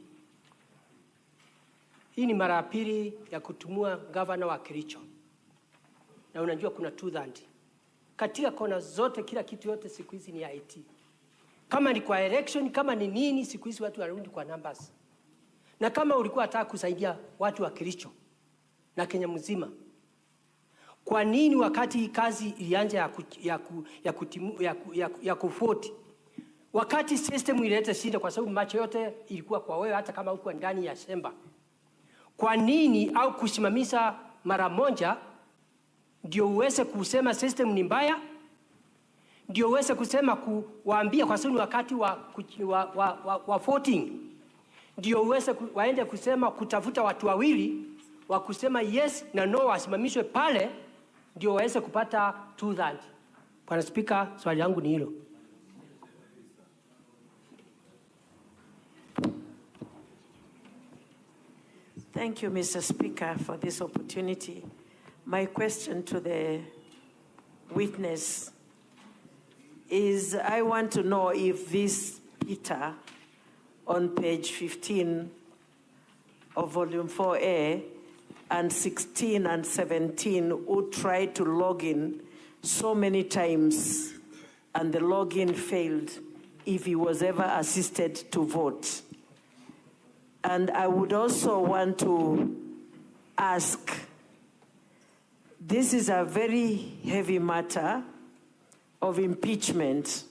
Hii ni mara ya pili ya kutumua gavana wa Kericho. Na unajua kuna tudhandi. Katika kona zote, kila kitu yote siku hizi ni IT. Kama ni kwa election, kama ni nini, siku hizi watu wanarudi kwa numbers. Na kama ulikuwa unataka kusaidia watu wa Kericho na Kenya mzima, kwa nini wakati kazi ilianza ya kufoti, wakati system ileta shida, kwa sababu macho yote ilikuwa kwa wewe, hata kama uko ndani ya shamba, kwa nini au kusimamisha mara moja ndio uweze kusema system ni mbaya, ndio uweze kusema kuwaambia, kwa sababu wakati wa voting ndio uweze waende kusema kutafuta watu wawili wa kusema yes na no wasimamishwe pale, ndio waweze kupata 200. Bwana Speaker, swali langu ni hilo. Thank you, Mr. Speaker, for this opportunity. My question to the witness is, I want to know if this Peter on page 15 of volume 4A and 16 and 17 who tried to log in so many times and the login failed, if he was ever assisted to vote. And I would also want to ask, this is a very heavy matter of impeachment,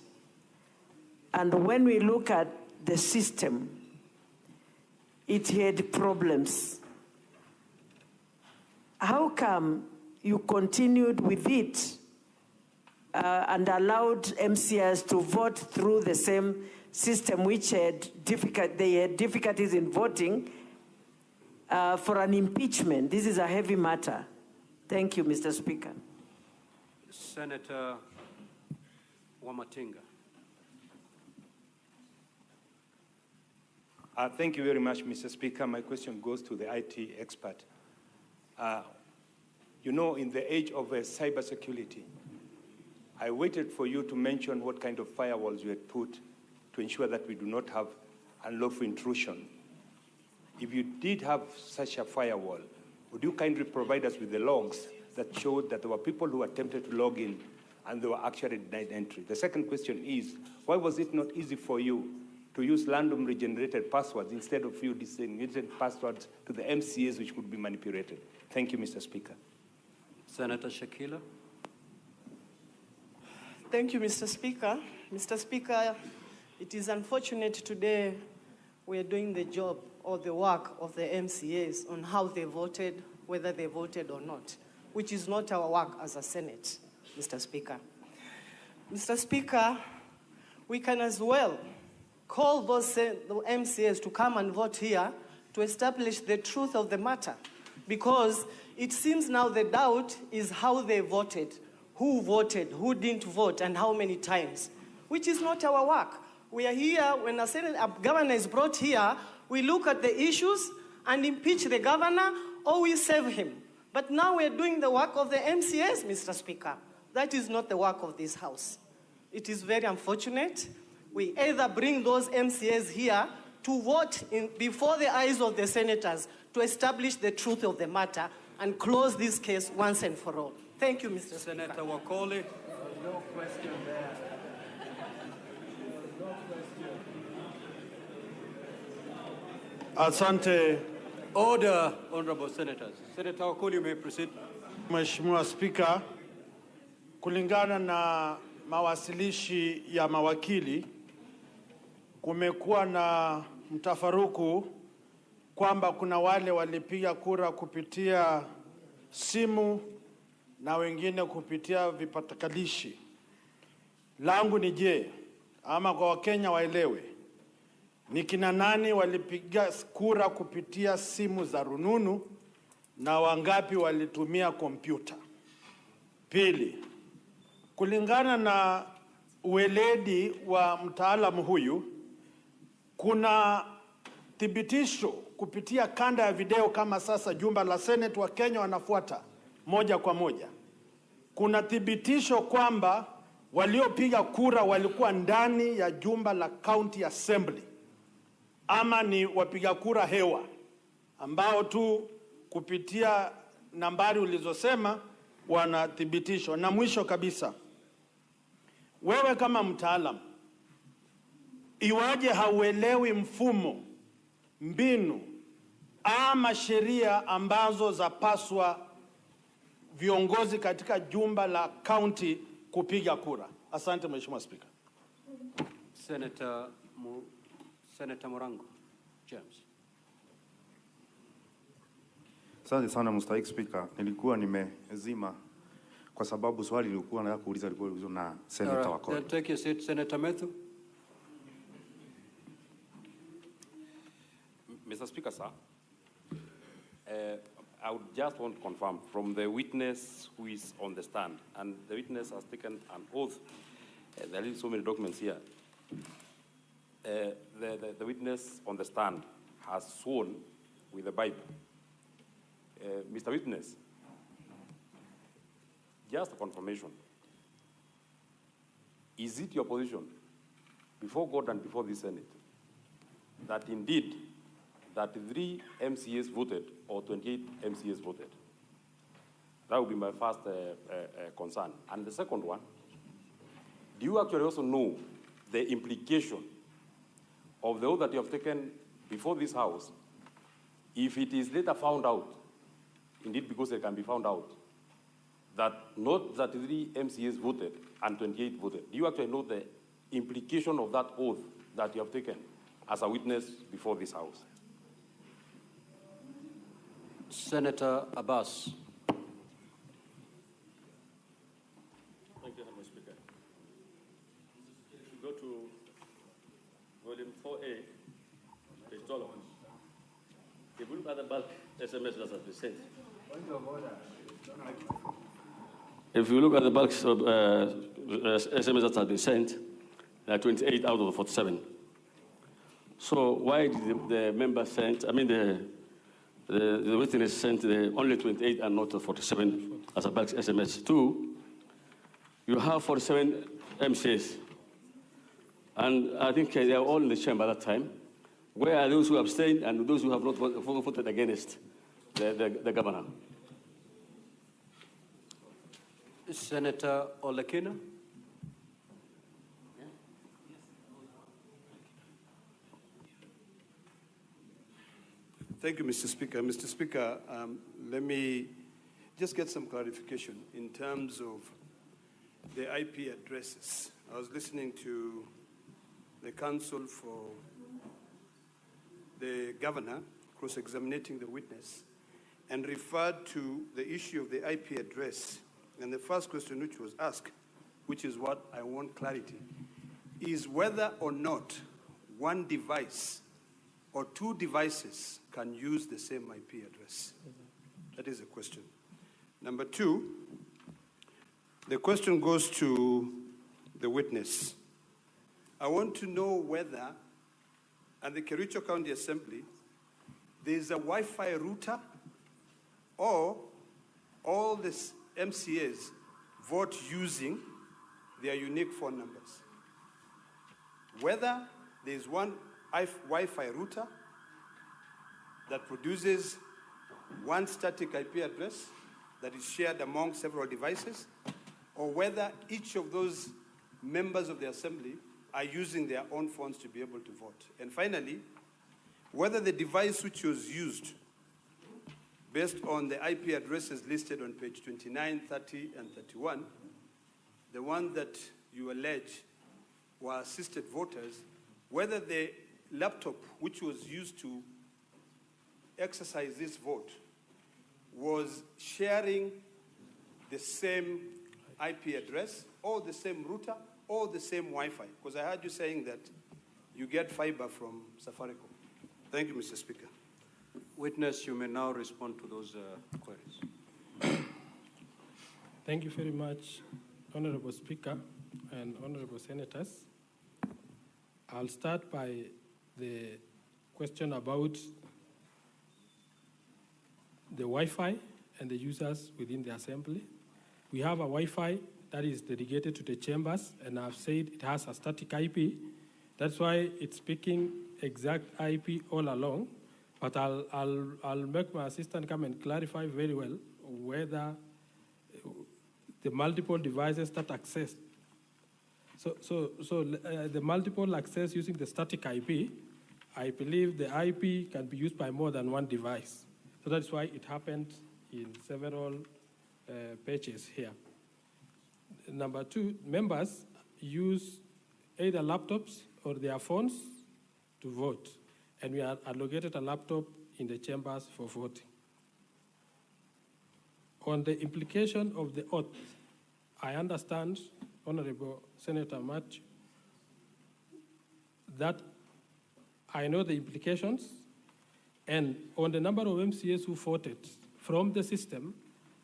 and when we look at the system, it had problems. How come you continued with it and allowed MCS to vote through the same system which had difficulties in voting for an impeachment? This is a heavy matter. Thank you, Mr. Speaker. Senator Wamatinga. Thank you very much, Mr. Speaker. My question goes to the IT expert. You know, in the age of cybersecurity, I waited for you to mention what kind of firewalls you had put to ensure that we do not have unlawful intrusion. If you did have such a firewall, would you kindly provide us with the logs that showed that there were people who attempted to log in and they were actually denied entry? The second question is, why was it not easy for you to use randomly generated passwords instead of you designated passwords to the MCAs which could be manipulated? Thank you, Mr. Speaker. Senator Shakila. Thank you, Mr. Speaker. Mr. Speaker, it is unfortunate today we are doing the job or the work of the MCAs on how they voted, whether they voted or not, which is not our work as a Senate, Mr. Speaker. Mr. Speaker, we can as well call those the MCAs to come and vote here to establish the truth of the matter, because It seems now the doubt is how they voted, who didn't vote, and how many times, which is not our work. We are here, when a governor is brought here, we look at the issues and impeach the governor, or we save him. But now we're doing the work of the MCAs, Mr. Speaker. That is not the work of this House. It is very unfortunate. We either bring those MCAs here to vote before the eyes of the senators to establish the truth of the matter and close this case once and for all. Thank you, Mr. Senator Speaker. Wakoli. No question there. Asante. Order, honorable senators. Senator Wakoli, you may proceed. Mheshimiwa Spika, kulingana na mawasilishi ya mawakili, kumekuwa na mtafaruku kwamba kuna wale walipiga kura kupitia simu na wengine kupitia vipatakalishi. Langu ni je, ama kwa Wakenya waelewe, ni kina nani walipiga kura kupitia simu za rununu na wangapi walitumia kompyuta? Pili, kulingana na uweledi wa mtaalamu huyu, kuna thibitisho kupitia kanda ya video kama sasa jumba la Senate wa Kenya wanafuata moja kwa moja. Kuna thibitisho kwamba waliopiga kura walikuwa ndani ya jumba la County Assembly, ama ni wapiga kura hewa ambao tu kupitia nambari ulizosema wanathibitishwa. Na mwisho kabisa, wewe kama mtaalam, iwaje hauelewi mfumo, mbinu ama sheria ambazo zapaswa viongozi katika jumba la county kupiga kura? Asante Mheshimiwa Spika. Senator Morango James. Asante sana Mr. Speaker. Nilikuwa nimezima kwa sababu swali lilikuwa nataka kuuliza lilikuwa na Senator Wakoli. Take your seat, Senator Methu. Mr. Speaker, sir, I would just want to confirm from the witness who is on the stand, and the witness has taken an oath. There are so many documents here. The witness on the stand has sworn with the Bible. Mr. Witness, just a confirmation. Is it your position before God and before the Senate that indeed 33 MCAs voted or 28 MCAs voted? That would be my first concern. And the second one, do you actually also know the implication of the oath that you have taken before this House if it is later found out, indeed because it can be found out, that not 33 MCAs voted and 28 voted? Do you actually know the implication of that oath that you have taken as a witness before this House? Senator Abbas. Thank you, Mr. Speaker. If you go to volume 4A, page 12, if you look at the bulk SMS that has been sent, if you look at the bulk SMS that has been sent, there are 28 out of the 47. So why did the member send, the witness sent only 28 and not the 47 as a bulk SMS? Two, you have 47 MCs, and I think they are all in the chamber at that time. Where are those who abstained and those who have not voted against the governor? Senator Olekina. Thank you, Mr. Speaker. Mr. Speaker, let me just get some clarification in terms of the IP addresses. I was listening to the counsel for the governor cross-examining the witness and referred to the issue of the IP address. And the first question which was asked, which is what I want clarity, is whether or not one device or two devices can use the same IP address. That is a question. Number two, the question goes to the witness. I want to know whether at the Kericho County Assembly there is a Wi-Fi router or all the MCAs vote using their unique phone numbers. Whether there is one Wi-Fi router that produces one static IP address that is shared among several devices, or whether each of those members of the assembly are using their own phones to be able to vote. And finally, whether the device which was used based on the IP addresses listed on page 29, 30, and 31, the one that you allege were assisted voters, whether the laptop which was used to exercise this vote was sharing the same IP address or the same router or the same Wi-Fi, because I heard you saying that you get fiber from Safaricom. Thank you, Mr. Speaker. Witness, you may now respond to those queries. Thank you very much, Honorable Speaker and Honorable Senators. I'll start by the question about the Wi-Fi and the users within the Assembly. We have a Wi-Fi that is dedicated to the chambers, and I've said it has a static IP. That's why it's picking exact IP all along. But I'll make my assistant come and clarify very well whether the multiple devices that access. So the multiple access using the static IP, I believe the IP can be used by more than one device. So that's why it happened in several pages here. Number two, members use either laptops or their phones to vote, and we are allocated a laptop in the chambers for voting. On the implication of the oath, I understand, Honorable Senator Matthew, that I know the implications, and on the number of MCAs who voted from the system,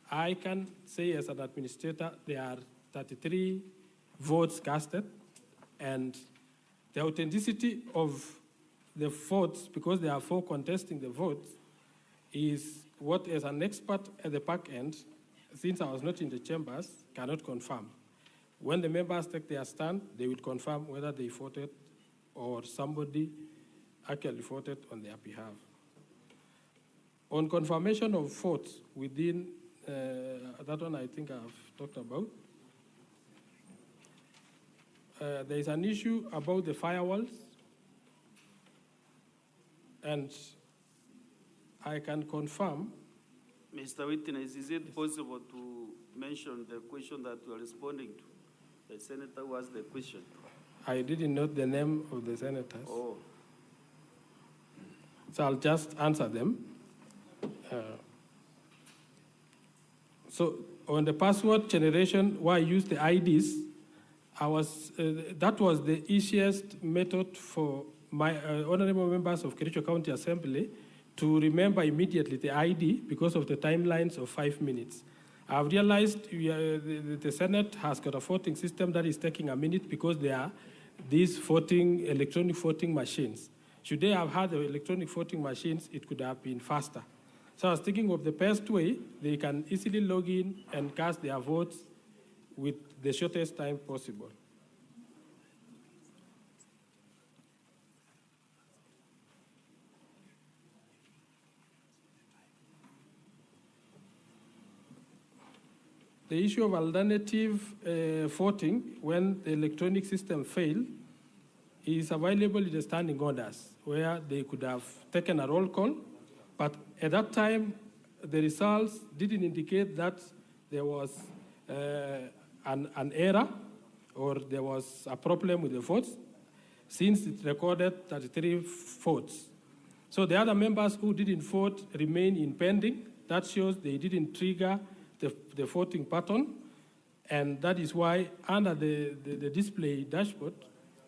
I can say as an administrator there are 33 votes casted, and the authenticity of the votes, because there are 4 contesting the votes, is what as an expert at the back end, since I was not in the chambers, cannot confirm. When the members take their stand, they will confirm whether they voted or somebody actually voted on their behalf. On confirmation of votes within, that one I think I've talked about. There is an issue about the firewalls, and I can confirm. Mr. Witness, is it possible to mention the question that you are responding to? The senator who asked the question. I didn't note the name of the senators. Oh. So I'll just answer them. So on the password generation, where I used the IDs, that was the easiest method for my honorable members of Kericho County Assembly to remember immediately the ID because of the timelines of 5 minutes. I've realized the Senate has got a voting system that is taking a minute because there are these electronic voting machines. Should they have had the electronic voting machines, it could have been faster. So I was thinking of the best way, they can easily log in and cast their votes with the shortest time possible. The issue of alternative voting when the electronic system failed is available in the standing orders where they could have taken a roll call, but at that time the results didn't indicate that there was an error or there was a problem with the votes since it recorded 33 votes. So the other members who didn't vote remain in pending. That shows they didn't trigger the voting pattern, and that is why under the display dashboard,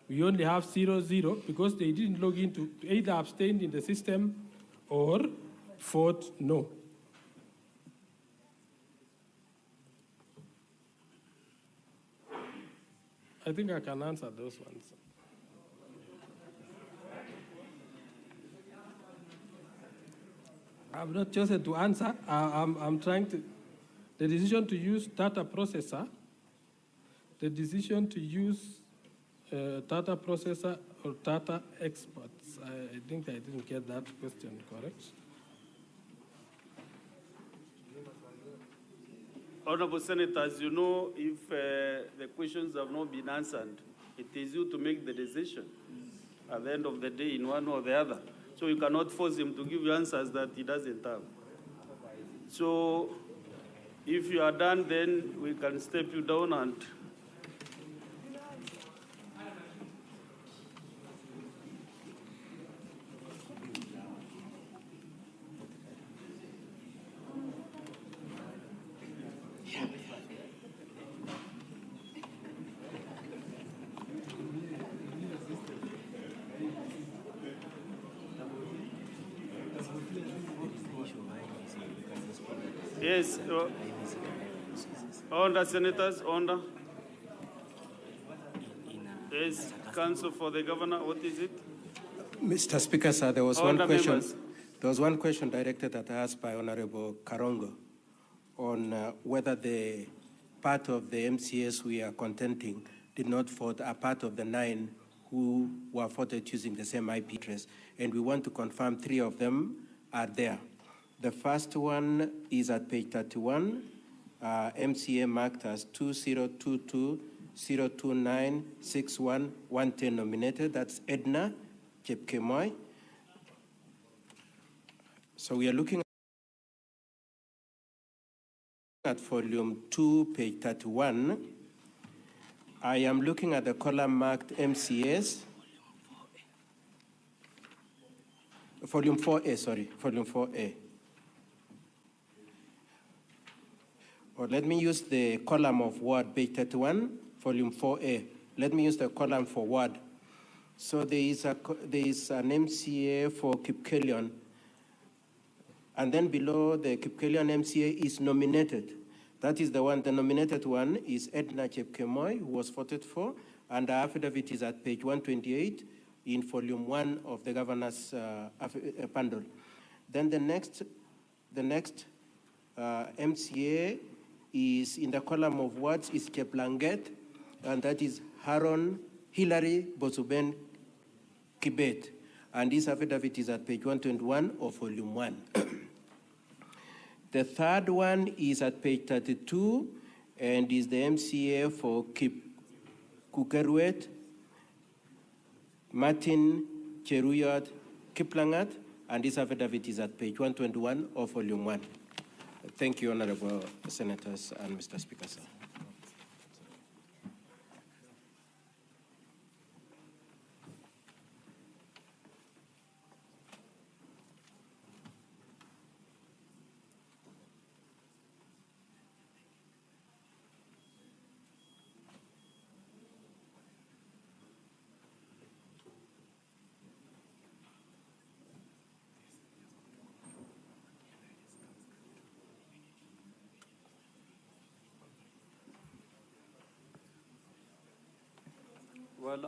we only have 0-0 because they didn't log in to either abstain in the system or vote no. I think I can answer those ones. I've not chosen to answer. I'm trying to. The decision to use data processor, the decision to use data processor or data experts. I think I didn't get that question correct. Honorable Senators, you know, if the questions have not been answered, it is you to make the decision at the end of the day in one or the other. So you cannot force him to give you answers that he doesn't have. So if you are done, then we can step you down and yes, Honor Senators, Honor. Yes, Counsel for the Governor, what is it? Mr. Speaker, sir, there was Honour one question. members. There was one question directed at us by Honorable Karongo on whether the part of the MCAs we are contending did not vote are part of the 9 who were voted using the same IP address, and we want to confirm 3 of them are there. The first one is at page 31, MCA marked as 2022-029-61-110 nominated. That's Edna Chepkemoi. So we are looking at volume 2, page 31. I am looking at the column marked MCAs. Volume 4A, sorry, volume 4A. Or let me use the column of word, page 31, volume 4A. Let me use the column for word. So there is an MCA for Kipkelion, and then below the Kipkelion MCA is nominated. That is the one, the nominated one is Edna Chepkemoi, who was voted for, and the affidavit is at page 128 in volume 1 of the governor's bundle. Then the next MCA is in the column of words is Cheplanget, and that is Hilary Bosuben Kibet. And this affidavit is at page 121 of volume 1. The third one is at page 32 and is the MCA for Kukerwet, Martin Cheruyot Kiplangat, and this affidavit is at page 121 of volume 1. Thank you, Honorable Senators and Mr. Speaker, sir. Well,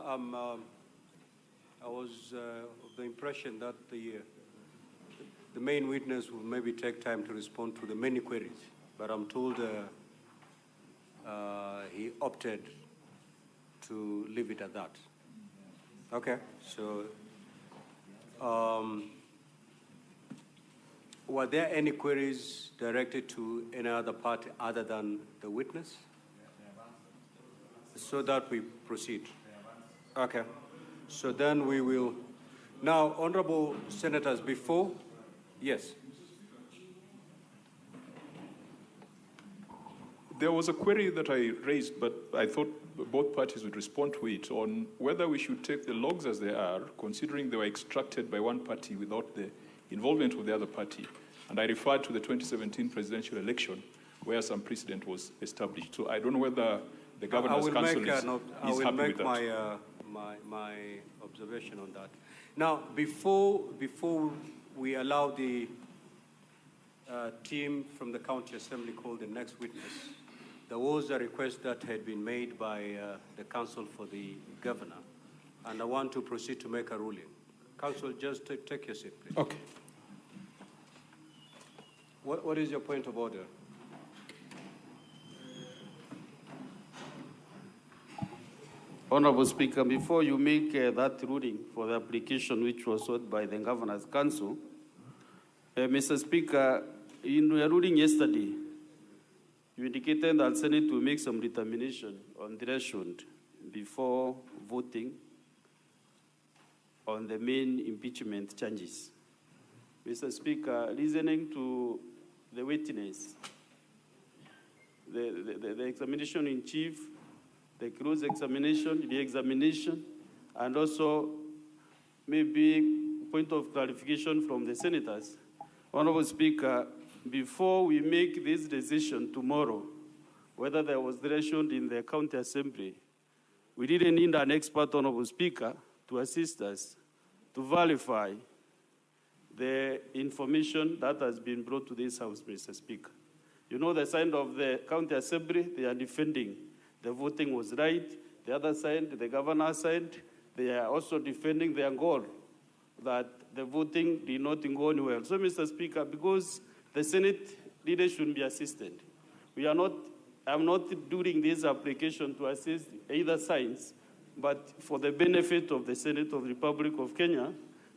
I was of the impression that the main witness will maybe take time to respond to the many queries, but I'm told he opted to leave it at that. Okay, so were there any queries directed to any other party other than the witness? So that we proceed. Okay, so then we will. Now, honorable senators, before, yes. There was a query that I raised, but I thought both parties would respond to it on whether we should take the logs as they are, considering they were extracted by one party without the involvement of the other party. And I referred to the 2017 presidential election, where some precedent was established. So I don't know whether the Governor's Council is happy with that. My observation on that. Now, before we allow the team from the County Assembly call the next witness, There was a request that had been made by the Council for the Governor, and I want to proceed to make a ruling. Council, just take your seat, please. Okay. What is your point of order? Honorable Speaker, before you make that ruling for the application which was sought by the Governor's Council, Mr. Speaker, in your ruling yesterday, you indicated that Senate will make some determination on threshold before voting on the main impeachment charges. Mr. Speaker, listening to the witness, the examination in chief, the close examination, the examination, and also maybe point of clarification from the senators. Honorable Speaker, before we make this decision tomorrow, whether there was threshold in the county assembly, we didn't need an expert, Honorable Speaker, to assist us to verify the information that has been brought to this House, Mr. Speaker. You know, the side of the county assembly, they are defending the voting was right. The other side, the governor's side, they are also defending their goal that the voting did not go anywhere. So, Mr. Speaker, because the Senate leaders should be assisted, I'm not doing this application to assist either sides, but for the benefit of the Senate of the Republic of Kenya,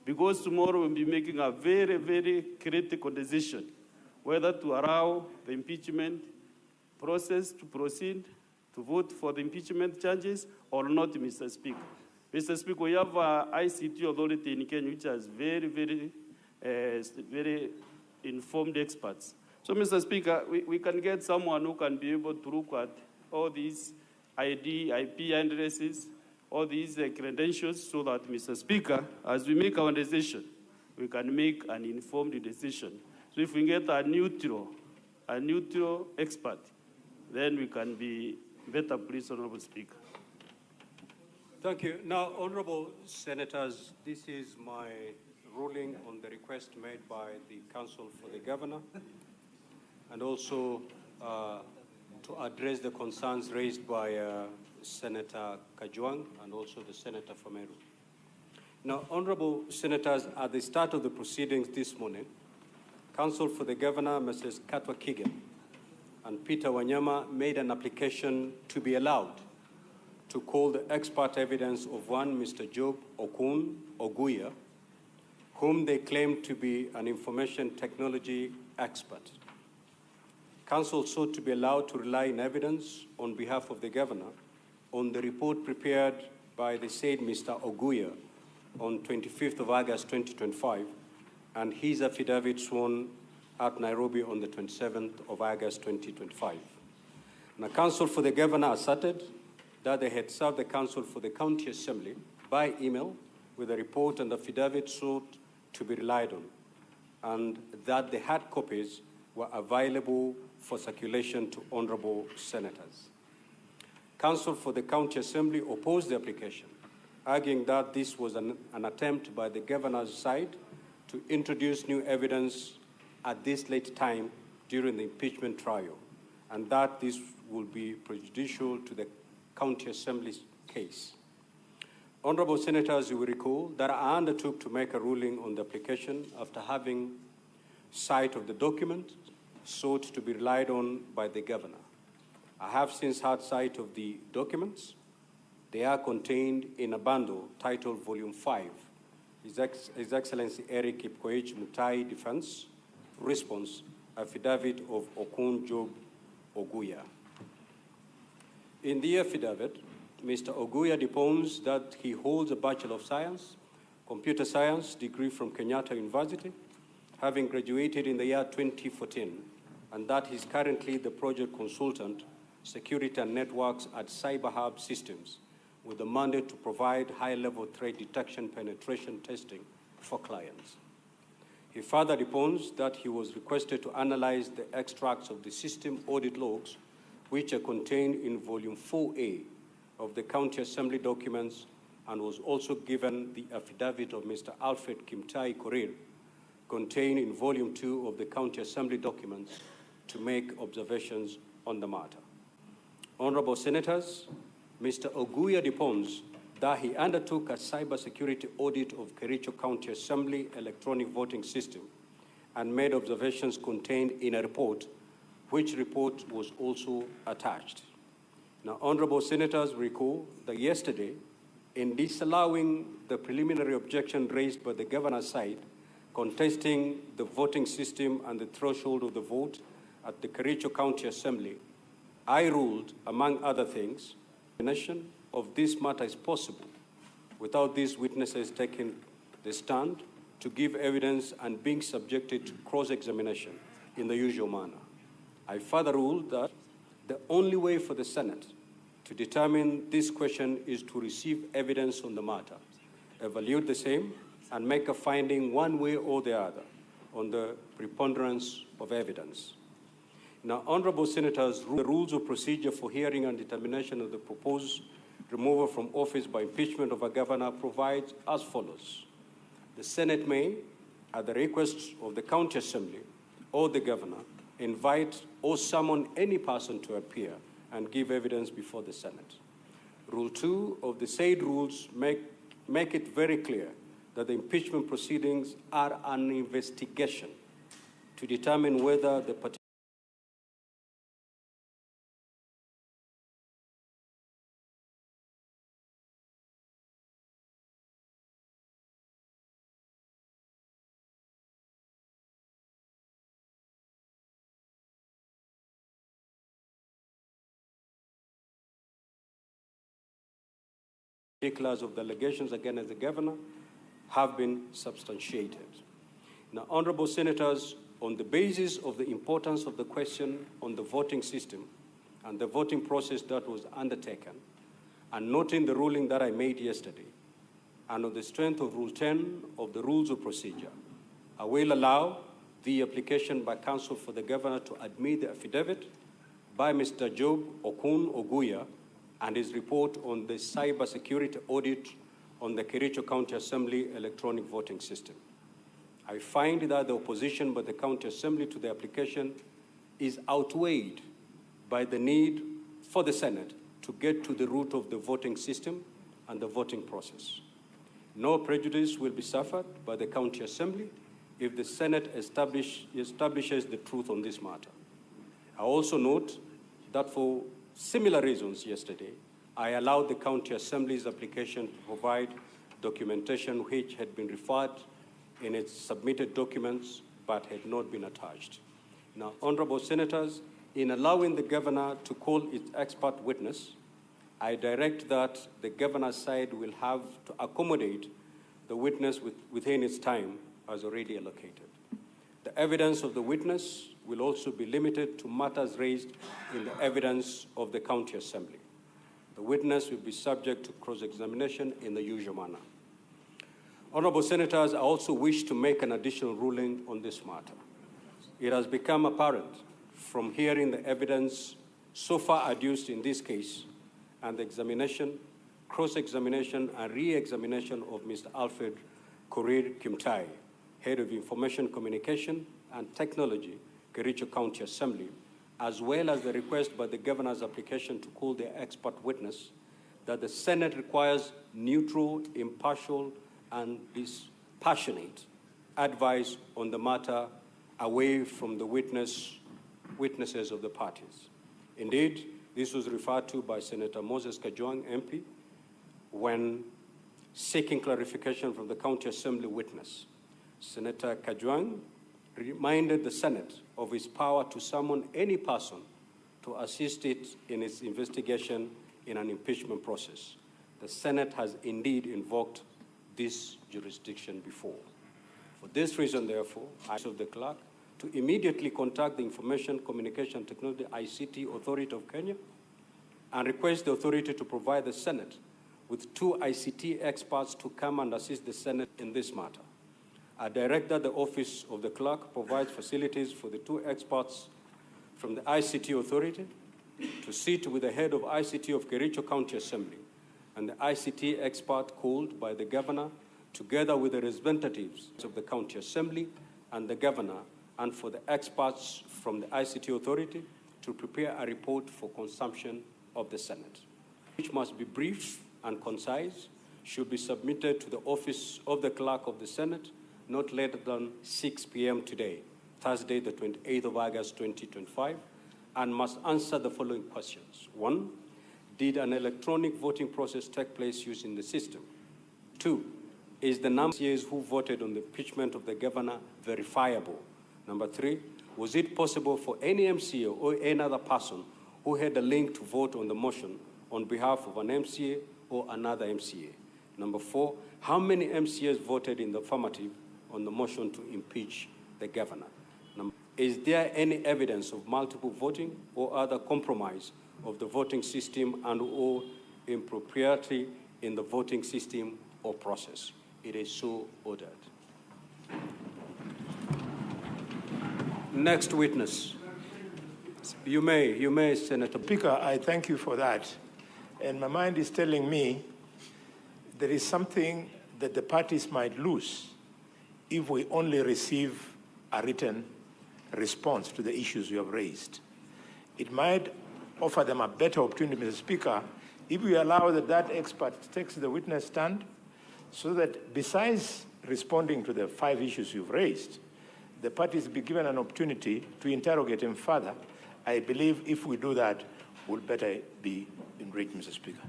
because tomorrow we'll be making a very, very critical decision whether to allow the impeachment process to proceed, to vote for the impeachment charges or not, Mr. Speaker. Mr. Speaker, we have an ICT authority in Kenya which has very, very informed experts. So, Mr. Speaker, we can get someone who can be able to look at all these ID, IP addresses, all these credentials, so that, Mr. Speaker, as we make our decision, we can make an informed decision. So if we get a neutral expert, then we can be better pleased, Honorable Speaker. Thank you. Now, Honorable Senators, this is my ruling on the request made by the Council for the Governor, and also to address the concerns raised by Senator Kajwang and also the Senator from Meru. Now, Honorable Senators, at the start of the proceedings this morning, Council for the Governor, Mrs. Katwa Kigen, and Peter Wanyama made an application to be allowed to call the expert evidence of one Mr. Job Okun Oguya, whom they claimed to be an information technology expert. Council sought to be allowed to rely on evidence on behalf of the Governor on the report prepared by the said Mr. Oguya on 25th of August 2025, and his affidavit sworn at Nairobi on the 27th of August 2025. Now, Council for the Governor asserted that they had served the Council for the County Assembly by email with a report and affidavit sought to be relied on, and that the hard copies were available for circulation to honorable senators. Council for the County Assembly opposed the application, arguing that this was an attempt by the Governor's side to introduce new evidence at this late time during the impeachment trial, and that this would be prejudicial to the County Assembly's case. Honorable Senators, you will recall that I undertook to make a ruling on the application after having sight of the document sought to be relied on by the Governor. I have since had sight of the documents. They are contained in a bundle titled Volume 5, His Excellency Eric Kipkoech Mutai Defense, Response, Affidavit of Okun Job Oguya. In the affidavit, Mr. Oguya deposed that he holds a Bachelor of Science, Computer Science degree from Kenyatta University, having graduated in the year 2014, and that he's currently the project consultant, Security and Networks at CyberHub Systems, with the mandate to provide high-level threat detection penetration testing for clients. He further deposed that he was requested to analyze the extracts of the system audit logs, which are contained in Volume 4A of the County Assembly documents, and was also given the affidavit of Mr. Alfred Kimtai Korir, contained in Volume 2 of the County Assembly documents, to make observations on the matter. Honorable Senators, Mr. Oguya deposed that he undertook a cybersecurity audit of Kericho County Assembly electronic voting system and made observations contained in a report, which report was also attached. Now, Honorable Senators recall that yesterday, in disallowing the preliminary objection raised by the governor's side, contesting the voting system and the threshold of the vote at the Kericho County Assembly, I ruled, among other things, the explanation of this matter is possible without these witnesses taking the stand to give evidence and being subjected to cross-examination in the usual manner. I further ruled that the only way for the Senate to determine this question is to receive evidence on the matter, evaluate the same, and make a finding one way or the other on the preponderance of evidence. Now, Honorable Senators, the rules of procedure for hearing and determination of the proposed removal from office by impeachment of a governor provides as follows. The Senate may, at the request of the County Assembly or the governor, invite or summon any person to appear and give evidence before the Senate. Rule 2 of the said rules make it very clear that the impeachment proceedings are an investigation to determine whether the particulars of the allegations against the governor have been substantiated. Now, Honorable Senators, on the basis of the importance of the question on the voting system and the voting process that was undertaken, and noting the ruling that I made yesterday, and on the strength of Rule 10 of the Rules of Procedure, I will allow the application by counsel for the governor to admit the affidavit by Mr. Job Okun Oguya and his report on the cybersecurity audit on the Kericho County Assembly electronic voting system. I find that the opposition by the County Assembly to the application is outweighed by the need for the Senate to get to the root of the voting system and the voting process. No prejudice will be suffered by the County Assembly if the Senate establishes the truth on this matter. I also note that for similar reasons yesterday, I allowed the County Assembly's application to provide documentation which had been referred in its submitted documents but had not been attached. Now, Honorable Senators, in allowing the governor to call its expert witness, I direct that the governor's side will have to accommodate the witness within its time as already allocated. The evidence of the witness will also be limited to matters raised in the evidence of the County Assembly. The witness will be subject to cross-examination in the usual manner. Honorable Senators, I also wish to make an additional ruling on this matter. It has become apparent from hearing the evidence so far adduced in this case and the examination, cross-examination, and re-examination of Mr. Alfred Korir Mutai, Head of Information Communication and Technology, Kericho County Assembly, as well as the request by the governor's application to call the expert witness, that the Senate requires neutral, impartial, and dispassionate advice on the matter away from the witnesses of the parties. Indeed, this was referred to by Senator Moses Kajwang, MP, when seeking clarification from the County Assembly witness. Senator Kajwang reminded the Senate of its power to summon any person to assist it in its investigation in an impeachment process. The Senate has indeed invoked this jurisdiction before. For this reason, therefore, I ask of the clerk to immediately contact the Information Communication Technology ICT Authority of Kenya and request the authority to provide the Senate with 2 ICT experts to come and assist the Senate in this matter. I direct that the Office of the Clerk provides facilities for the 2 experts from the ICT Authority to sit with the head of ICT of Kericho County Assembly and the ICT expert called by the governor, together with the representatives of the County Assembly and the governor, and for the experts from the ICT Authority to prepare a report for consumption of the Senate, which must be brief and concise, should be submitted to the office of the Clerk of the Senate not later than 6 p.m. today, Thursday, the 28th of August, 2025, and must answer the following questions. 1, did an electronic voting process take place using the system? 2, is the number of MCAs who voted on the impeachment of the governor verifiable? Number 3, was it possible for any MCA or any other person who had a link to vote on the motion on behalf of an MCA or another MCA? Number 4, how many MCAs voted in the affirmative on the motion to impeach the governor? Is there any evidence of multiple voting or other compromise of the voting system and or impropriety in the voting system or process? It is so ordered. Next witness. You may, Senator. Speaker, I thank you for that. And my mind is telling me there is something that the parties might lose if we only receive a written response to the issues you have raised. It might offer them a better opportunity, Mr. Speaker, if we allow that expert takes the witness stand, so that besides responding to the 5 issues you've raised, the parties be given an opportunity to interrogate him further. I believe if we do that, we'll better be enriched, Mr. Speaker.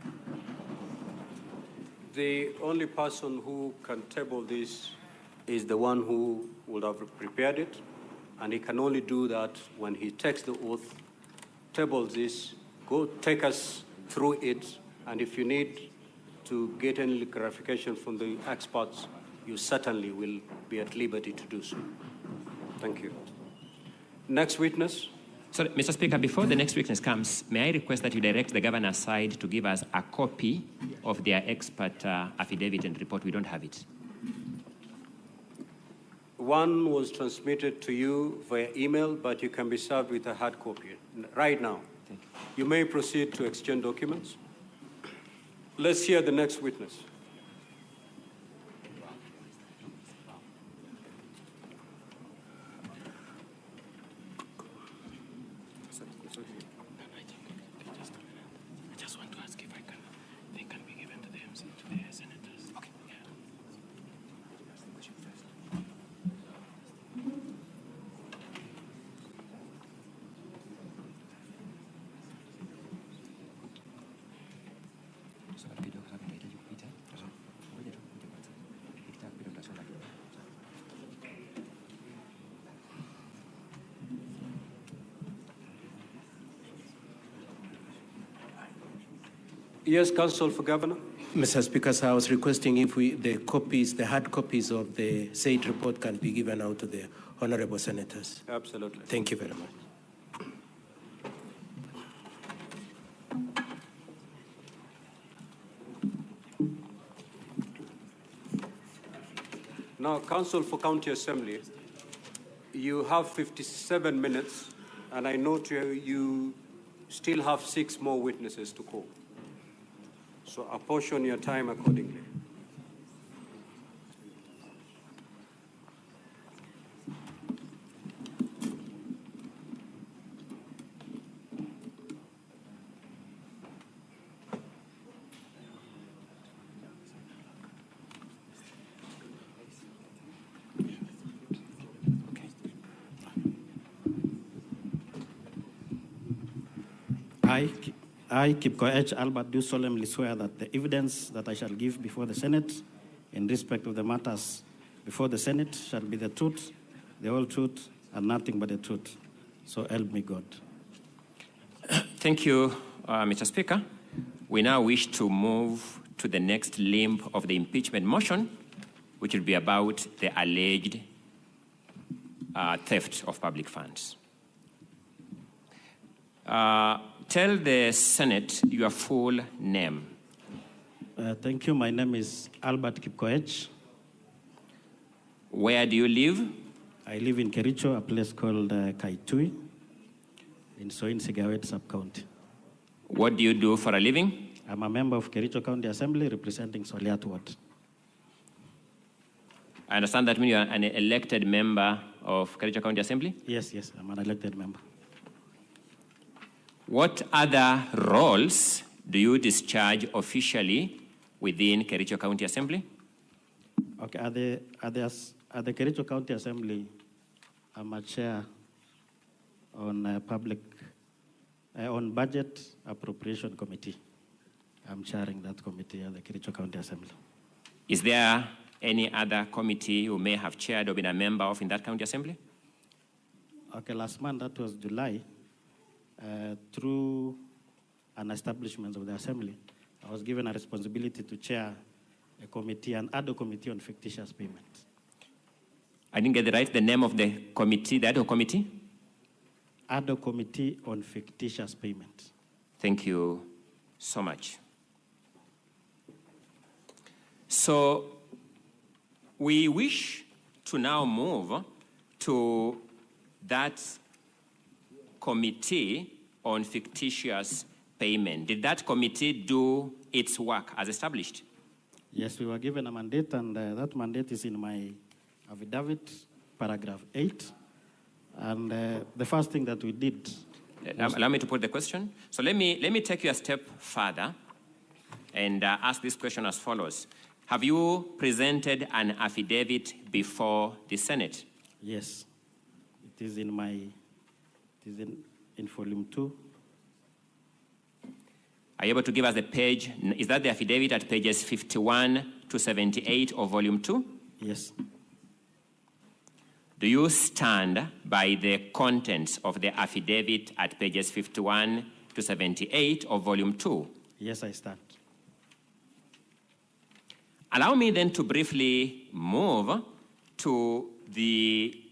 The only person who can table this is the one who would have prepared it, and he can only do that when he takes the oath, tables this, go take us through it, and if you need to get any clarification from the experts, you certainly will be at liberty to do so. Thank you. Next witness. Sorry, Mr. Speaker, before the next witness comes, may I request that you direct the governor's side to give us a copy of their expert affidavit and report? We don't have it. One was transmitted to you via email, but you can be served with a hard copy right now. Thank you. You may proceed to exchange documents. Let's hear the next witness. Yes, Counsel for Governor. Mr. Speaker, so I was requesting if the hard copies of the said report can be given out to the honorable senators. Absolutely. Thank you very much. Now, Counsel for County Assembly, you have 57 minutes, and I note you still have 6 more witnesses to call. So apportion your time accordingly. I, Kipko H. Albert, do solemnly swear that the evidence that I shall give before the Senate in respect of the matters before the Senate shall be the truth, the whole truth, and nothing but the truth. So help me God. Thank you, Mr. Speaker. We now wish to move to the next limb of the impeachment motion, which will be about the alleged theft of public funds. Tell the Senate your full name. Thank you. My name is Albert Kipkoech. Where do you live? I live in Kericho, a place called Kaitui, in Soin Sigawet sub-county. What do you do for a living? I'm a member of Kericho County Assembly representing Soliat Ward. I understand that means you are an elected member of Kericho County Assembly? Yes, I'm an elected member. What other roles do you discharge officially within Kericho County Assembly? Okay, at the Kericho County Assembly, I'm a chair on on Budget Appropriation Committee. I'm chairing that committee at the Kericho County Assembly. Is there any other committee you may have chaired or been a member of in that county assembly? Okay, last month, that was July, through an establishment of the assembly, I was given a responsibility to chair a committee, an ad hoc committee on fictitious payments. I didn't get the name of the committee, the ad hoc committee? Ad hoc committee on fictitious payments. Thank you so much. So we wish to now move to that committee on fictitious payment. Did that committee do its work as established? Yes, we were given a mandate, and that mandate is in my affidavit, paragraph 8. And the first thing that we did... Allow me to put the question. So let me take you a step further and ask this question as follows. Have you presented an affidavit before the Senate? Yes. It is in in volume 2. Are you able to give us the page? Is that the affidavit at pages 51 to 78 of volume 2? Yes. Do you stand by the contents of the affidavit at pages 51 to 78 of volume 2? Yes, I stand. Allow me then to briefly move to the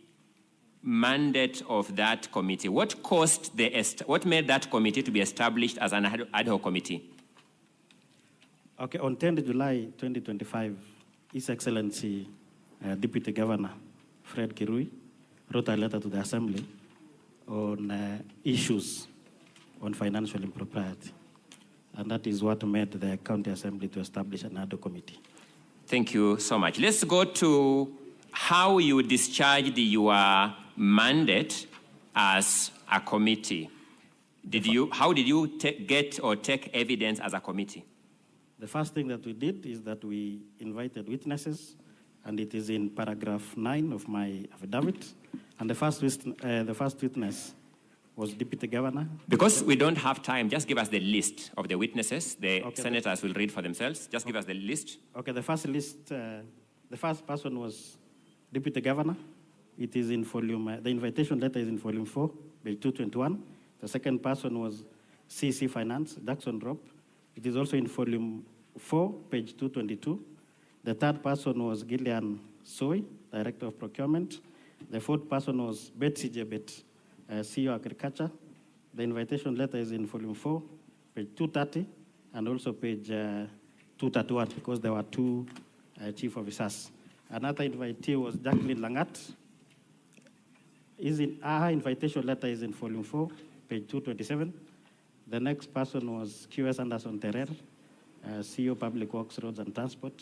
mandate of that committee. What made that committee to be established as an ad hoc committee? Okay, on 10th July 2025, His Excellency Deputy Governor Fred Kirui wrote a letter to the Assembly on issues on financial impropriety. And that is what made the County Assembly to establish an ad hoc committee. Thank you so much. Let's go to how you discharged your mandate as a committee. How did you get or take evidence as a committee? The first thing that we did is that we invited witnesses, and it is in paragraph 9 of my affidavit. And the first witness was Deputy Governor. Because we don't have time, just give us the list of the witnesses. The senators will read for themselves. Just give us the list. Okay, the first list, the first person was Deputy Governor. It is in volume, the invitation letter is in volume 4, page 221. The second person was CC Finance, Jackson Drop. It is also in volume 4, page 222. The third person was Gillian Soy, Director of Procurement. The fourth person was Betsy Jebet, CEO Agriculture. The invitation letter is in volume 4, page 230, and also page 231, because there were two chief officers. Another invitee was Jacqueline Langat. Her invitation letter is in volume 4, page 227. The next person was QS Anderson Terrer, CEO Public Works, Roads and Transport.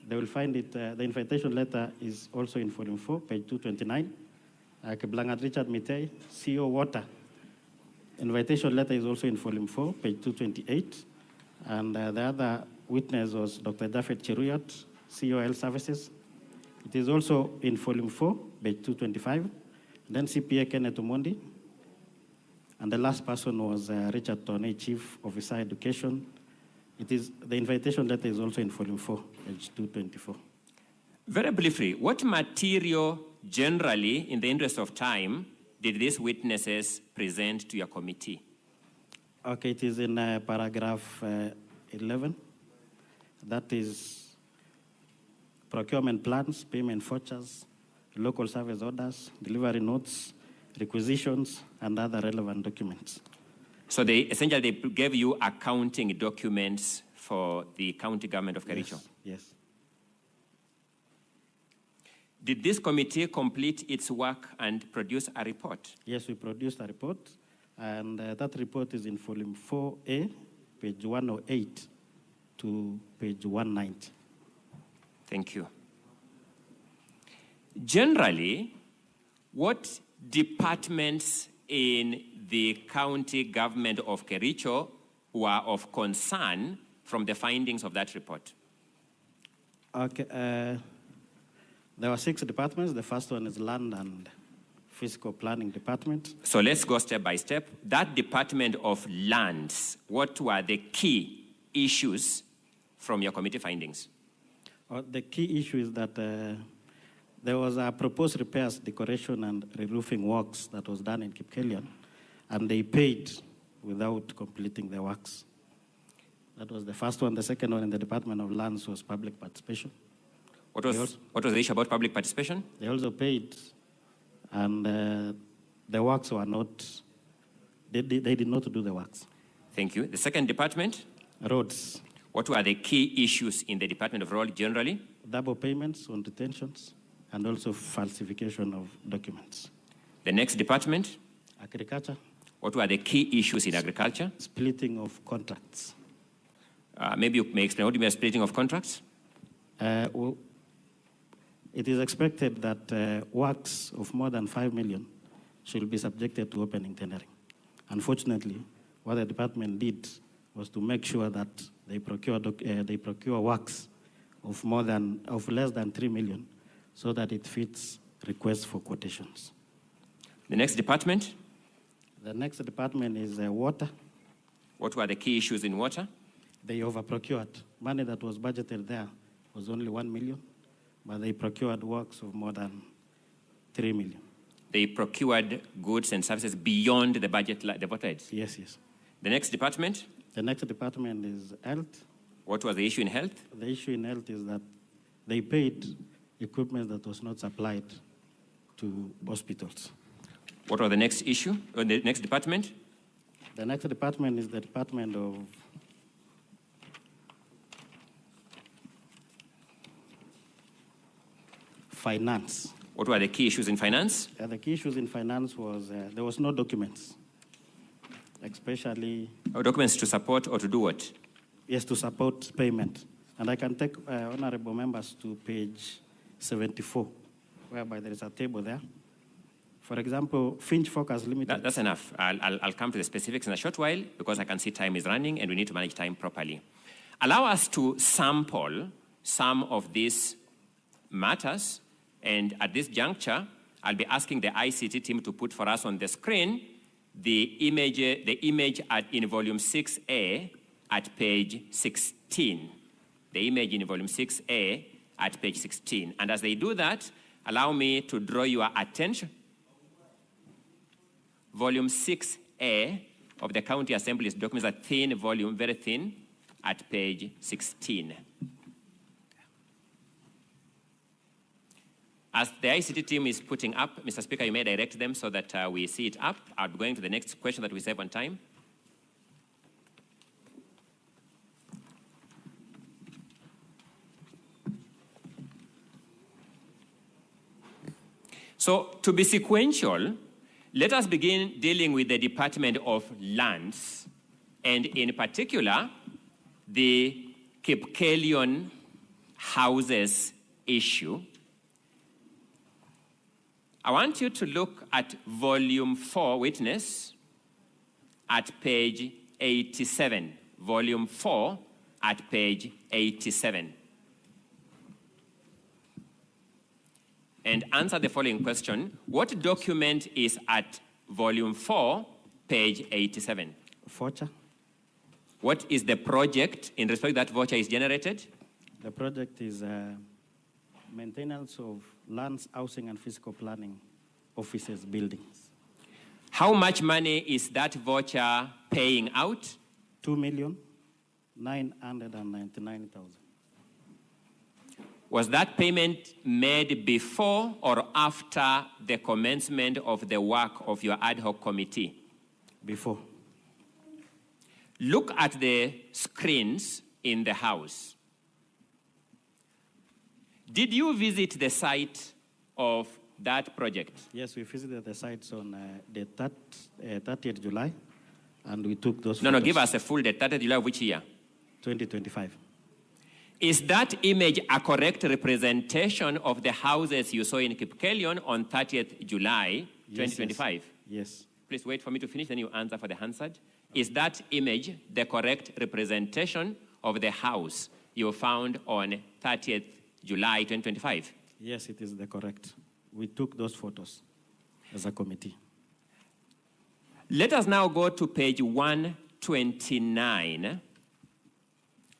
They will find it, the invitation letter is also in volume 4, page 229. Keblangat Richard Mutai, CEO Water. Invitation letter is also in volume 4, page 228. And the other witness was Dr. Jafet Cheruyot, CEO Health Services. It is also in volume 4, page 225. Then CPA Kenneth Omondi. And the last person was Richard Toney, Chief Officer Education. The invitation letter is also in volume 4, page 224. Very briefly, what material generally, in the interest of time, did these witnesses present to your committee? Okay, it is in paragraph 11. That is procurement plans, payment vouchers, local service orders, delivery notes, requisitions, and other relevant documents. So they gave you accounting documents for the county government of Kericho? Yes. Did this committee complete its work and produce a report? Yes, we produced a report, and that report is in volume 4A, page 108 to page 190. Thank you. Generally, what departments in the county government of Kericho were of concern from the findings of that report? Okay. There were 6 departments. The first one is Land and Fiscal Planning Department. So let's go step by step. That Department of Lands, what were the key issues from your committee findings? The key issue is that there was a proposed repairs, decoration, and re-roofing works that was done in Kipkelion, and they paid without completing the works. That was the first one. The second one in the Department of Lands was public participation. What was the issue about public participation? They also paid, and the works were not, they did not do the works. Thank you. The second department? Roads. What were the key issues in the Department of Road generally? Double payments on detentions, and also falsification of documents. The next department? Agriculture. What were the key issues in agriculture? Splitting of contracts. Maybe you may explain what do you mean splitting of contracts? Well, it is expected that works of more than 5 million should be subjected to opening tendering. Unfortunately, what the department did was to make sure that they procure works of less than 3 million, so that it fits requests for quotations. The next department? The next department is water. What were the key issues in water? They overprocured. Money that was budgeted there was only 1 million, but they procured works of more than 3 million. They procured goods and services beyond the budget, the budget? Yes, yes. The next department? The next department is health. What was the issue in health? The issue in health is that they paid equipment that was not supplied to hospitals. What was the next issue, or the next department? The next department is the Department of Finance. What were the key issues in finance? The key issues in finance was there was no documents, especially... documents to support or to do what? Yes, to support payment. And I can take honorable members to page 74, whereby there is a table there. For example, Finch Focus Limited... That's enough. I'll come to the specifics in a short while, because I can see time is running and we need to manage time properly. Allow us to sample some of these matters, and at this juncture, I'll be asking the ICT team to put for us on the screen the image in volume 6A at page 16. The image in volume 6A at page 16. And as they do that, allow me to draw your attention. Volume 6A of the County Assembly's documents, a thin volume, very thin, at page 16. As the ICT team is putting up, Mr. Speaker, you may direct them so that we see it up. I'll be going to the next question that we save on time. So, to be sequential, let us begin dealing with the Department of Lands, and in particular, the Kipkelion houses issue. I want you to look at volume 4, witness, at page 87. Volume 4 at page 87. And answer the following question. What document is at volume 4, page 87? Voucher. What is the project in respect that voucher is generated? The project is maintenance of lands, housing, and fiscal planning offices, buildings. How much money is that voucher paying out? 2,999,000. Was that payment made before or after the commencement of the work of your ad hoc committee? Before. Look at the screens in the House. Did you visit the site of that project? Yes, we visited the sites on the 30th July, and we took those No, give us a full date. 30th July of which year? 2025. Is that image a correct representation of the houses you saw in Kipkelion on 30th July 2025? Yes. please wait for me to finish, then you answer for the Hansard. Is that image the correct representation of the house you found on 30th July 2025? Yes, it is the correct. We took those photos as a committee. Let us now go to page 129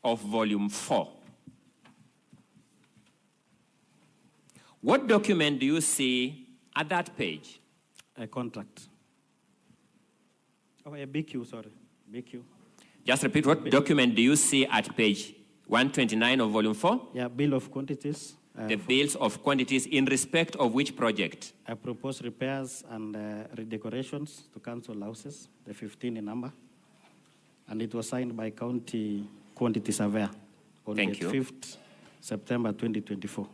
of volume 4. What document do you see at that page? A contract. Oh, a BQ, sorry. BQ. Just repeat, what document do you see at page 129 of volume 4? Yeah, bill of quantities. The bills of quantities in respect of which project? I propose repairs and redecorations to council houses, the 15 in number. And it was signed by county quantity surveyor on the 5th September 2024.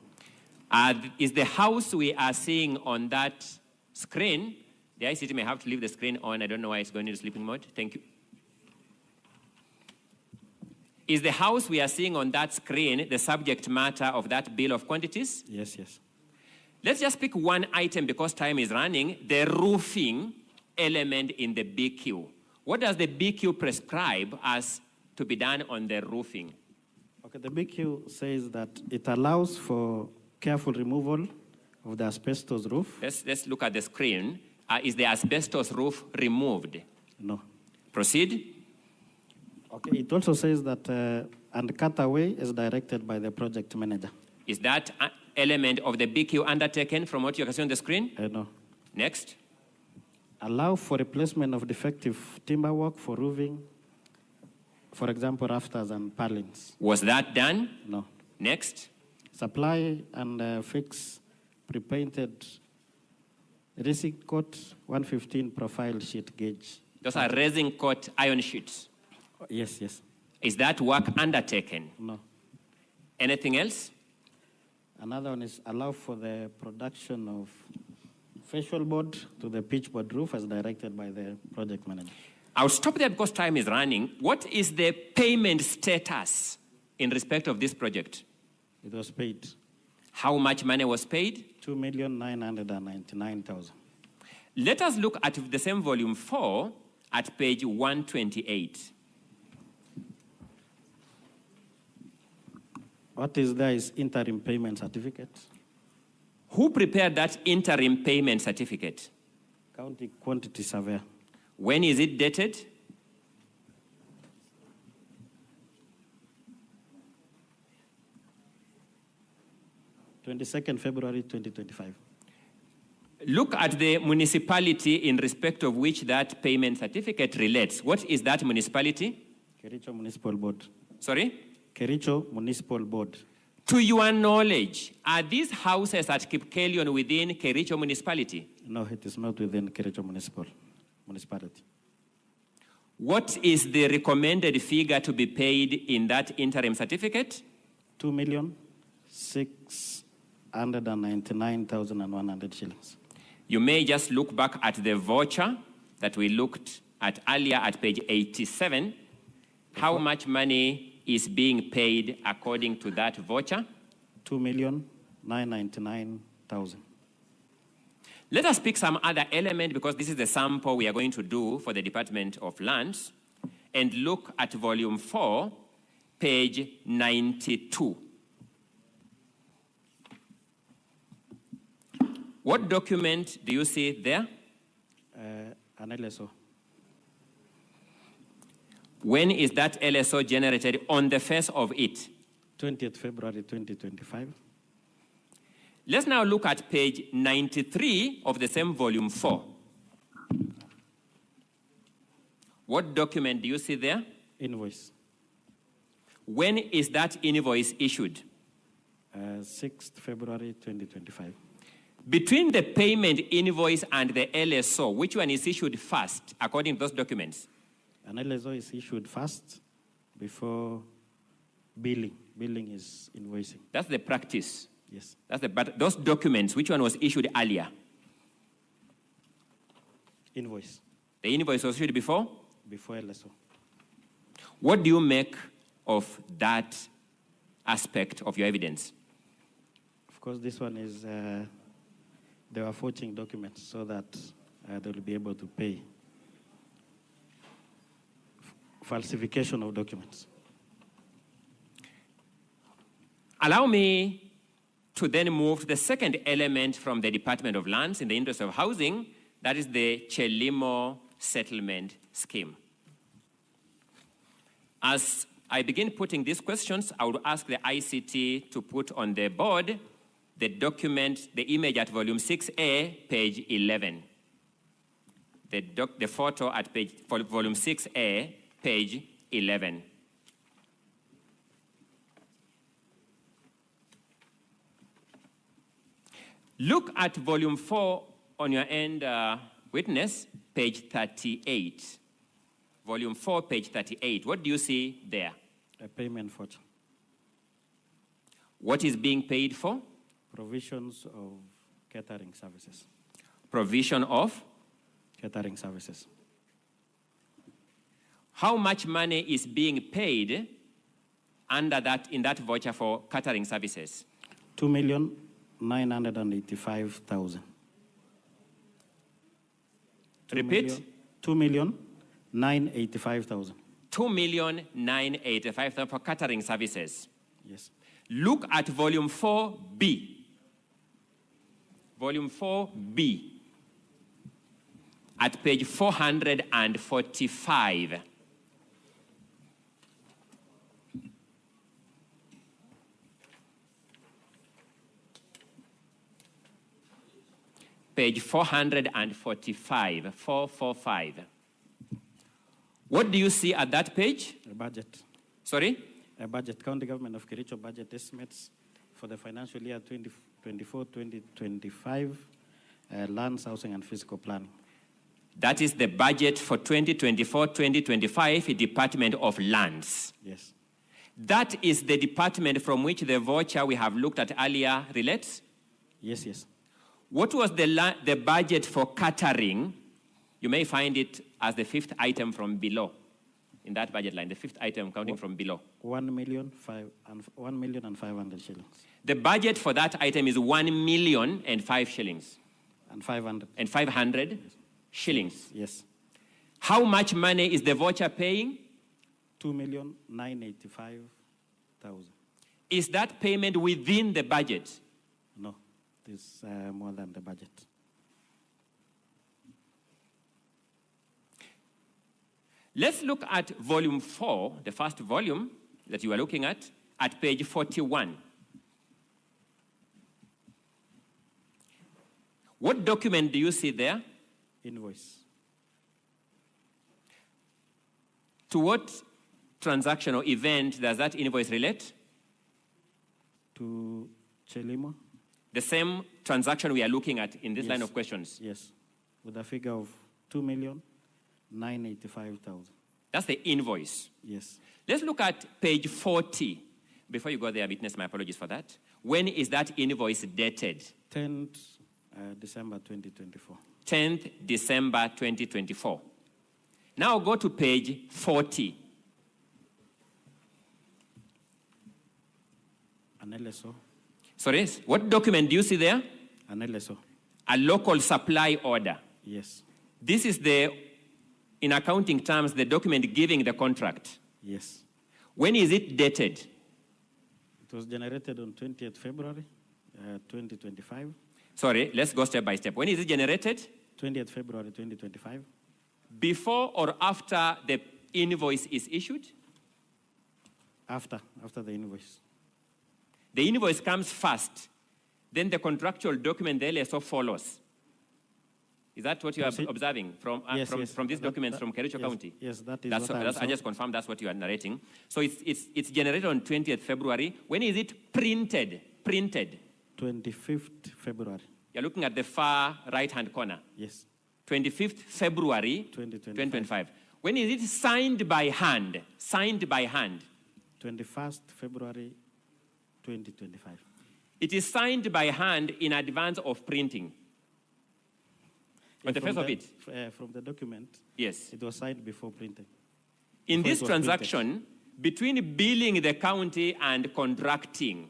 Is the house we are seeing on that screen, the ICT may have to leave the screen on, I don't know why it's going into sleeping mode. Thank you. Is the house we are seeing on that screen the subject matter of that bill of quantities? Yes, yes. Let's just pick one item because time is running, the roofing element in the BQ. What does the BQ prescribe as to be done on the roofing? Okay, the BQ says that it allows for careful removal of the asbestos roof. Let's look at the screen. Is the asbestos roof removed? No. Proceed. Okay, it also says that and cut away is directed by the project manager. Is that element of the BQ undertaken from what you can see on the screen? No. Next. Allow for replacement of defective timber work for roofing, for example, rafters and purlins. Was that done? No. Next. Supply and fix pre-painted resin coat 115 profile sheet gauge. Those are resin coat iron sheets? Yes, yes. Is that work undertaken? No. Anything else? Another one is allow for the production of facial board to the pitchboard roof as directed by the project manager. I'll stop there because time is running. What is the payment status in respect of this project? It was paid. How much money was paid? 2,999,000. Let us look at the same volume 4 at page 128. What is there is interim payment certificate. Who prepared that interim payment certificate? County quantity surveyor. When is it dated? February 2025. Look at the municipality in respect of which that payment certificate relates. What is that municipality? Kericho Municipal Board. Sorry? Kericho Municipal Board. To your knowledge, are these houses at Kipkelion within Kericho municipality? No, it is not within Kericho municipality. What is the recommended figure to be paid in that interim certificate? 2,699,100 shillings. You may just look back at the voucher that we looked at earlier at page 87. How much money is being paid according to that voucher? 2,999,000. Let us pick some other element because this is the sample we are going to do for the Department of Lands and look at volume 4, page 92. What document do you see there? An LSO. When is that LSO generated on the face of it? 20th February 2025. Let's now look at page 93 of the same volume 4. What document do you see there? Invoice. When is that invoice issued? 6th February 2025. Between the payment invoice and the LSO, which one is issued first, according to those documents? An LSO is issued first before billing. Billing is invoicing. That's the practice. Yes. But those documents, which one was issued earlier? Invoice. The invoice was issued before? Before LSO. What do you make of that aspect of your evidence? Of course, this one is, they were forging documents so that they will be able to pay. Falsification of documents. Allow me to then move to the second element from the Department of Lands in the interest of housing, that is the Chelimo settlement scheme. As I begin putting these questions, I would ask the ICT to put on the board the document, the image at volume 6A, page 11. The photo at volume 6A, page 11. Look at volume 4 on your end, witness, page 38. Volume 4, page 38. What do you see there? A payment voucher. What is being paid for? Provisions of catering services. Provision of? Catering services. How much money is being paid under that, in that voucher for catering services? 2,985,000. Repeat? 2,985,000. 2,985,000 for catering services. Yes. Look at volume 4B. Volume 4B. At page 445. Page 445, 445. What do you see at that page? A budget. Sorry? A budget. County Government of Kericho budget estimates for the financial year 2024-2025, lands, housing, and physical planning. That is the budget for 2024-2025, Department of Lands. Yes. That is the department from which the voucher we have looked at earlier relates? Yes, yes. What was the budget for catering? You may find it as the fifth item from below, in that budget line, the fifth item counting from below. 1,500,000 shillings. The budget for that item is 1,005,000 shillings. And 500. And 500 shillings. Yes. How much money is the voucher paying? 2,985,000. Is that payment within the budget? No, it is more than the budget. Let's look at volume 4, the first volume that you are looking at page 41. What document do you see there? Invoice. To what transaction or event does that invoice relate? To Chelimo. The same transaction we are looking at in this line of questions? Yes, with a figure of 2,985,000. That's the invoice? Yes. Let's look at page 40. Before you go there, witness, my apologies for that. When is that invoice dated? 10th December 2024. 10th December 2024. Now go to page 40. An LSO. Sorry, what document do you see there? An LSO. A local supply order. Yes. This is the, in accounting terms, the document giving the contract. Yes. When is it dated? It was generated on 20th February 2025. Sorry, let's go step by step. When is it generated? 20th February 2025. Before or after the invoice is issued? After the invoice. The invoice comes first, then the contractual document, the LSO, follows. Is that what you are observing from these documents from Kericho County? Yes, that is I just confirmed that's what you are narrating. So it's generated on 20th February. When is it printed? 25th February. You're looking at the far right-hand corner. Yes. 25th February 2025. When is it signed by hand? 21st February 2025. It is signed by hand in advance of printing. On the face of it? From the document, yes, it was signed before printing. In this transaction, between billing the county and contracting,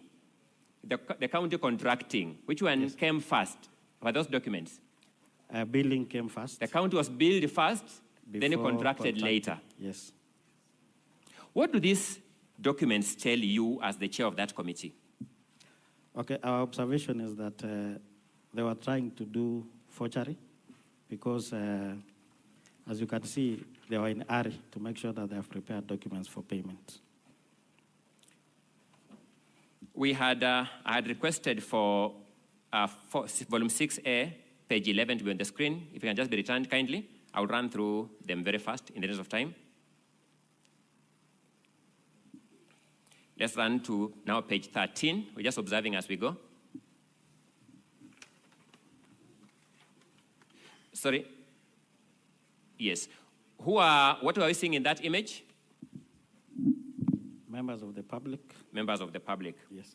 the county contracting, which one came first? Were those documents? Billing came first. The county was billed first, then you contracted later. Yes. What do these documents tell you as the chair of that committee? Okay, our observation is that they were trying to do forgery because, as you can see, they were in a hurry to make sure that they have prepared documents for payment. I had requested for volume 6A, page 11 to be on the screen. If you can just be returned kindly, I'll run through them very fast in the interest of time. Let's run to now page 13. We're just observing as we go. Sorry. Yes. What are we seeing in that image? Members of the public. Members of the public. Yes.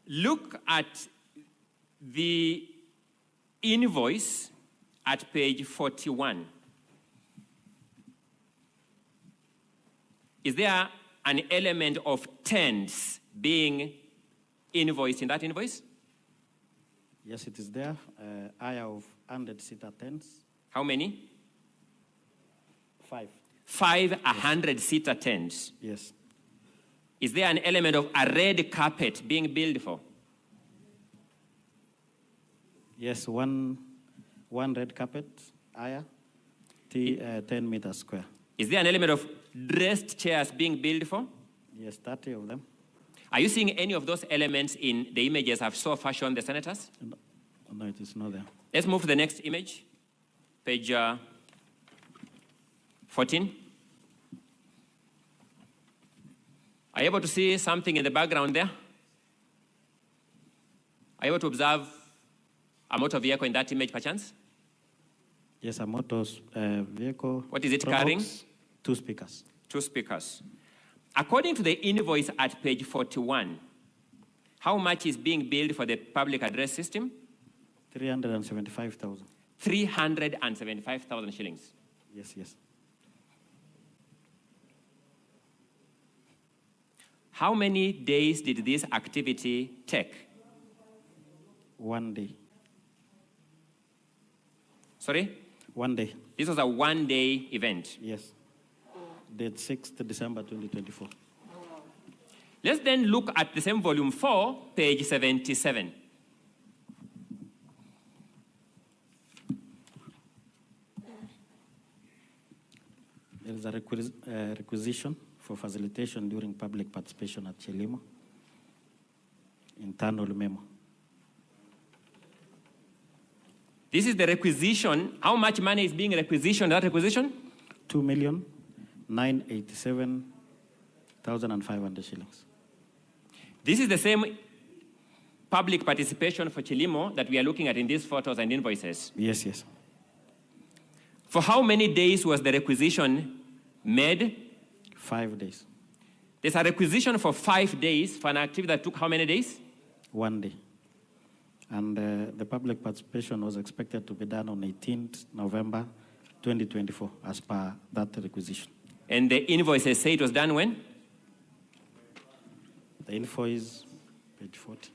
Look at the invoice at page 41. Is there an element of tents being invoiced in that invoice? Yes, it is there. Hire of 100-seater tents. How many? 5. 5 100-seater tents. Yes. Is there an element of a red carpet being billed for? Yes, one red carpet, hire, 10 meters square. Is there an element of dressed chairs being billed for? Yes, 30 of them. Are you seeing any of those elements in the images I've so far shown the senators? No, it is not there. Let's move to the next image, page 14. Are you able to see something in the background there? Are you able to observe a motor vehicle in that image, perchance? Yes, a motor vehicle. What is it carrying? 2 speakers. 2 speakers. According to the invoice at page 41, how much is being billed for the public address system? 375,000. 375,000 shillings. Yes, yes. How many days did this activity take? 1 day. Sorry? 1 day. This was a one-day event. Yes. Date 6th December 2024. Let's then look at the same volume 4, page 77. There is a requisition for facilitation during public participation at Chelimo. Internal memo. This is the requisition. How much money is being requisitioned, that requisition? 2,987,500 shillings. This is the same public participation for Chelimo that we are looking at in these photos and invoices. Yes, yes. For how many days was the requisition made? 5 days. There's a requisition for 5 days for an activity that took how many days? 1 day. And the public participation was expected to be done on 18th November 2024 as per that requisition. And the invoices say it was done when? The invoice, page 40.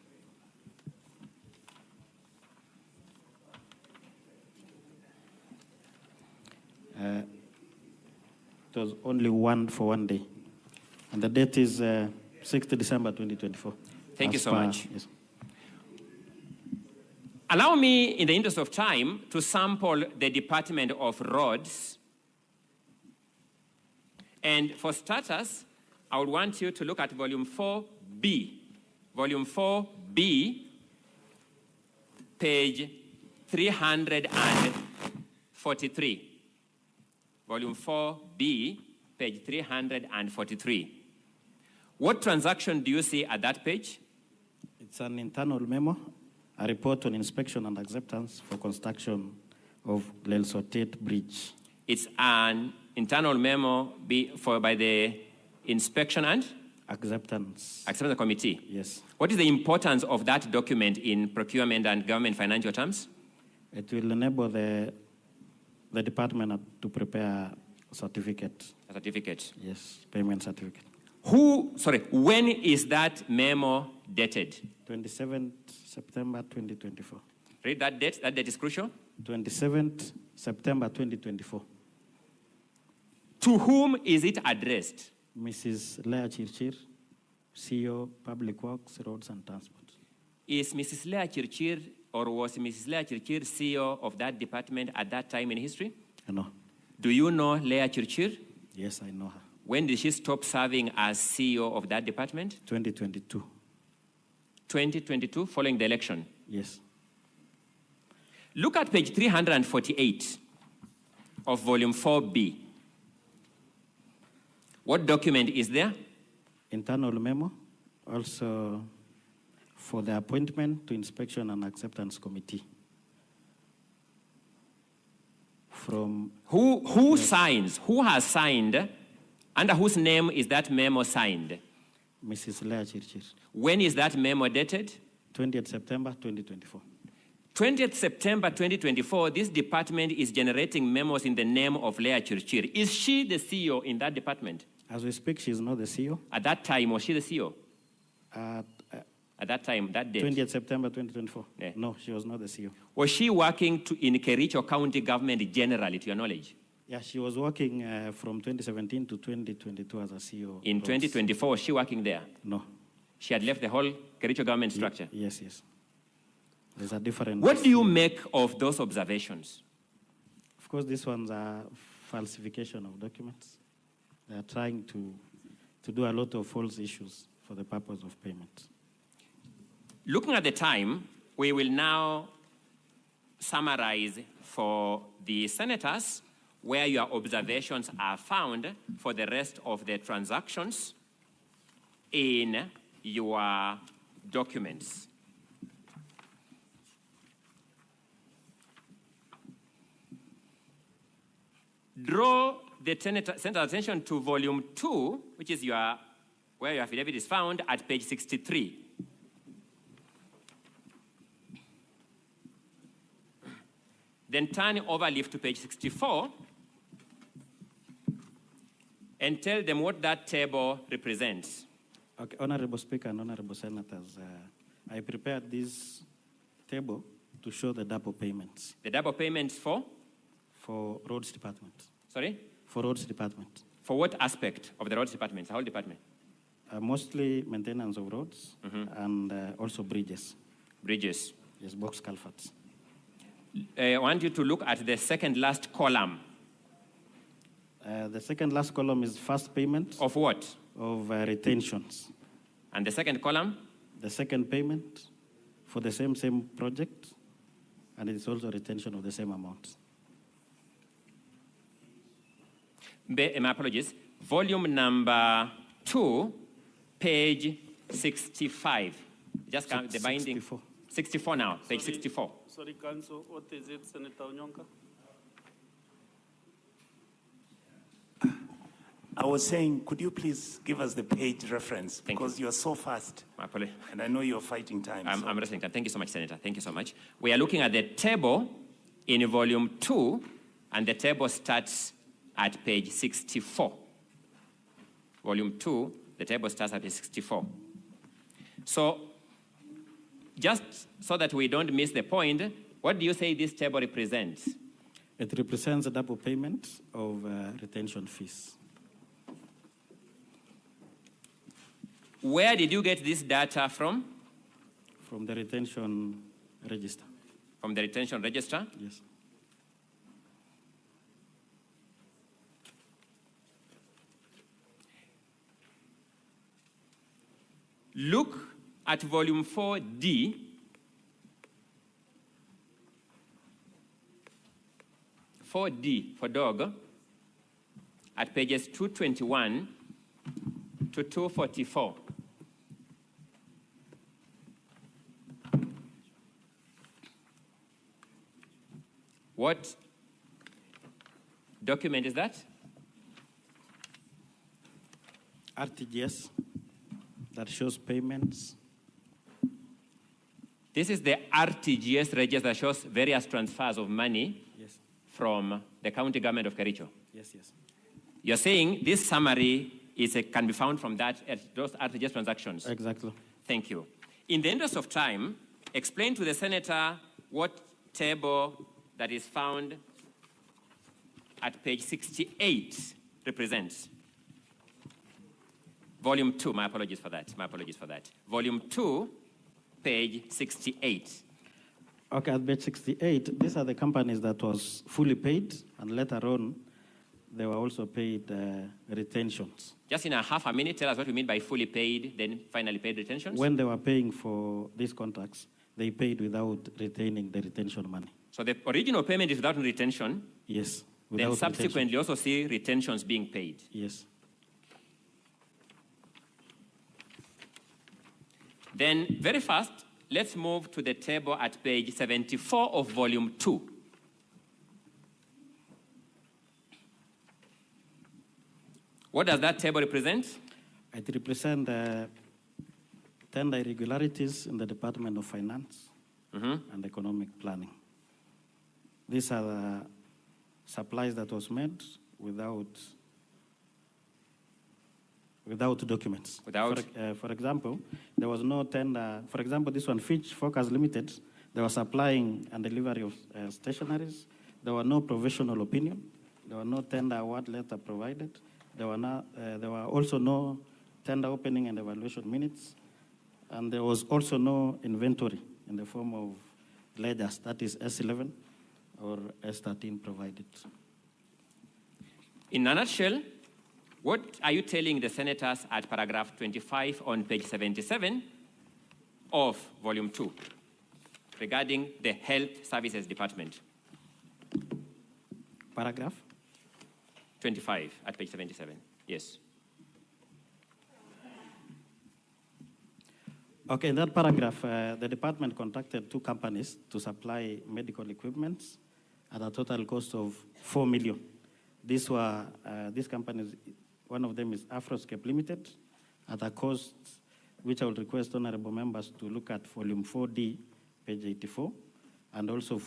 It was only for 1 day. And the date is 6th December 2024. Thank you so much. Yes. Allow me, in the interest of time, to sample the Department of Roads. And for starters, I would want you to look at volume 4B. Volume 4B, page 343. Volume 4B, page 343. What transaction do you see at that page? It's an internal memo, a report on inspection and acceptance for construction of Lelsotet Bridge. It's an internal memo by the inspection and? Acceptance committee. Yes. What is the importance of that document in procurement and government financial terms? It will enable the department to prepare a certificate. A certificate? Yes, payment certificate. When is that memo dated? 27th September 2024. Read that date. That date is crucial. 27th September 2024. To whom is it addressed? Mrs. Lea Chirchir, CEO, Public Works, Roads and Transport. Is Mrs. Lea Chirchir, or was Mrs. Lea Chirchir CEO of that department at that time in history? No. Do you know Lea Chirchir? Yes, I know her. When did she stop serving as CEO of that department? 2022. 2022, following the election? Yes. Look at page 348 of volume 4B. What document is there? Internal memo, also for the appointment to Inspection and Acceptance Committee. From who signs? Who has signed? Under whose name is that memo signed? Mrs. Lea Chirchir. When is that memo dated? 20th September 2024. 20th September 2024, this department is generating memos in the name of Lea Chirchir. Is she the CEO in that department? As we speak, she is not the CEO. At that time, was she the CEO? At that time, that date? 20th September 2024. Yeah. No, she was not the CEO. Was she working in Kericho County government generally, to your knowledge? Yeah, she was working from 2017 to 2022 as a CEO. In 2024, was she working there? No. She had left the whole Kericho government structure? Yes, yes. There's a different... What do you make of those observations? Of course, these ones are falsification of documents. They are trying to do a lot of false issues for the purpose of payment. Looking at the time, we will now summarize for the senators where your observations are found for the rest of the transactions in your documents. Draw the senator's attention to volume 2, which is where your affidavit is found at page 63. Then turn over leaf to page 64 and tell them what that table represents. Okay, Honorable Speaker and Honorable Senators, I prepared this table to show the double payments. The double payments for? For Roads Department. Sorry? For Roads Department. For what aspect of the Roads Department, the whole department? Mostly maintenance of roads and also bridges. Bridges? Yes, box culverts. I want you to look at the second last column. The second last column is first payment. Of what? Of retentions. And the second column? The second payment for the same project, and it is also retention of the same amount. My apologies. Volume number 2, page 65. Just count the binding. 64. 64 now, page 64. Sorry, Council, what is it, Senator Onyonka? I was saying, could you please give us the page reference? Because you're so fast. My apologies. And I know you're fighting time. I'm wrestling time. Thank you so much, Senator. Thank you so much. We are looking at the table in volume 2, and the table starts at page 64. Volume 2, the table starts at page 64. So, just so that we don't miss the point, what do you say this table represents? It represents a double payment of retention fees. Where did you get this data from? From the retention register. From the retention register? Yes. Look at volume 4D. For dog, at pages 221 to 244. What document is that? RTGS that shows payments. This is the RTGS register that shows various transfers of money from the county government of Kericho. Yes, yes. You're saying this summary can be found from those RTGS transactions? Exactly. Thank you. In the interest of time, explain to the senator what table that is found at page 68 represent? Volume 2, my apologies for that, Volume 2, page 68. Okay, at page 68, these are the companies that was fully paid, and later on, they were also paid retentions. Just in a half a minute, tell us what you mean by fully paid, then finally paid retentions. When they were paying for these contracts, they paid without retaining the retention money. So the original payment is without retention? Yes. Then subsequently also see retentions being paid? Yes. Then very fast, let's move to the table at page 74 of volume 2. What does that table represent? It represents tender irregularities in the Department of Finance and Economic Planning. These are the supplies that was made without documents. For example, there was no tender. For example, this one, Fitch Focus Limited, they were supplying and delivery of stationaries. There were no professional opinion. There were no tender award letter provided. There were also no tender opening and evaluation minutes. And there was also no inventory in the form of ledgers, that is S11 or S13 provided. In a nutshell, what are you telling the senators at paragraph 25 on page 77 of volume 2 regarding the Health Services Department? Paragraph? 25 at page 77, yes. Okay, in that paragraph, the department contracted 2 companies to supply medical equipment at a total cost of 4 million. These companies, one of them is Afroscape Limited, at a cost which I will request honorable members to look at volume 4D, page 84, and also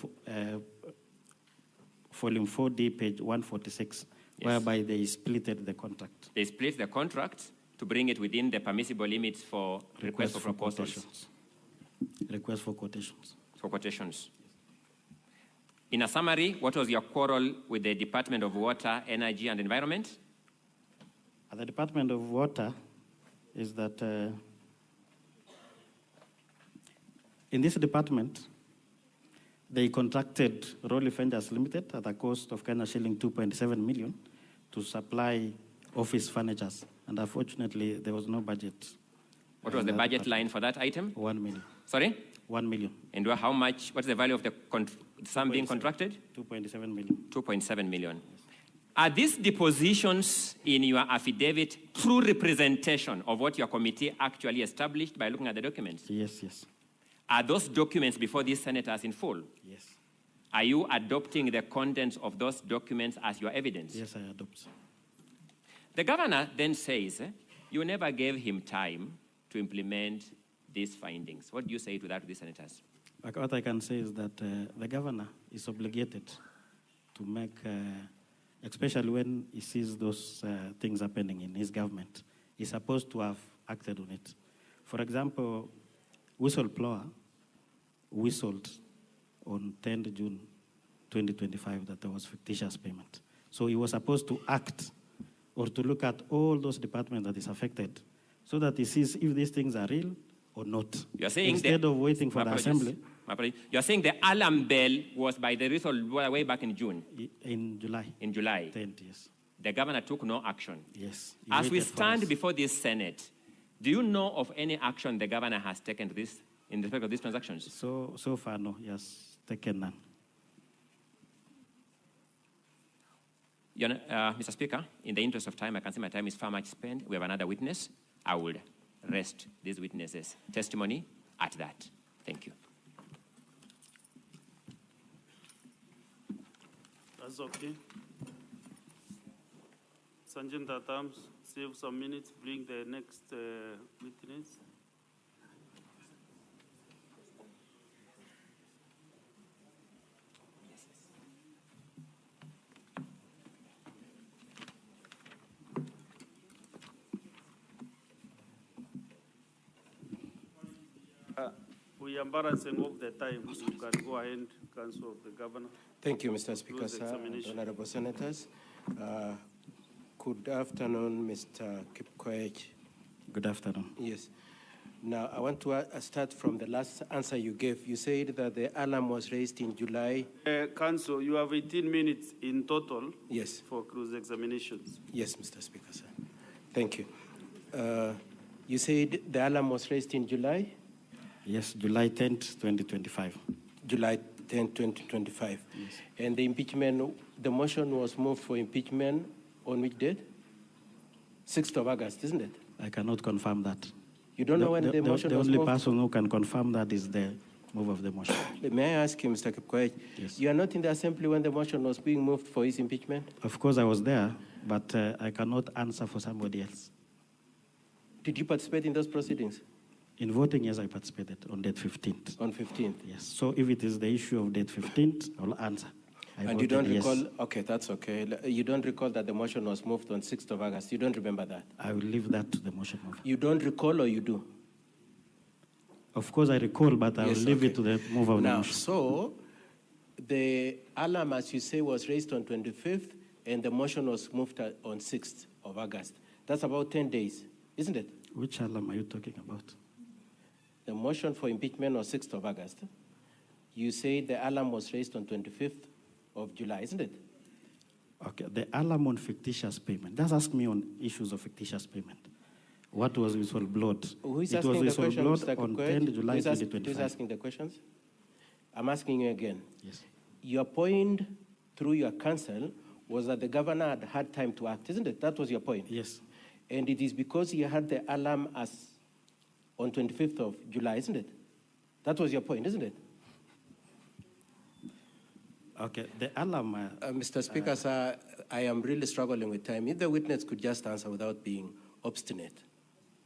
volume 4D, page 146, yes, whereby they splitted the contract. They split the contract to bring it within the permissible limits for request for proposals. Request for quotations. For quotations. In a summary, what was your quarrel with the Department of Water, Energy and Environment? The Department of Water is that in this department, they contracted Rolly Fenders Limited at a cost of Kenya shilling 2.7 million to supply office furniture. And unfortunately, there was no budget. What was the budget line for that item? 1 million. Sorry? 1 million. And how much, what's the value of the sum being contracted? 2.7 million. 2.7 million. Are these depositions in your affidavit true representation of what your committee actually established by looking at the documents? Yes, yes. Are those documents before these senators in full? Yes. Are you adopting the contents of those documents as your evidence? Yes, I adopt. The governor then says, you never gave him time to implement these findings. What do you say to that to the senators? What I can say is that the governor is obligated to make, especially when he sees those things happening in his government, he's supposed to have acted on it. For example, whistleblower whistled on 10th June 2025 that there was fictitious payment. So he was supposed to act or to look at all those departments that is affected so that he sees if these things are real or not. You're saying instead of waiting for the assembly. You're saying the alarm bell was by the whistleblower way back in June? In July. In July. 10th, yes. The governor took no action? Yes. As we stand before this Senate, do you know of any action the governor has taken to this in respect of these transactions? So far, no. He has taken none. Mr. Speaker, in the interest of time, I can see my time is far much spent. We have another witness. I will rest this witness's testimony at that. Thank you. That's okay. Sergeant Atams, save some minutes, bring the next witness. We are balancing of the time. You can go ahead, Council of the Governor. Thank you, Mr. Speaker, Close sir, and examination. honorable senators. Good afternoon, Mr. Kipkoech. Good afternoon. Yes. Now, I want to start from the last answer you gave. You said that the alarm was raised in July. Council, you have 18 minutes in total. Yes. For close examinations. Yes, Mr. Speaker, sir. Thank you. You said the alarm was raised in July? Yes, July 10th, 2025. July 10th, 2025. Yes. And the impeachment, the motion was moved for impeachment on which date? 6th of August, isn't it? I cannot confirm that. You don't know when the motion the was only moved? person who can confirm that is the move of the motion. May I ask you, Mr. Kipkoech, Yes. You are not in the assembly when the motion was being moved for his impeachment? Of course, I was there, but I cannot answer for somebody else. Did you participate in those proceedings? In voting, yes, I participated on date 15th. On 15th? Yes. So if it is the issue of date 15th, I'll answer. And you don't recall, okay, that's okay. You don't recall that the motion was moved on 6th of August. You don't remember that? I will leave that to the motion mover. You don't recall or you do? Of course, I recall, but I will leave it to the mover of the motion. So the alarm, as you say, was raised on 25th, and the motion was moved on 6th of August. That's about 10 days, isn't it? Which alarm are you talking about? The motion for impeachment was 6th of August. You say the alarm was raised on 25th of July, isn't it? Okay, the alarm on fictitious payment. Just ask me on issues of fictitious payment. What was whistleblowed? Who is it asking was the question, whistleblowed Mr. on Kipkoech? 10 July 2025. Who is asking the questions? I'm asking you again. Yes. Your point through your counsel was that the governor had had time to act, isn't it? That was your point? Yes. And it is because he had the alarm as on 25th of July, isn't it? That was your point, isn't it? Okay, the alarm... Mr. Speaker, sir, I am really struggling with time. If the witness could just answer without being obstinate.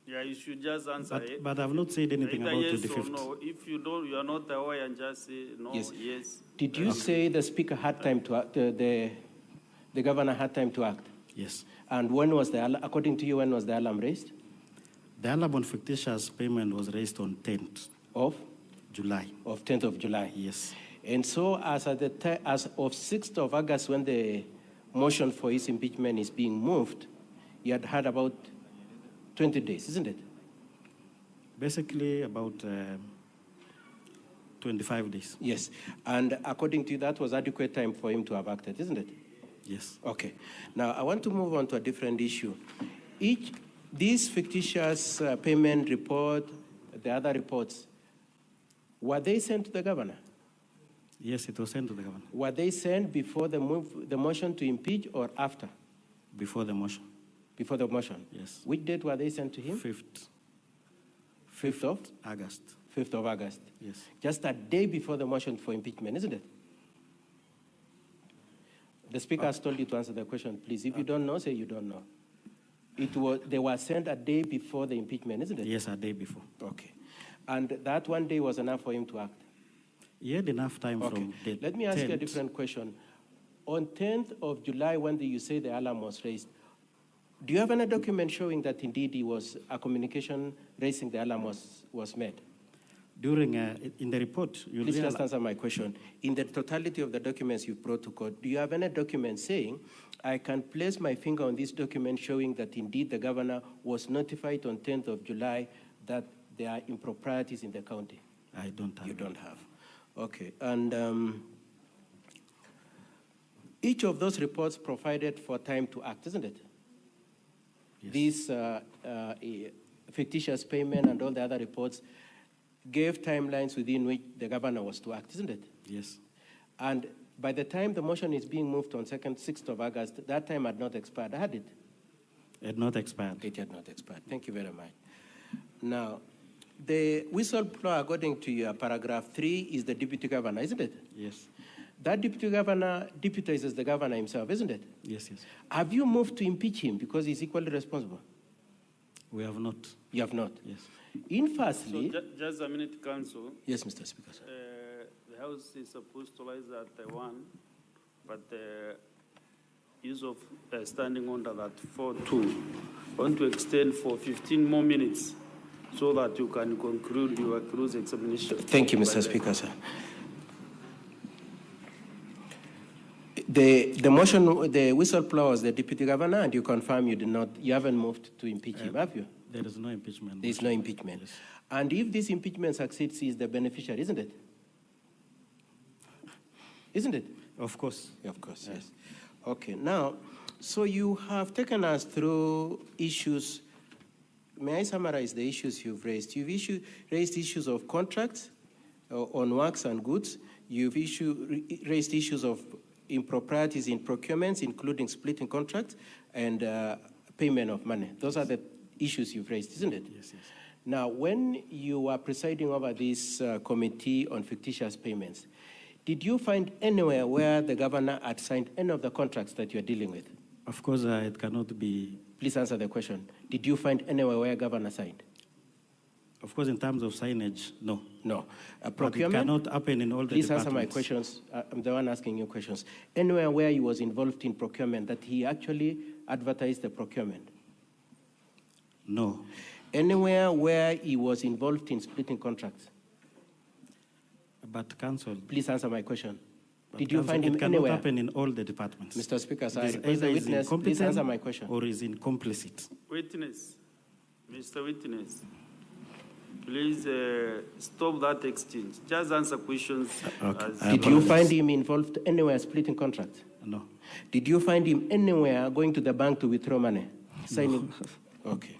Yeah, you should just answer it. But I've not said anything Either about yes 25th. or no. If you don't, you are not aware, and just say no, yes. Did you say the speaker had time to act, the governor had time to act? Yes. And when was according to you, when was the alarm raised? The alarm on fictitious payment was raised on 10th of July. Of 10th of July. Yes. And so as of 6th of August, when the motion for his impeachment is being moved, you had had about 20 days, isn't it? Basically about 25 days. Yes. And according to you, that was adequate time for him to have acted, isn't it? Yes. Okay. Now, I want to move on to a different issue. These fictitious payment report, the other reports, were they sent to the governor? Yes, it was sent to the governor. Were they sent before the motion to impeach or after? Before the motion. Before the motion? Yes. Which date were they sent to him? 5th of? August. 5th of August. Yes. Just a day before the motion for impeachment, isn't it? The speaker has told you to answer the question. Please, if you don't know, say you don't know. They were sent a day before the impeachment, isn't it? Yes, a day before. Okay. And that one day was enough for him to act? He had enough time from date. Let me ask you a different question. On 10th of July, when you say the alarm was raised, do you have any document showing that indeed a communication raising the alarm was made? During, in the report, you'll Please just answer my question. In the totality of the documents you brought to court, do you have any document saying, I can place my finger on this document showing that indeed the governor was notified on 10th of July that there are improprieties in the county? I don't have. You don't have. Okay. And each of those reports provided for time to act, isn't it? Yes. These fictitious payment and all the other reports gave timelines within which the governor was to act, isn't it? Yes. And by the time the motion is being moved on 6th of August, that time had not expired, had it? It had not expired. It had not expired. Thank you very much. Now, the whistleblower, according to your paragraph 3, is the deputy governor, isn't it? Yes. That deputy governor deputizes the governor himself, isn't it? Yes, yes. Have you moved to impeach him because he's equally responsible? We have not. You have not? Yes. Firstly... So just a minute, Council. Yes, Mr. Speaker. The House is supposed to rise at 1, but the use of standing order at 4:2. I want to extend for 15 more minutes so that you can conclude your cross-examination. Thank you, Mr. Speaker, sir. The motion, the whistleblower was the deputy governor, and you confirm you haven't moved to impeach him, have you? There is no impeachment. There is no impeachment. Yes. And if this impeachment succeeds, he is the beneficiary, isn't it? Isn't it? Of course. Of course, yes. Okay, now, so you have taken us through issues. May I summarize the issues you've raised? You've raised issues of contracts on works and goods. You've raised issues of improprieties in procurements, including splitting contracts and payment of money. Those are the issues you've raised, isn't it? Yes, yes. Now, when you were presiding over this committee on fictitious payments, did you find anywhere where the governor had signed any of the contracts that you're dealing with? Of course, it cannot be. Please answer the question. Did you find anywhere where governor signed? Of course, in terms of signage, no. No. Procurement? It cannot happen in all the Please departments. answer my questions. I'm the one asking you questions. Anywhere where he was involved in procurement, that he actually advertised the procurement? No. Anywhere where he was involved in splitting contracts? But counsel. Please answer my question. But did you counsel, find him it cannot anywhere? happen in all the departments. Mr. Speaker, sir, I It is request the either witness, please answer my question. Or is complicit. Witness, Mr. Witness, please stop that exchange. Just answer questions. Okay. Did you find him involved anywhere splitting contracts? No. Did you find him anywhere going to the bank to withdraw money? Signing? No. Okay.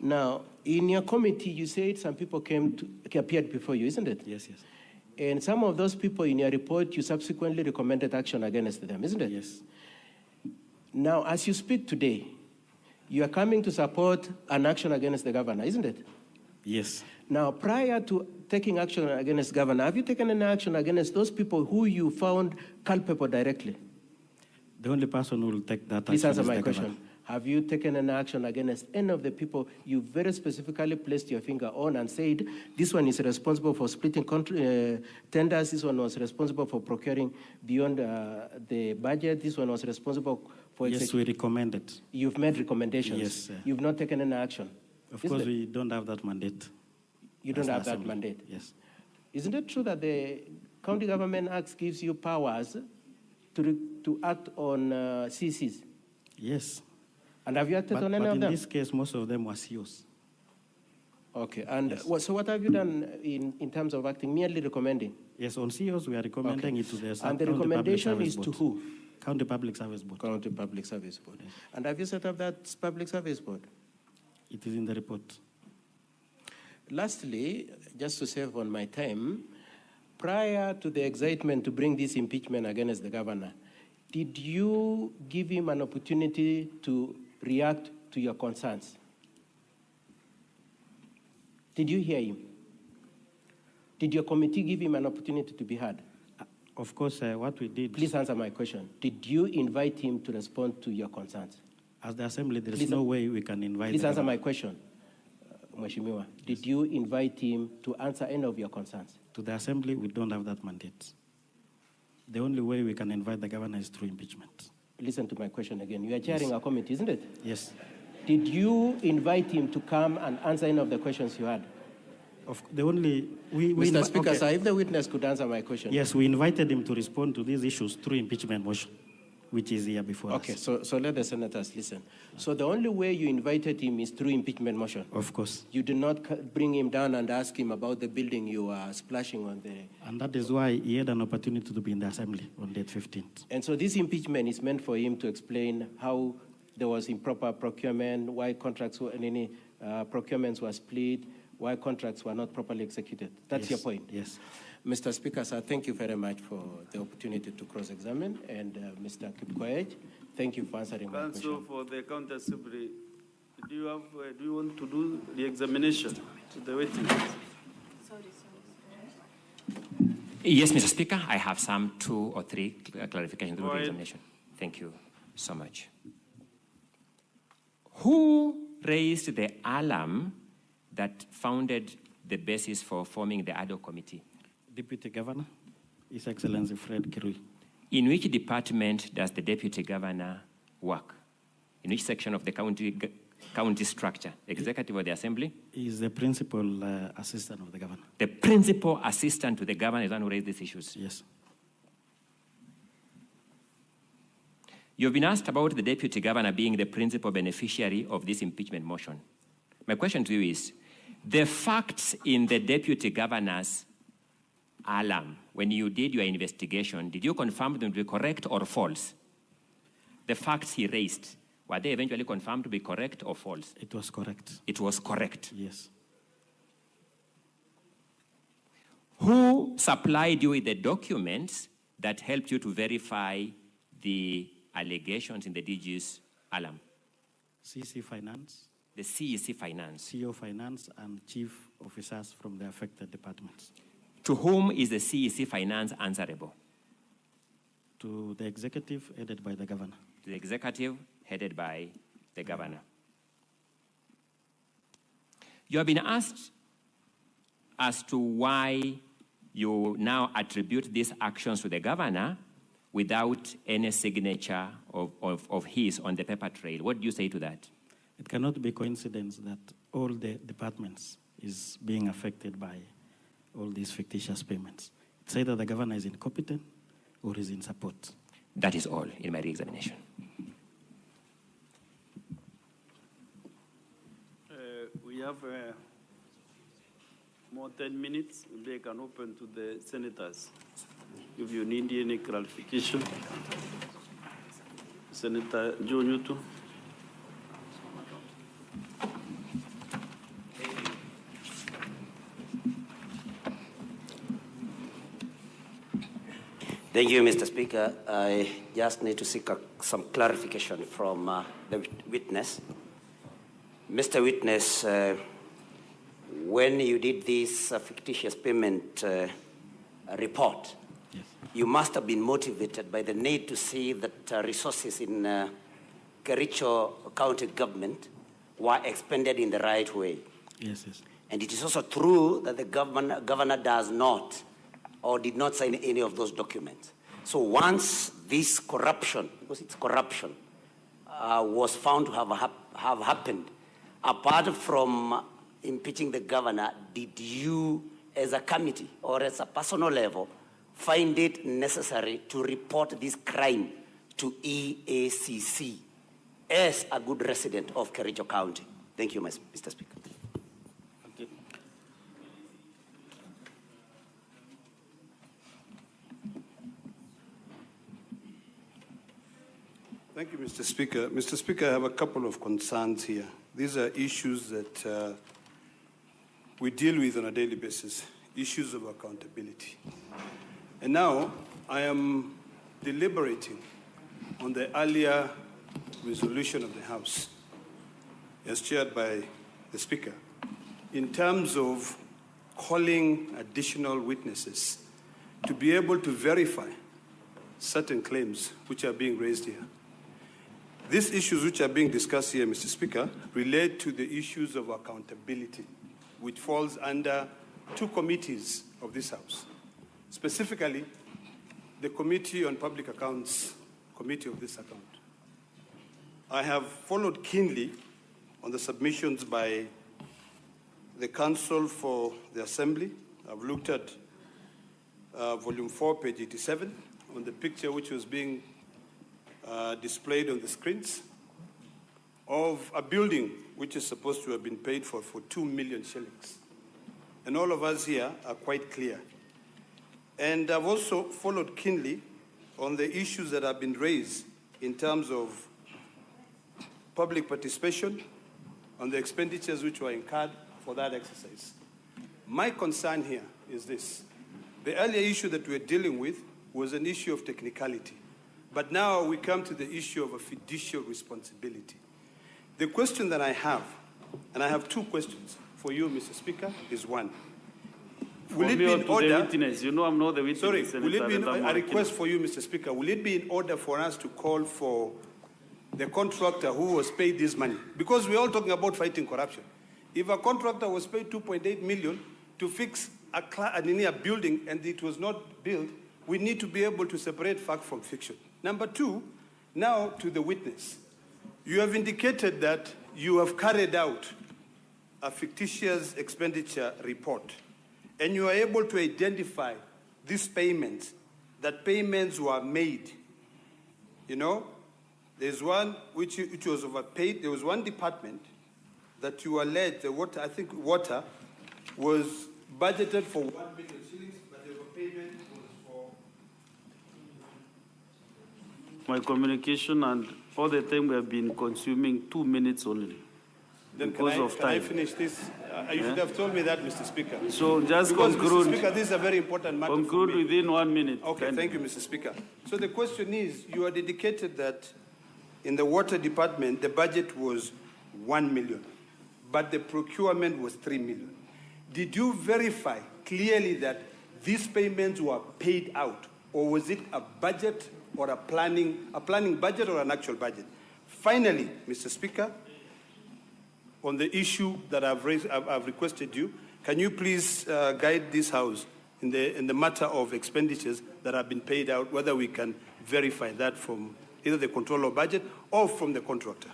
Now, in your committee, you said some people appeared before you, isn't it? Yes, yes. And some of those people in your report, you subsequently recommended action against them, isn't it? Yes. Now, as you speak today, you are coming to support an action against the governor, isn't it? Yes. Now, prior to taking action against the governor, have you taken any action against those people who you found culpable directly? The only person who will take that Please action answer is my the question. governor. Have you taken an action against any of the people you very specifically placed your finger on and said, this one is responsible for splitting tenders, this one was responsible for procuring beyond the budget, this one was responsible for... Yes, we recommended. You've made recommendations? Yes, sir. You've not taken any action? Of course, we don't have that mandate. You don't have that mandate? Yes. Isn't it true that the County Government Act gives you powers to act on CCs? Yes. And have you acted on any of them? But in this case, most of them were COs. Okay, and yes. So what have you done in terms of acting, merely recommending? Yes, on COs, we are recommending it to the And the recommendation is to who? County Public Service Board. County Public Service Board. Yes. And have you set up that Public Service Board? It is in the report. Lastly, just to save on my time, prior to the excitement to bring this impeachment against the governor, did you give him an opportunity to react to your concerns? Did you hear him? Did your committee give him an opportunity to be heard? Of course, what we did... Please answer my question. Did you invite him to respond to your concerns? As the Assembly, there is no way we can invite Please answer my question, Mheshimiwa. Did you invite him to answer any of your concerns? To the Assembly, we don't have that mandate. The only way we can invite the governor is through impeachment. Listen to my question again. You are chairing a committee, isn't it? Yes. Did you invite him to come and answer any of the questions you had? Mr. Speaker, sir, if the witness could answer my question. Yes, we invited him to respond to these issues through impeachment motion, which is here before us. Okay, so let the senators listen. So the only way you invited him is through impeachment motion? Of course. You did not bring him down and ask him about the building you were splashing on the... And that is why he had an opportunity to be in the Assembly on date 15th. And so this impeachment is meant for him to explain how there was improper procurement, why contracts were, any procurements were split, why contracts were not properly executed. That's your point? Yes. Mr. Speaker, sir, thank you very much for the opportunity to cross-examine. And Mr. Kipkoech, thank you for answering my question. Counsel for the County Assembly, do you want to do the examination to the witness? Yes, Mr. Speaker, I have some 2 or 3 clarifications to the Right. examination. Thank you so much. Who raised the alarm that founded the basis for forming the ad hoc committee? Deputy Governor, His Excellency Fred Kirui. In which department does the Deputy Governor work? In which section of the county county structure? Executive or the assembly? He is the principal assistant of the governor. The principal assistant to the governor is the one who raised these issues? Yes. You've been asked about the deputy governor being the principal beneficiary of this impeachment motion. My question to you is, the facts in the deputy governor's alarm, when you did your investigation, did you confirm them to be correct or false? The facts he raised, were they eventually confirmed to be correct or false? It was correct. It was correct? Yes. Who supplied you with the documents that helped you to verify the allegations in the DG's alarm? CEC Finance. The CEC Finance. CEO Finance and chief officers from the affected departments. To whom is the CEC Finance answerable? To the executive headed by the governor. To the executive headed by the governor. You have been asked as to why you now attribute these actions to the governor without any signature of his on the paper trail. What do you say to that? It cannot be coincidence that all the departments is being affected by all these fictitious payments. It's either the governor is incompetent or is in support. That is all in my re-examination. We have more 10 minutes. They can open to the senators. If you need any clarification, Senator Joe Newton. Thank you, Mr. Speaker. I just need to seek some clarification from the witness. Mr. Witness, when you did this fictitious payment report, yes, you must have been motivated by the need to see that resources in Kericho County government were expended in the right way. Yes, yes. And it is also true that the governor does not or did not sign any of those documents. So once this corruption, because it's corruption, was found to have happened, apart from impeaching the governor, did you, as a committee or as a personal level, find it necessary to report this crime to EACC as a good resident of Kericho County? Thank you, Mr. Speaker. Thank you, Mr. Speaker. Mr. Speaker, I have a couple of concerns here. These are issues that we deal with on a daily basis, issues of accountability. And now I am deliberating on the earlier resolution of the House, as chaired by the Speaker, in terms of calling additional witnesses to be able to verify certain claims which are being raised here. These issues which are being discussed here, Mr. Speaker, relate to the issues of accountability, which falls under two committees of this House. Specifically, the Committee on Public Accounts Committee of this account. I have followed keenly on the submissions by the Council for the Assembly. I've looked at volume 4, page 87, on the picture which was being displayed on the screens of a building which is supposed to have been paid for 2 million shillings. And all of us here are quite clear. And I've also followed keenly on the issues that have been raised in terms of public participation, on the expenditures which were incurred for that exercise. My concern here is this. The earlier issue that we're dealing with was an issue of technicality. But now we come to the issue of a fiduciary responsibility. The question that I have, and I have two questions for you, Mr. Speaker, is one. Will it be in order? Witness. You know I'm not the witness. Sorry, Senator, will it be in, I'm a request for you, Mr. Speaker, will it be in order for us to call for the contractor who was paid this money? Because we're all talking about fighting corruption. If a contractor was paid 2.8 million to fix a building and it was not built, we need to be able to separate fact from fiction. Number two, now to the witness. You have indicated that you have carried out a fictitious expenditure report, and you are able to identify these payments, that payments were made. You know, there's one which was overpaid. There was one department that you alleged, the water, I think water, was budgeted for 1 million shillings, but the overpayment was for... My communication, and all the time we have been consuming 2 minutes only. Then because of can time. I finish this? You should have told me that, Mr. Speaker. So just because, conclude. Mr. Speaker, this is a very important matter. Conclude for me. within 1 minute. Okay, thank you, Mr. Speaker. So the question is, you are dedicated that in the water department, the budget was 1 million, but the procurement was 3 million. Did you verify clearly that these payments were paid out, or was it a budget or a planning budget or an actual budget? Finally, Mr. Speaker, on the issue that I've raised, I've requested you, can you please guide this House in the matter of expenditures that have been paid out, whether we can verify that from either the controller of budget or from the contractor?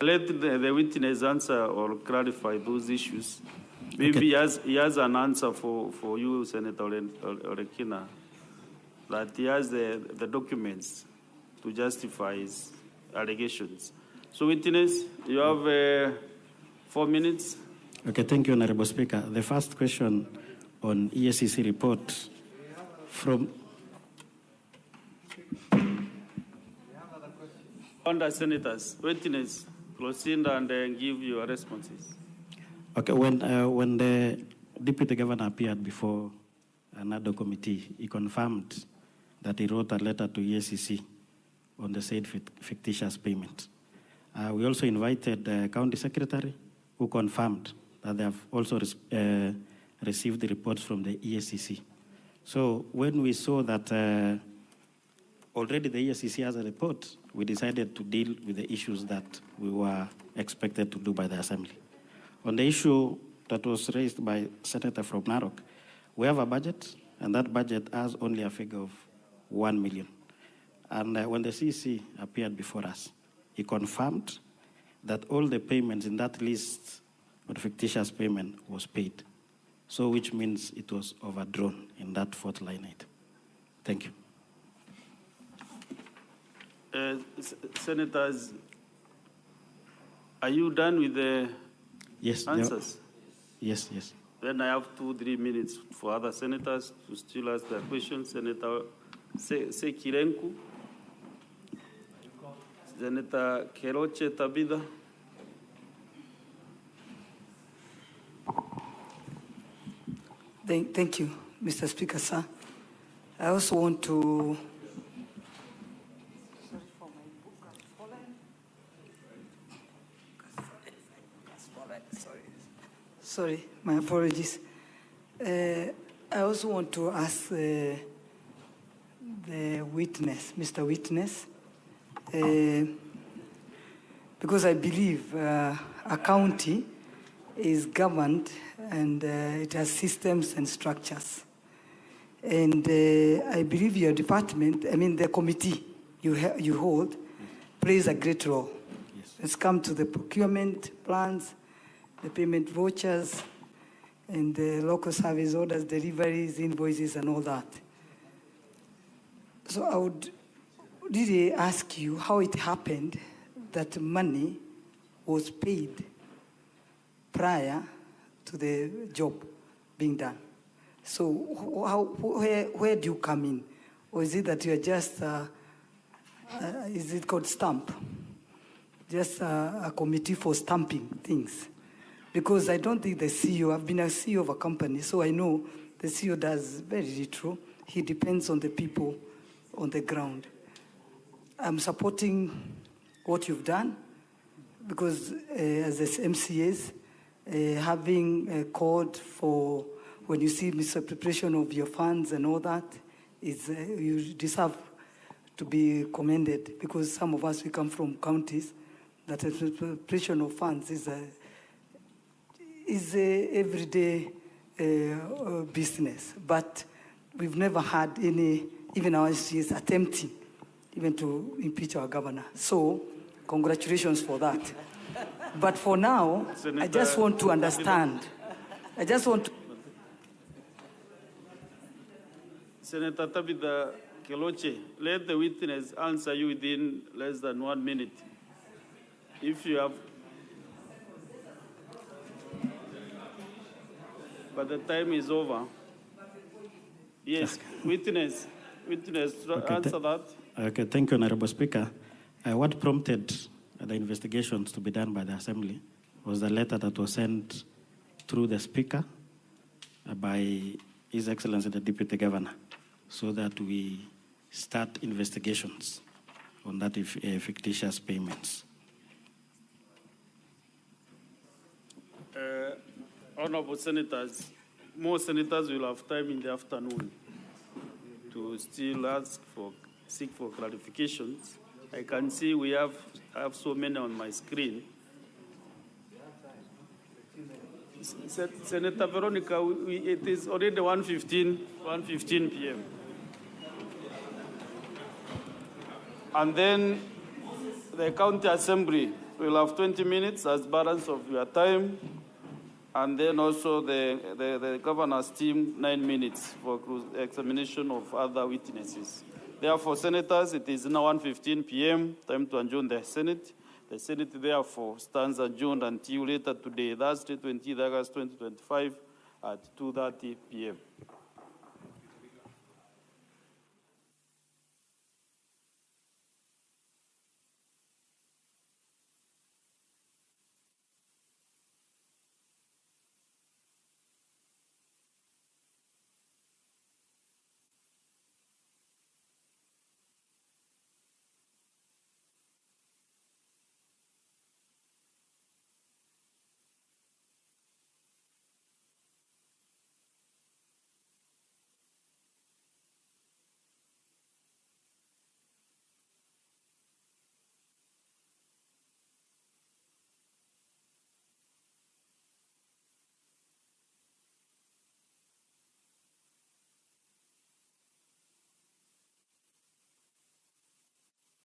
Let the witness answer or clarify those issues. Maybe he has an answer for you, Senator Orekina, that he has the documents to justify his allegations. So, witness, you have 4 minutes. Okay, thank you, Honorable Speaker. The first question on ESCC report from... Under senators, witness, proceed and give your responses. Okay, when the Deputy Governor appeared before another committee, he confirmed that he wrote a letter to ESCC on the said fictitious payment. We also invited the County Secretary, who confirmed that they have also received the reports from the ESCC. So when we saw that already the ESCC has a report, we decided to deal with the issues that we were expected to do by the Assembly. On the issue that was raised by Senator from Narok, we have a budget, and that budget has only a figure of 1 million. And when the CC appeared before us, he confirmed that all the payments in that list of fictitious payment was paid. So which means it was overdrawn in that fourth line item. Thank you. Senators, are you done with the answers? Yes, yes. Then I have 2-3 minutes for other senators to still ask their questions. Senator Kericho, Senator Kericho Tabitha. Thank you, Mr. Speaker, sir. I also want to Sorry, my apologies. I also want to ask the witness, Mr. Witness, because I believe a county is governed and it has systems and structures. And I believe your department, I mean the committee you hold, plays a great role. Yes. Let's come to the procurement plans, the payment vouchers, and the local service orders, deliveries, invoices, and all that. So I would really ask you how it happened that money was paid prior to the job being done. So where do you come in? Or is it that you're just, is it called stamp? Just a committee for stamping things? Because I don't think the CEO, I've been a CEO of a company, so I know the CEO does very little. He depends on the people on the ground. I'm supporting what you've done, because as MCAs, having a code for when you see misappropriation of your funds and all that, is you deserve to be commended, because some of us, we come from counties that misappropriation of funds is a everyday business. But we've never had any, even our MCAs attempting even to impeach our governor. So Congratulations for that. But for now, I just want to understand. I just want to... Senator Tabitha Keloche, let the witness answer you within less than 1 minute. If you have... But the time is over. Yes, witness, answer that. Okay, thank you, Honorable Speaker. What prompted the investigations to be done by the Assembly was the letter that was sent through the Speaker by His Excellency the Deputy Governor, so that we start investigations on that fictitious payments. Honorable Senators, more senators will have time in the afternoon to still seek for clarifications. I can see I have so many on my screen. Senator Veronica, it is already 1:15 p.m. And then the County Assembly will have 20 minutes as balance of your time. And then also the governor's team, 9 minutes for examination of other witnesses. Therefore, senators, it is now 1:15 p.m., time to adjourn the Senate. The Senate, therefore, stands adjourned until later today, Thursday, 20 August 2025, at 2:30 p.m.